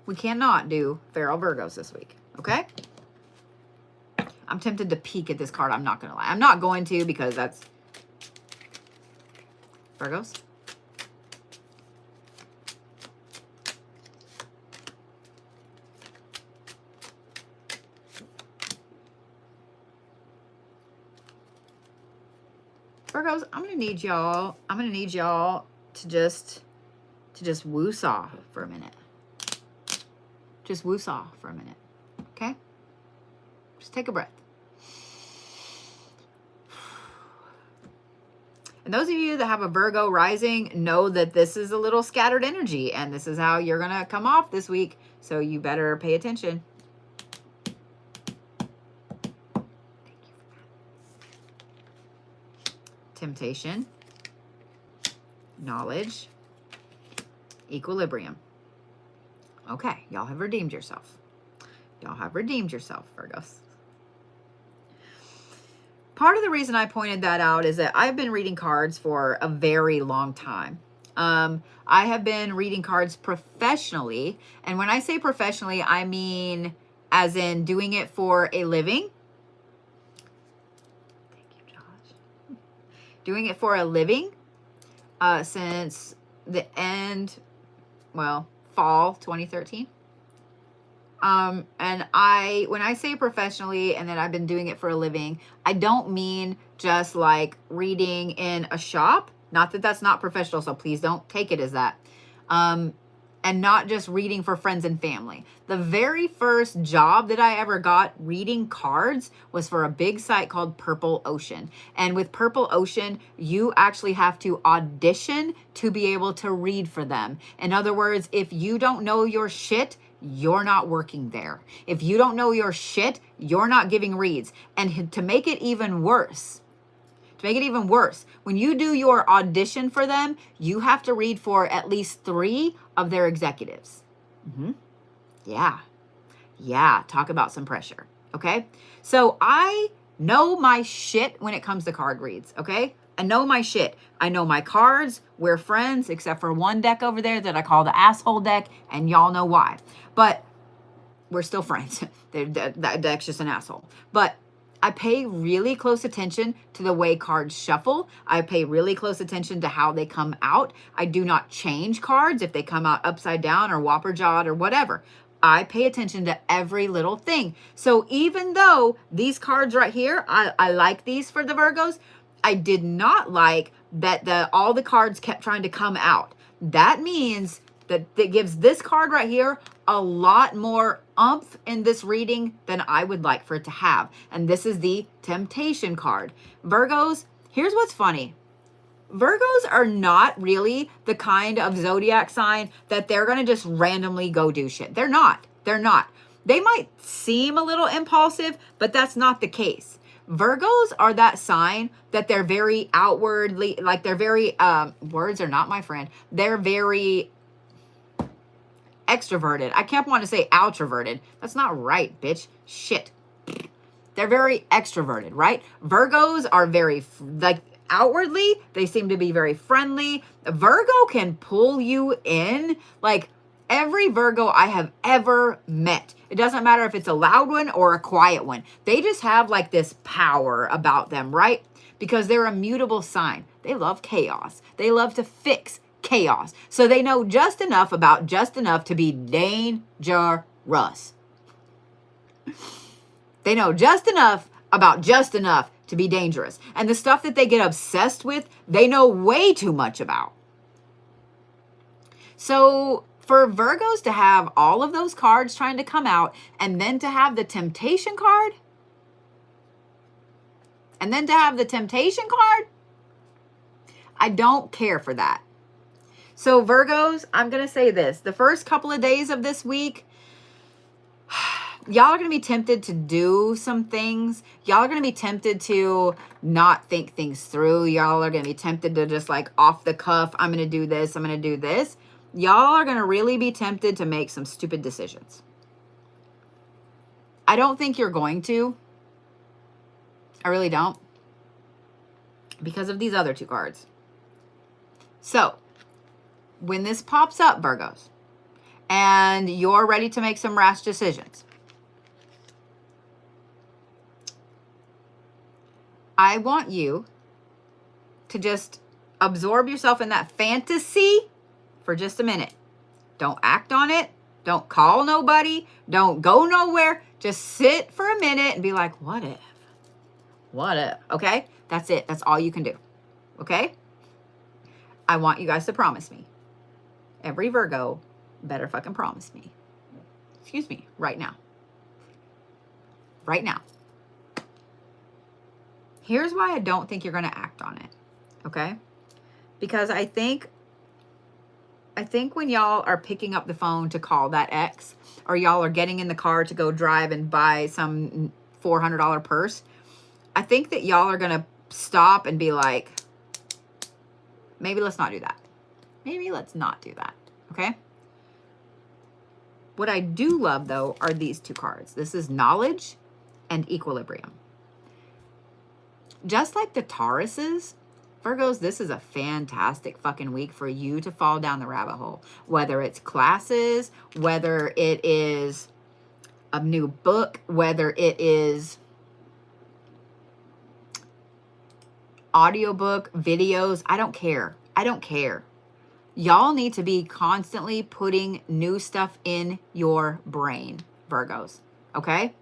We cannot do Pharaoh Virgos this week. Okay? I'm tempted to peek at this card. I'm not going to lie. I'm not going to because that's Virgos. Virgos, I'm going to need y'all to just woo-saw for a minute. Just woo-saw for a minute. Okay? Just take a breath. And those of you that have a Virgo rising know that this is a little scattered energy and this is how you're going to come off this week. So you better pay attention. Temptation, knowledge, equilibrium. Okay, y'all have redeemed yourself. Y'all have redeemed yourself, Virgos. Part of the reason I pointed that out is that I've been reading cards for a very long time. I have been reading cards professionally. And when I say professionally, I mean as in doing it for a living. Doing it for a living since the fall 2013. And when I say professionally and that I've been doing it for a living, I don't mean just like reading in a shop. Not that that's not professional, so please don't take it as that. And and not just reading for friends and family. The very first job that I ever got reading cards was for a big site called Purple Ocean. And with Purple Ocean, you actually have to audition to be able to read for them. In other words, if you don't know your shit, you're not working there. If you don't know your shit, you're not giving reads. And to make it even worse, when you do your audition for them, you have to read for at least 3 of their executives. Yeah, talk about some pressure, okay? So I know my shit when it comes to card reads, okay? I know my shit. I know my cards. We're friends, except for one deck over there that I call the asshole deck, and y'all know why. But we're still friends. That deck's just an asshole. But I pay really close attention to the way cards shuffle. I pay really close attention to how they come out. I do not change cards if they come out upside down or whopper jawed or whatever. I pay attention to every little thing. So even though these cards right here, I like these for the Virgos, I did not like that all the cards kept trying to come out. That means that gives this card right here a lot more oomph in this reading than I would like for it to have. And this is the Temptation card. Virgos, here's what's funny. Virgos are not really the kind of zodiac sign that they're going to just randomly go do shit. They're not. They might seem a little impulsive, but that's not the case. Virgos are that sign that they're very outwardly, like they're very, words are not my friend. They're very extroverted. I kept wanting to say outroverted. That's not right, bitch. Shit. They're very extroverted, right? Virgos are very, like, outwardly, they seem to be very friendly. Virgo can pull you in. Like, every Virgo I have ever met, it doesn't matter if it's a loud one or a quiet one. They just have, like, this power about them, right? Because they're a mutable sign. They love chaos. They love to fix chaos. So they know just enough about just enough to be dangerous. They know just enough about just enough to be dangerous. And the stuff that they get obsessed with, they know way too much about. So for Virgos to have all of those cards trying to come out, and then to have the Temptation card, I don't care for that. So Virgos, I'm going to say this. The first couple of days of this week, y'all are going to be tempted to do some things. Y'all are going to be tempted to not think things through. Y'all are going to be tempted to just like off the cuff, I'm going to do this, I'm going to do this. Y'all are going to really be tempted to make some stupid decisions. I don't think you're going to. I really don't. Because of these other 2 cards. So, when this pops up, Virgos, and you're ready to make some rash decisions, I want you to just absorb yourself in that fantasy for just a minute. Don't act on it. Don't call nobody. Don't go nowhere. Just sit for a minute and be like, what if? What if? Okay? That's it. That's all you can do. Okay? I want you guys to promise me. Every Virgo better fucking promise me. Excuse me. Right now. Right now. Here's why I don't think you're going to act on it. Okay? Because I think when y'all are picking up the phone to call that ex, or y'all are getting in the car to go drive and buy some $400 purse, I think that y'all are going to stop and be like, maybe let's not do that. Maybe let's not do that. Okay? What I do love, though, are these 2 cards. This is Knowledge and Equilibrium. Just like the Tauruses, Virgos, this is a fantastic fucking week for you to fall down the rabbit hole. Whether it's classes, whether it is a new book, whether it is audiobook, videos, I don't care. I don't care. Y'all need to be constantly putting new stuff in your brain, Virgos. Okay?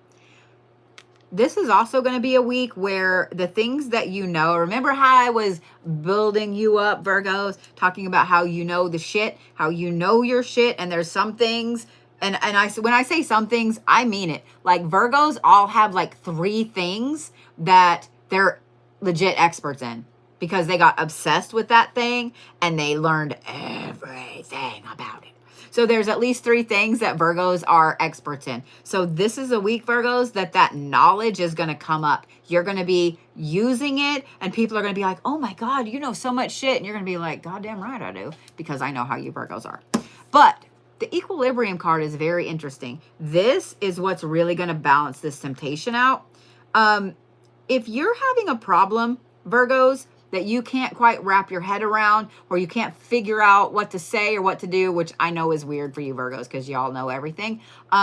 this is also going to be a week where the things that you know, remember how I was building you up, Virgos, talking about how you know the shit, how you know your shit, and there's some things, and when I say some things, I mean it. Like Virgos all have like 3 things that they're legit experts in because they got obsessed with that thing and they learned everything about it. So there's at least 3 things that Virgos are experts in. So this is a week, Virgos, that knowledge is going to come up. You're going to be using it and people are going to be like, oh my God, you know so much shit. And you're going to be like, goddamn right I do, because I know how you Virgos are. But the equilibrium card is very interesting. This is what's really going to balance this temptation out. If you're having a problem, Virgos, that you can't quite wrap your head around, or you can't figure out what to say or what to do, which I know is weird for you Virgos because y'all know everything.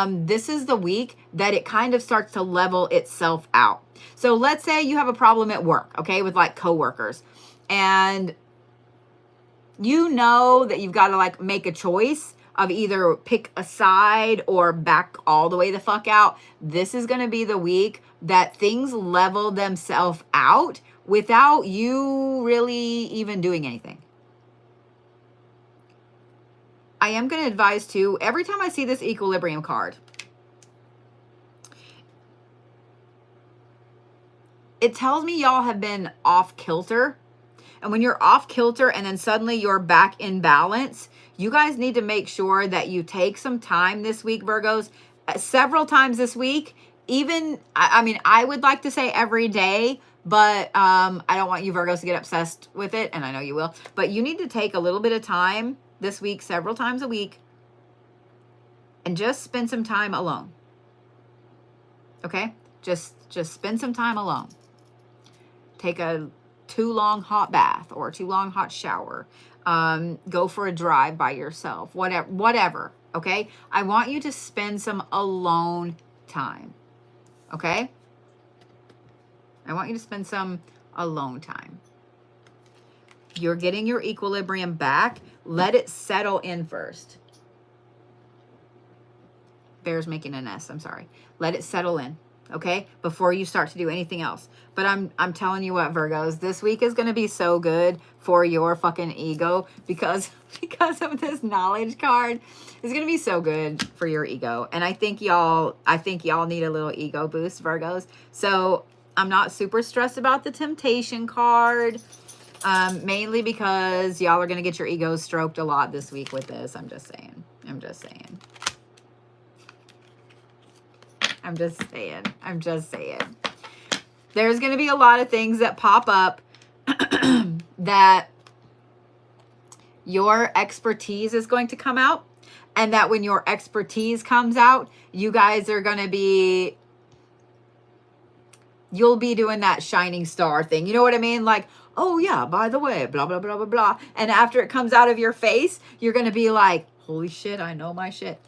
This is the week that it kind of starts to level itself out. So let's say you have a problem at work, okay, with like coworkers, and you know that you've got to like make a choice of either pick a side or back all the way the fuck out. This is going to be the week that things level themselves out without you really even doing anything. I am going to advise too, every time I see this equilibrium card, it tells me y'all have been off kilter. And when you're off kilter and then suddenly you're back in balance, you guys need to make sure that you take some time this week, Virgos, several times this week. Even, I mean, I would like to say every day, but I don't want you Virgos to get obsessed with it, and I know you will. But you need to take a little bit of time this week, several times a week, and just spend some time alone. Okay? Just spend some time alone. Take a too long hot bath or too long hot shower. Go for a drive by yourself. Whatever. Okay? I want you to spend some alone time. Okay? I want you to spend some alone time. You're getting your equilibrium back. Let it settle in first. Bear's making a nest. I'm sorry. Let it settle in, okay? Before you start to do anything else. But I'm telling you what, Virgos, this week is going to be so good for your fucking ego because of this knowledge card. It's going to be so good for your ego. And I think y'all need a little ego boost, Virgos. So I'm not super stressed about the temptation card, mainly because y'all are going to get your egos stroked a lot this week with this. I'm just saying. I'm just saying. There's going to be a lot of things that pop up that your expertise is going to come out. And that when your expertise comes out, you guys are going to be, you'll be doing that shining star thing. You know what I mean? Like, oh yeah, by the way, blah, blah, blah, blah, blah. And after it comes out of your face, you're going to be like, holy shit, I know my shit.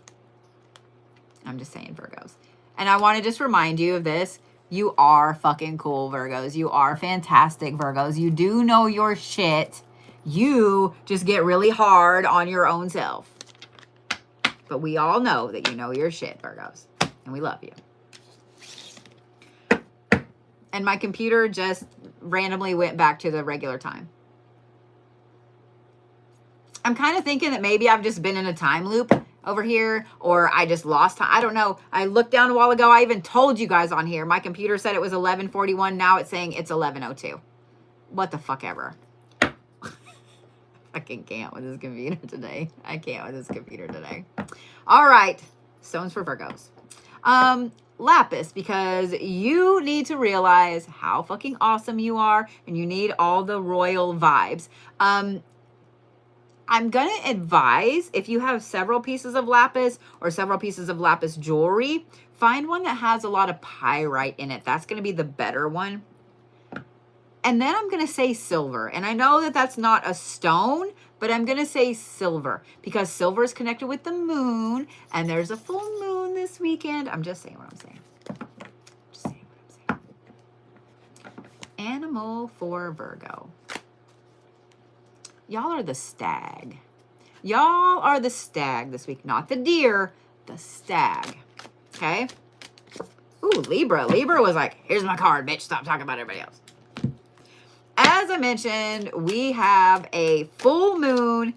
I'm just saying, Virgos. And I want to just remind you of this. You are fucking cool, Virgos. You are fantastic, Virgos. You do know your shit. You just get really hard on your own self. But we all know that you know your shit, Virgos. And we love you. And my computer just randomly went back to the regular time. I'm kind of thinking that maybe I've just been in a time loop over here, or I just lost time. I don't know. I looked down a while ago. I even told you guys on here. My computer said it was 11:41. Now it's saying it's 11:02. What the fuck ever. I can't with this computer today. I can't with this computer today. All right. Stones for Virgos. Lapis, because you need to realize how fucking awesome you are, and you need all the royal vibes. I'm going to advise, if you have several pieces of lapis or several pieces of lapis jewelry, find one that has a lot of pyrite in it. That's going to be the better one. And then I'm going to say silver. And I know that that's not a stone, but I'm going to say silver because silver is connected with the moon, and there's a full moon this weekend. I'm just saying what I'm saying. Animal for Virgo. Y'all are the stag. Y'all are the stag this week. Not the deer, the stag. Okay? Ooh, Libra. Libra was like, here's my card, bitch. Stop talking about everybody else. As I mentioned, we have a full moon.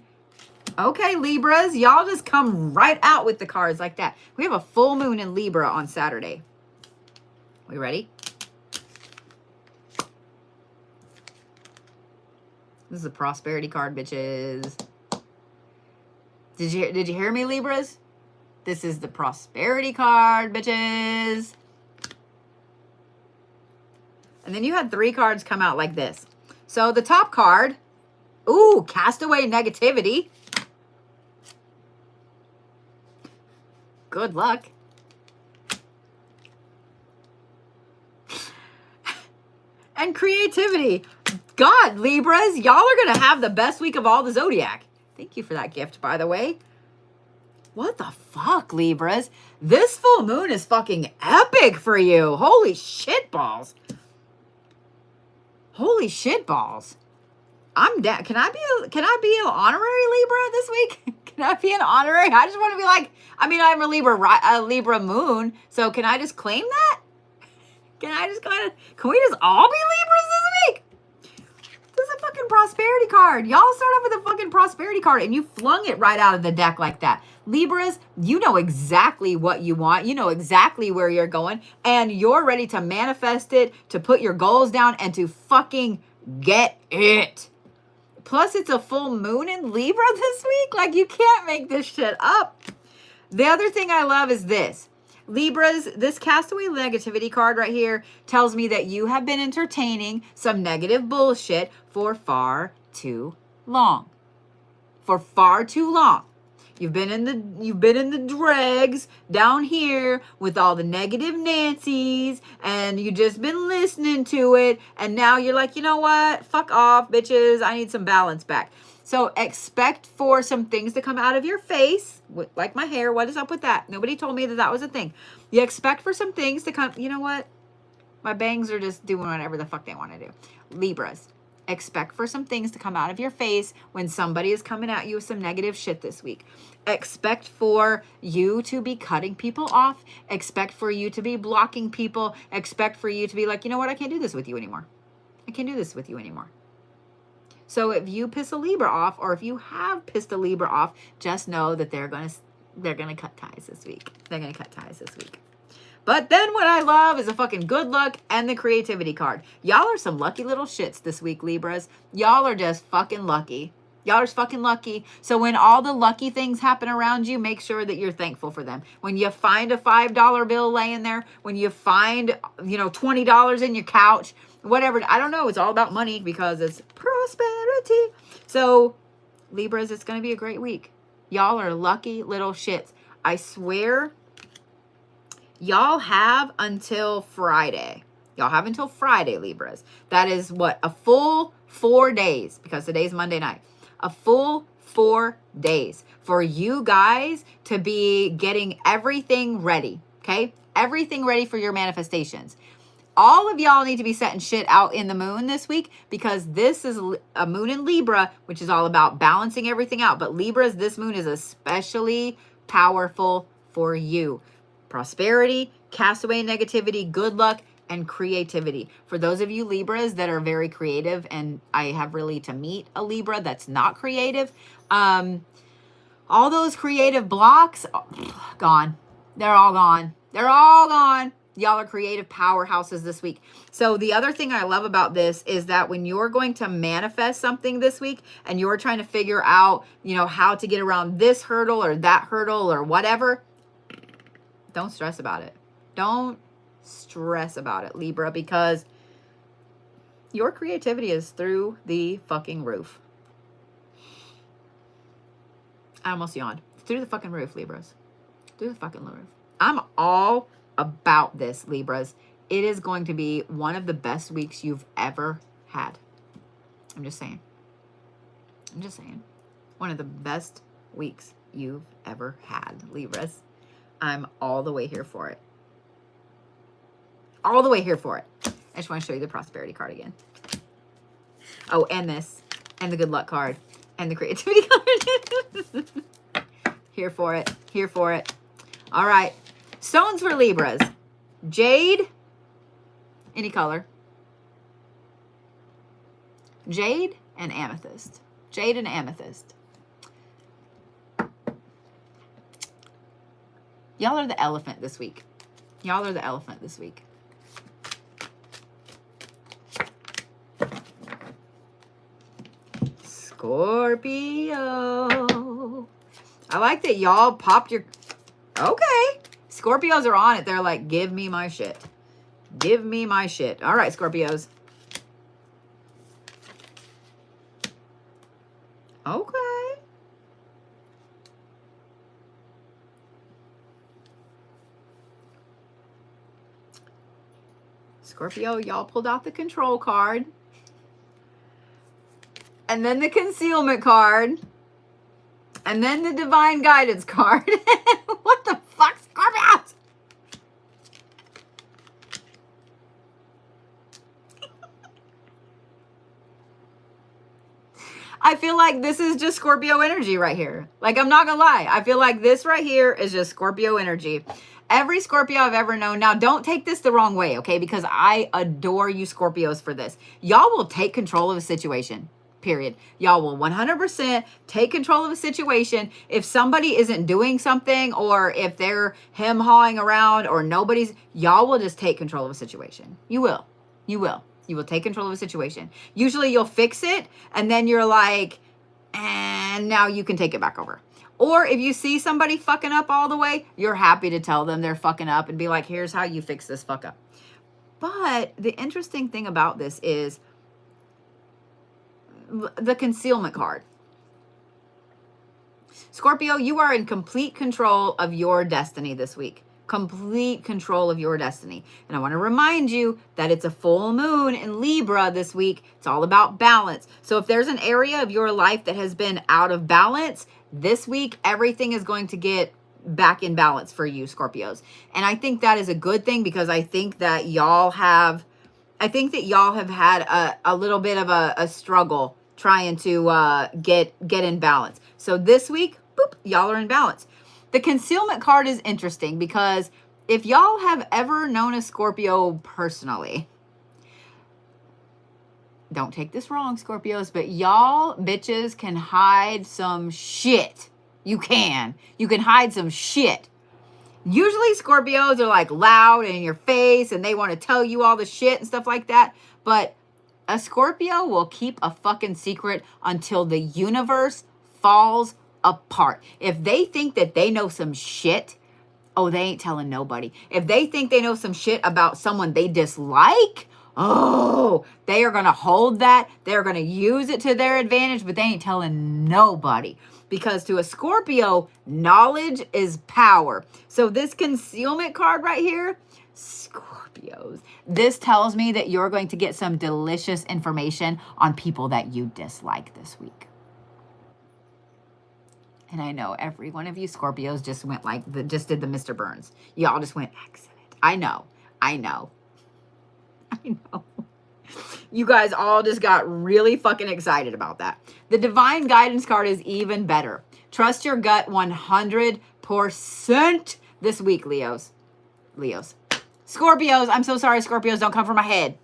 Okay, Libras, y'all just come right out with the cards like that. We have a full moon in Libra on Saturday. We ready? This is a prosperity card, bitches. Did you hear me, Libras? This is the prosperity card, bitches. And then you had 3 cards come out like this. So the top card, ooh, castaway negativity. Good luck. And creativity. God, Libras, y'all are going to have the best week of all the Zodiac. Thank you for that gift, by the way. What the fuck, Libras? This full moon is fucking epic for you. Holy shit balls. Holy shit balls. I'm down. Can I be an honorary Libra this week? Can I be an honorary? I just want to be like, I mean, I'm a Libra moon, so can I just claim that? Can we just all be Libras this week? This is a fucking prosperity card. Y'all start off with a fucking prosperity card and you flung it right out of the deck like that. Libras, you know exactly what you want. You know exactly where you're going and you're ready to manifest it, to put your goals down and to fucking get it. Plus, it's a full moon in Libra this week. Like, you can't make this shit up. The other thing I love is this. Libras, this castaway negativity card right here tells me that you have been entertaining some negative bullshit for far too long. For far too long. You've been in the dregs down here with all the negative Nancy's and you just been listening to it and now you're like, you know what? Fuck off, bitches. I need some balance back. So expect for some things to come out of your face, like my hair. What is up with that? Nobody told me that that was a thing. You expect for some things to come. You know what? My bangs are just doing whatever the fuck they want to do. Libras, expect for some things to come out of your face when somebody is coming at you with some negative shit this week. Expect for you to be cutting people off. Expect for you to be blocking people. Expect for you to be like, you know what? I can't do this with you anymore. I can't do this with you anymore. So if you piss a Libra off, or if you have pissed a Libra off, just know that they're gonna cut ties this week. They're gonna cut ties this week. But then what I love is a fucking good luck and the creativity card. Y'all are some lucky little shits this week, Libras. Y'all are just fucking lucky. Y'all are just fucking lucky. So when all the lucky things happen around you, make sure that you're thankful for them. When you find a $5 bill laying there, when you find, $20 in your couch, whatever. I don't know. It's all about money because it's prosperity. So Libras, it's going to be a great week. Y'all are lucky little shits. I swear, y'all have until Friday. Y'all have until Friday, Libras. That is what? A full 4 days, because today's Monday night. A full 4 days for you guys to be getting everything ready, okay? Everything ready for your manifestations. All of y'all need to be setting shit out in the moon this week because this is a moon in Libra, which is all about balancing everything out. But Libras, this moon is especially powerful for you. Prosperity, castaway negativity, good luck, and creativity. For those of you Libras that are very creative, and I have really to meet a Libra that's not creative, all those creative blocks, gone. They're all gone. They're all gone. Y'all are creative powerhouses this week. So the other thing I love about this is that when you're going to manifest something this week and you're trying to figure out, how to get around this hurdle or that hurdle or whatever, don't stress about it. Don't stress about it, Libra, because your creativity is through the fucking roof. I almost yawned. Through the fucking roof, Libras. Through the fucking roof. I'm all about this, Libras. It is going to be one of the best weeks you've ever had. I'm just saying. One of the best weeks you've ever had, Libras. I'm all the way here for it. All the way here for it. I just want to show you the prosperity card again. Oh, and this. And the good luck card. And the creativity card. Here for it. Here for it. All right. Stones for Libras. Jade, any color. Jade and amethyst. Jade and amethyst. Y'all are the elephant this week. Y'all are the elephant this week. Scorpio. I like that y'all popped your... Okay. Scorpios are on it. They're like, give me my shit. Give me my shit. All right, Scorpios. Okay. Scorpio, y'all pulled out the control card. And then the concealment card. And then the divine guidance card. What the fuck, Scorpios? I feel like this is just Scorpio energy right here. Like, I'm not gonna lie. I feel like this right here is just Scorpio energy. Every Scorpio I've ever known. Now, don't take this the wrong way, okay? Because I adore you Scorpios for this. Y'all will take control of a situation, period. Y'all will 100% take control of a situation. If somebody isn't doing something, or if they're hem-hawing around, or nobody's, y'all will just take control of a situation. You will. You will. You will take control of a situation. Usually you'll fix it, and then you're like, and now you can take it back over. Or if you see somebody fucking up all the way, you're happy to tell them they're fucking up and be like, here's how you fix this fuck up. But the interesting thing about this is the concealment card. Scorpio, you are in complete control of your destiny this week. Complete control of your destiny. And I want to remind you that it's a full moon in Libra this week. It's all about balance. So if there's an area of your life that has been out of balance, this week, everything is going to get back in balance for you, Scorpios. And I think that is a good thing, because I think that y'all have had a little bit of a struggle trying to get in balance. So this week, boop, y'all are in balance. The concealment card is interesting because if y'all have ever known a Scorpio personally, don't take this wrong, Scorpios, but y'all bitches can hide some shit. You can hide some shit. Usually Scorpios are like loud and in your face and they want to tell you all the shit and stuff like that. But a Scorpio will keep a fucking secret until the universe falls apart. If they think that they know some shit, oh, they ain't telling nobody. If they think they know some shit about someone they dislike, oh, they are going to hold that. They're going to use it to their advantage, but they ain't telling nobody. Because to a Scorpio, knowledge is power. So this concealment card right here, Scorpios, this tells me that you're going to get some delicious information on people that you dislike this week. And I know every one of you Scorpios just went like, just did the Mr. Burns. Y'all just went, excellent. I know. You guys all just got really fucking excited about that. The divine guidance card is even better. Trust your gut 100% this week, Leos. Scorpios, I'm so sorry, Scorpios, don't come for my head.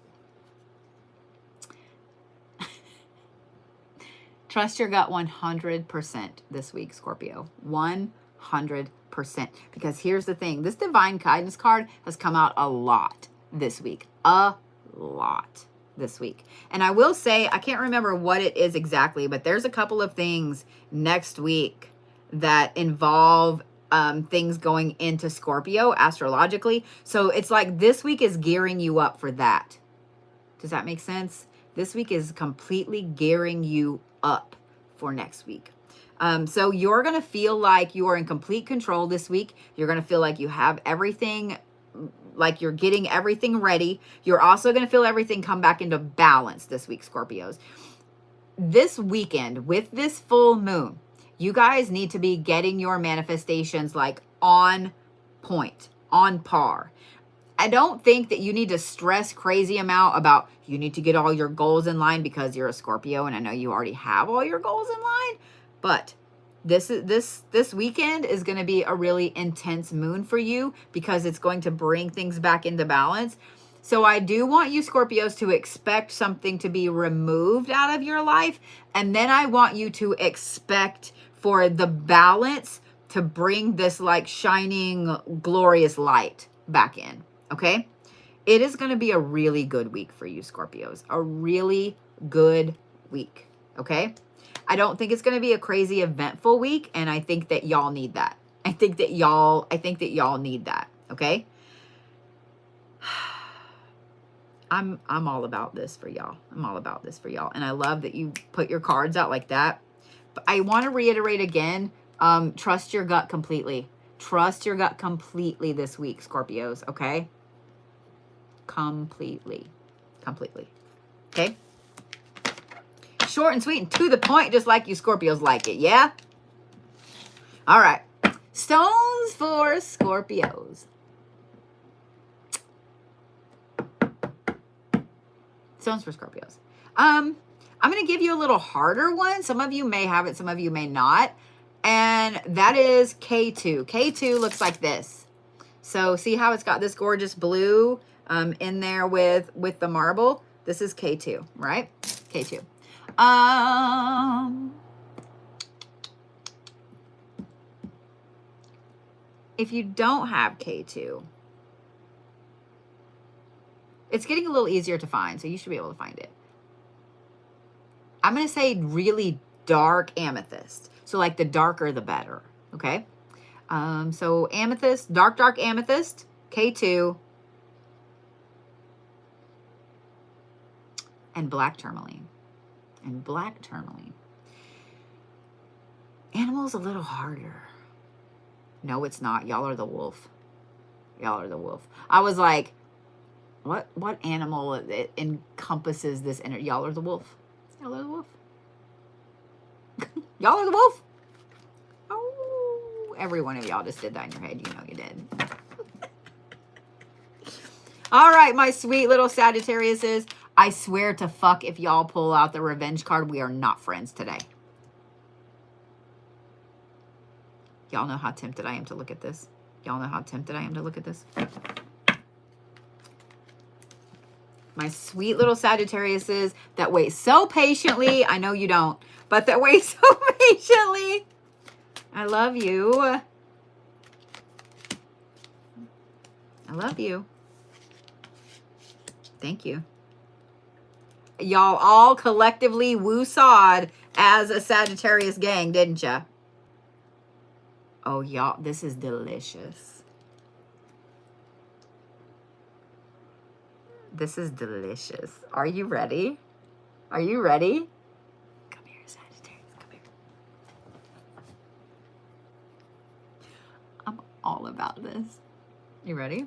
Trust your gut 100% this week, Scorpio. 100%. Because here's the thing. This divine guidance card has come out a lot this week. A lot this week. And I will say, I can't remember what it is exactly, but there's a couple of things next week that involve things going into Scorpio astrologically. So it's like this week is gearing you up for that. Does that make sense? This week is completely gearing you up for next week. So you're going to feel like you are in complete control this week. You're going to feel like you have everything, like you're getting everything ready. You're also going to feel everything come back into balance this week, Scorpios. This weekend with this full moon, you guys need to be getting your manifestations like on point, on par. I don't think that you need to stress crazy amount about you need to get all your goals in line because you're a Scorpio, and I know you already have all your goals in line, but This weekend is going to be a really intense moon for you because it's going to bring things back into balance. So I do want you Scorpios to expect something to be removed out of your life. And then I want you to expect for the balance to bring this like shining, glorious light back in. Okay. It is going to be a really good week for you Scorpios. A really good week. Okay. I don't think it's going to be a crazy eventful week. And I think that y'all need that. I think that y'all need that. Okay. I'm all about this for y'all. I'm all about this for y'all. And I love that you put your cards out like that. But I want to reiterate again, trust your gut completely. Trust your gut completely this week, Scorpios, okay? Completely. Okay? Short and sweet and to the point, just like you Scorpios like it, yeah? All right. Stones for Scorpios. Stones for Scorpios. I'm going to give you a little harder one. Some of you may have it, some of you may not. And that is K2. K2 looks like this. So see how it's got this gorgeous blue in there with the marble? This is K2, right? K2. If you don't have K2, it's getting a little easier to find, so you should be able to find it. I'm going to say really dark amethyst. So like the darker, the better. Okay. So amethyst, dark amethyst, K2, and black tourmaline. Animal's a little harder. No, it's not. Y'all are the wolf. I was like, what animal it encompasses this energy? Y'all are the wolf. Y'all are the wolf. Y'all are the wolf. Oh, every one of y'all just did that in your head. You know you did. All right, my sweet little Sagittariuses. I swear to fuck if y'all pull out the revenge card, we are not friends today. Y'all know how tempted I am to look at this. My sweet little Sagittariuses that wait so patiently. I know you don't, but that wait so patiently. I love you. I love you. Thank you. Y'all all collectively woo-sawed as a Sagittarius gang, didn't ya? Oh, y'all, this is delicious. This is delicious. Are you ready? Are you ready? Come here, Sagittarius. Come here. I'm all about this. You ready?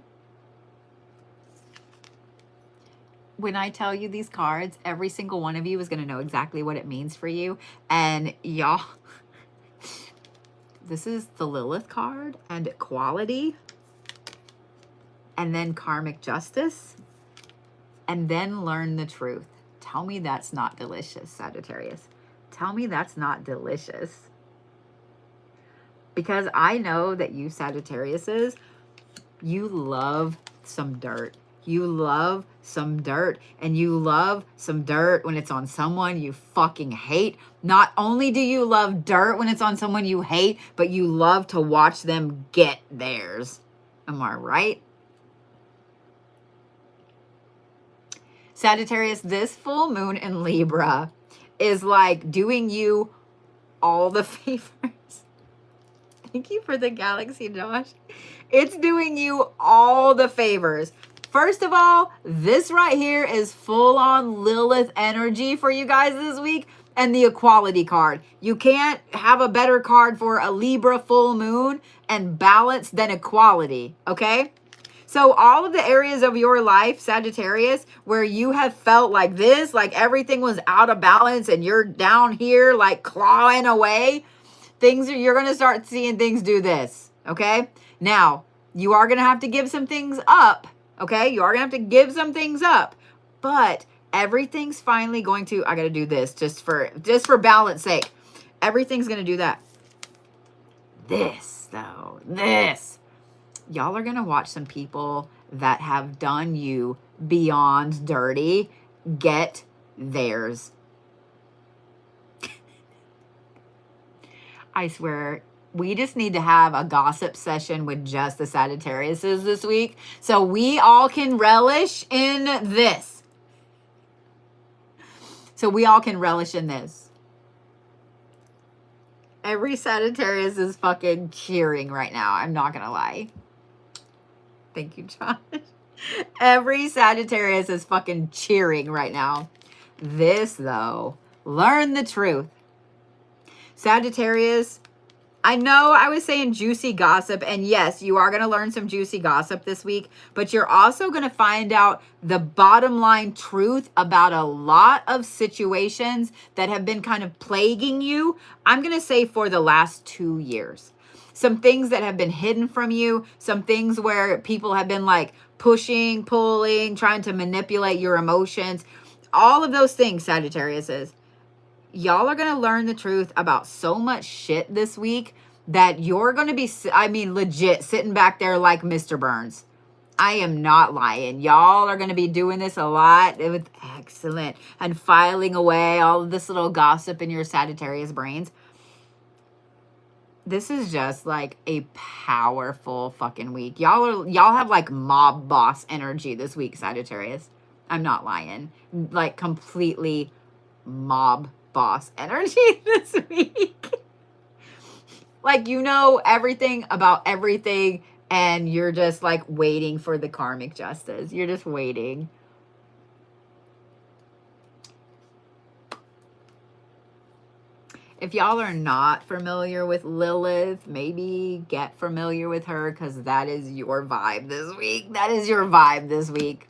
When I tell you these cards, every single one of you is going to know exactly what it means for you. And y'all, this is the Lilith card and equality. And then karmic justice. And then learn the truth. Tell me that's not delicious, Sagittarius. Tell me that's not delicious. Because I know that you Sagittariuses, you love some dirt. You love some dirt. And you love some dirt when it's on someone you fucking hate. Not only do you love dirt when it's on someone you hate, but you love to watch them get theirs. Am I right? Sagittarius, this full moon in Libra is like doing you all the favors. Thank you for the galaxy, Josh. It's doing you all the favors. First of all, this right here is full on Lilith energy for you guys this week. And the equality card. You can't have a better card for a Libra full moon and balance than equality. Okay? So all of the areas of your life, Sagittarius, where you have felt like this, like everything was out of balance and you're down here like clawing away, you're going to start seeing things do this, okay? Now, you are going to have to give some things up, okay? You are going to have to give some things up, but everything's finally going to, I got to do this just for balance sake. Everything's going to do that. This, though, this. Y'all are going to watch some people that have done you beyond dirty get theirs. I swear, we just need to have a gossip session with just the Sagittariuses this week so we all can relish in this. So we all can relish in this. Every Sagittarius is fucking cheering right now. I'm not going to lie. Thank you, Josh. Every Sagittarius is fucking cheering right now. This, though, learn the truth. Sagittarius, I know I was saying juicy gossip, and yes, you are going to learn some juicy gossip this week, but you're also going to find out the bottom line truth about a lot of situations that have been kind of plaguing you, I'm going to say for the last 2 years. Some things that have been hidden from you, some things where people have been like pushing, pulling, trying to manipulate your emotions. All of those things, Sagittarius is. Y'all are going to learn the truth about so much shit this week that you're going to be, I mean, legit sitting back there like Mr. Burns. I am not lying. Y'all are going to be doing this a lot. It was excellent. And filing away all of this little gossip in your Sagittarius brains. This is just like a powerful fucking week. Y'all have like mob boss energy this week, Sagittarius. I'm not lying. Like completely mob boss energy this week. Like, you know everything about everything and you're just like waiting for the karmic justice. You're just waiting. If y'all are not familiar with Lilith, maybe get familiar with her because that is your vibe this week. That is your vibe this week.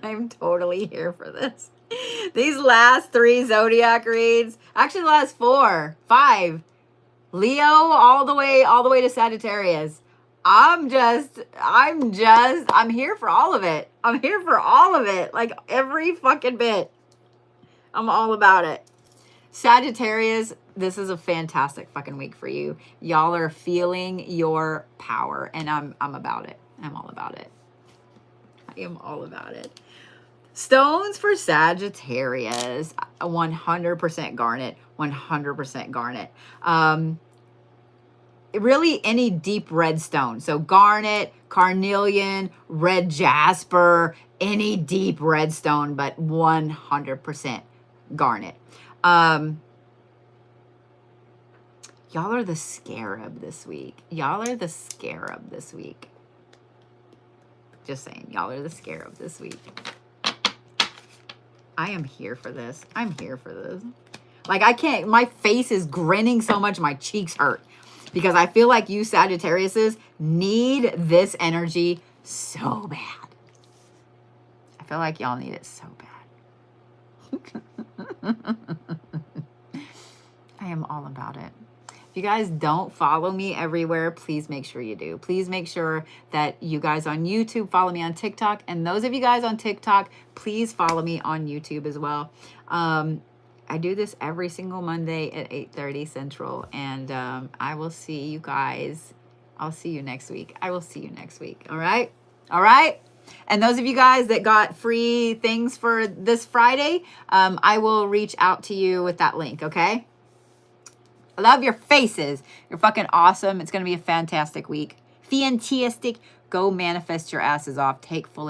I'm totally here for this. These last 3 zodiac reads, actually the last 4, 5, Leo all the way to Sagittarius. I'm here for all of it. I'm here for all of it. Like every fucking bit. I'm all about it. Sagittarius, this is a fantastic fucking week for you. Y'all are feeling your power and I'm about it. I'm all about it. I am all about it. Stones for Sagittarius, 100% garnet, 100% garnet. Really any deep red stone. So garnet, carnelian, red jasper, any deep red stone, but 100% garnet. Y'all are the scarab this week. Y'all are the scarab this week. Just saying, y'all are the scarab this week. I am here for this. I'm here for this. Like I can't, my face is grinning so much my cheeks hurt because I feel like you Sagittariuses need this energy so bad. I feel like y'all need it so bad. I am all about it. If you guys don't follow me everywhere, please make sure you do. Please make sure that you guys on YouTube follow me on TikTok. And those of you guys on TikTok, please follow me on YouTube as well. I do this every single Monday at 8:30 Central. And I will see you guys. I'll see you next week. I will see you next week. All right? All right? And those of you guys that got free things for this Friday, I will reach out to you with that link, okay? I love your faces. You're fucking awesome. It's going to be a fantastic week. Fantastic. Go manifest your asses off. Take full advantage.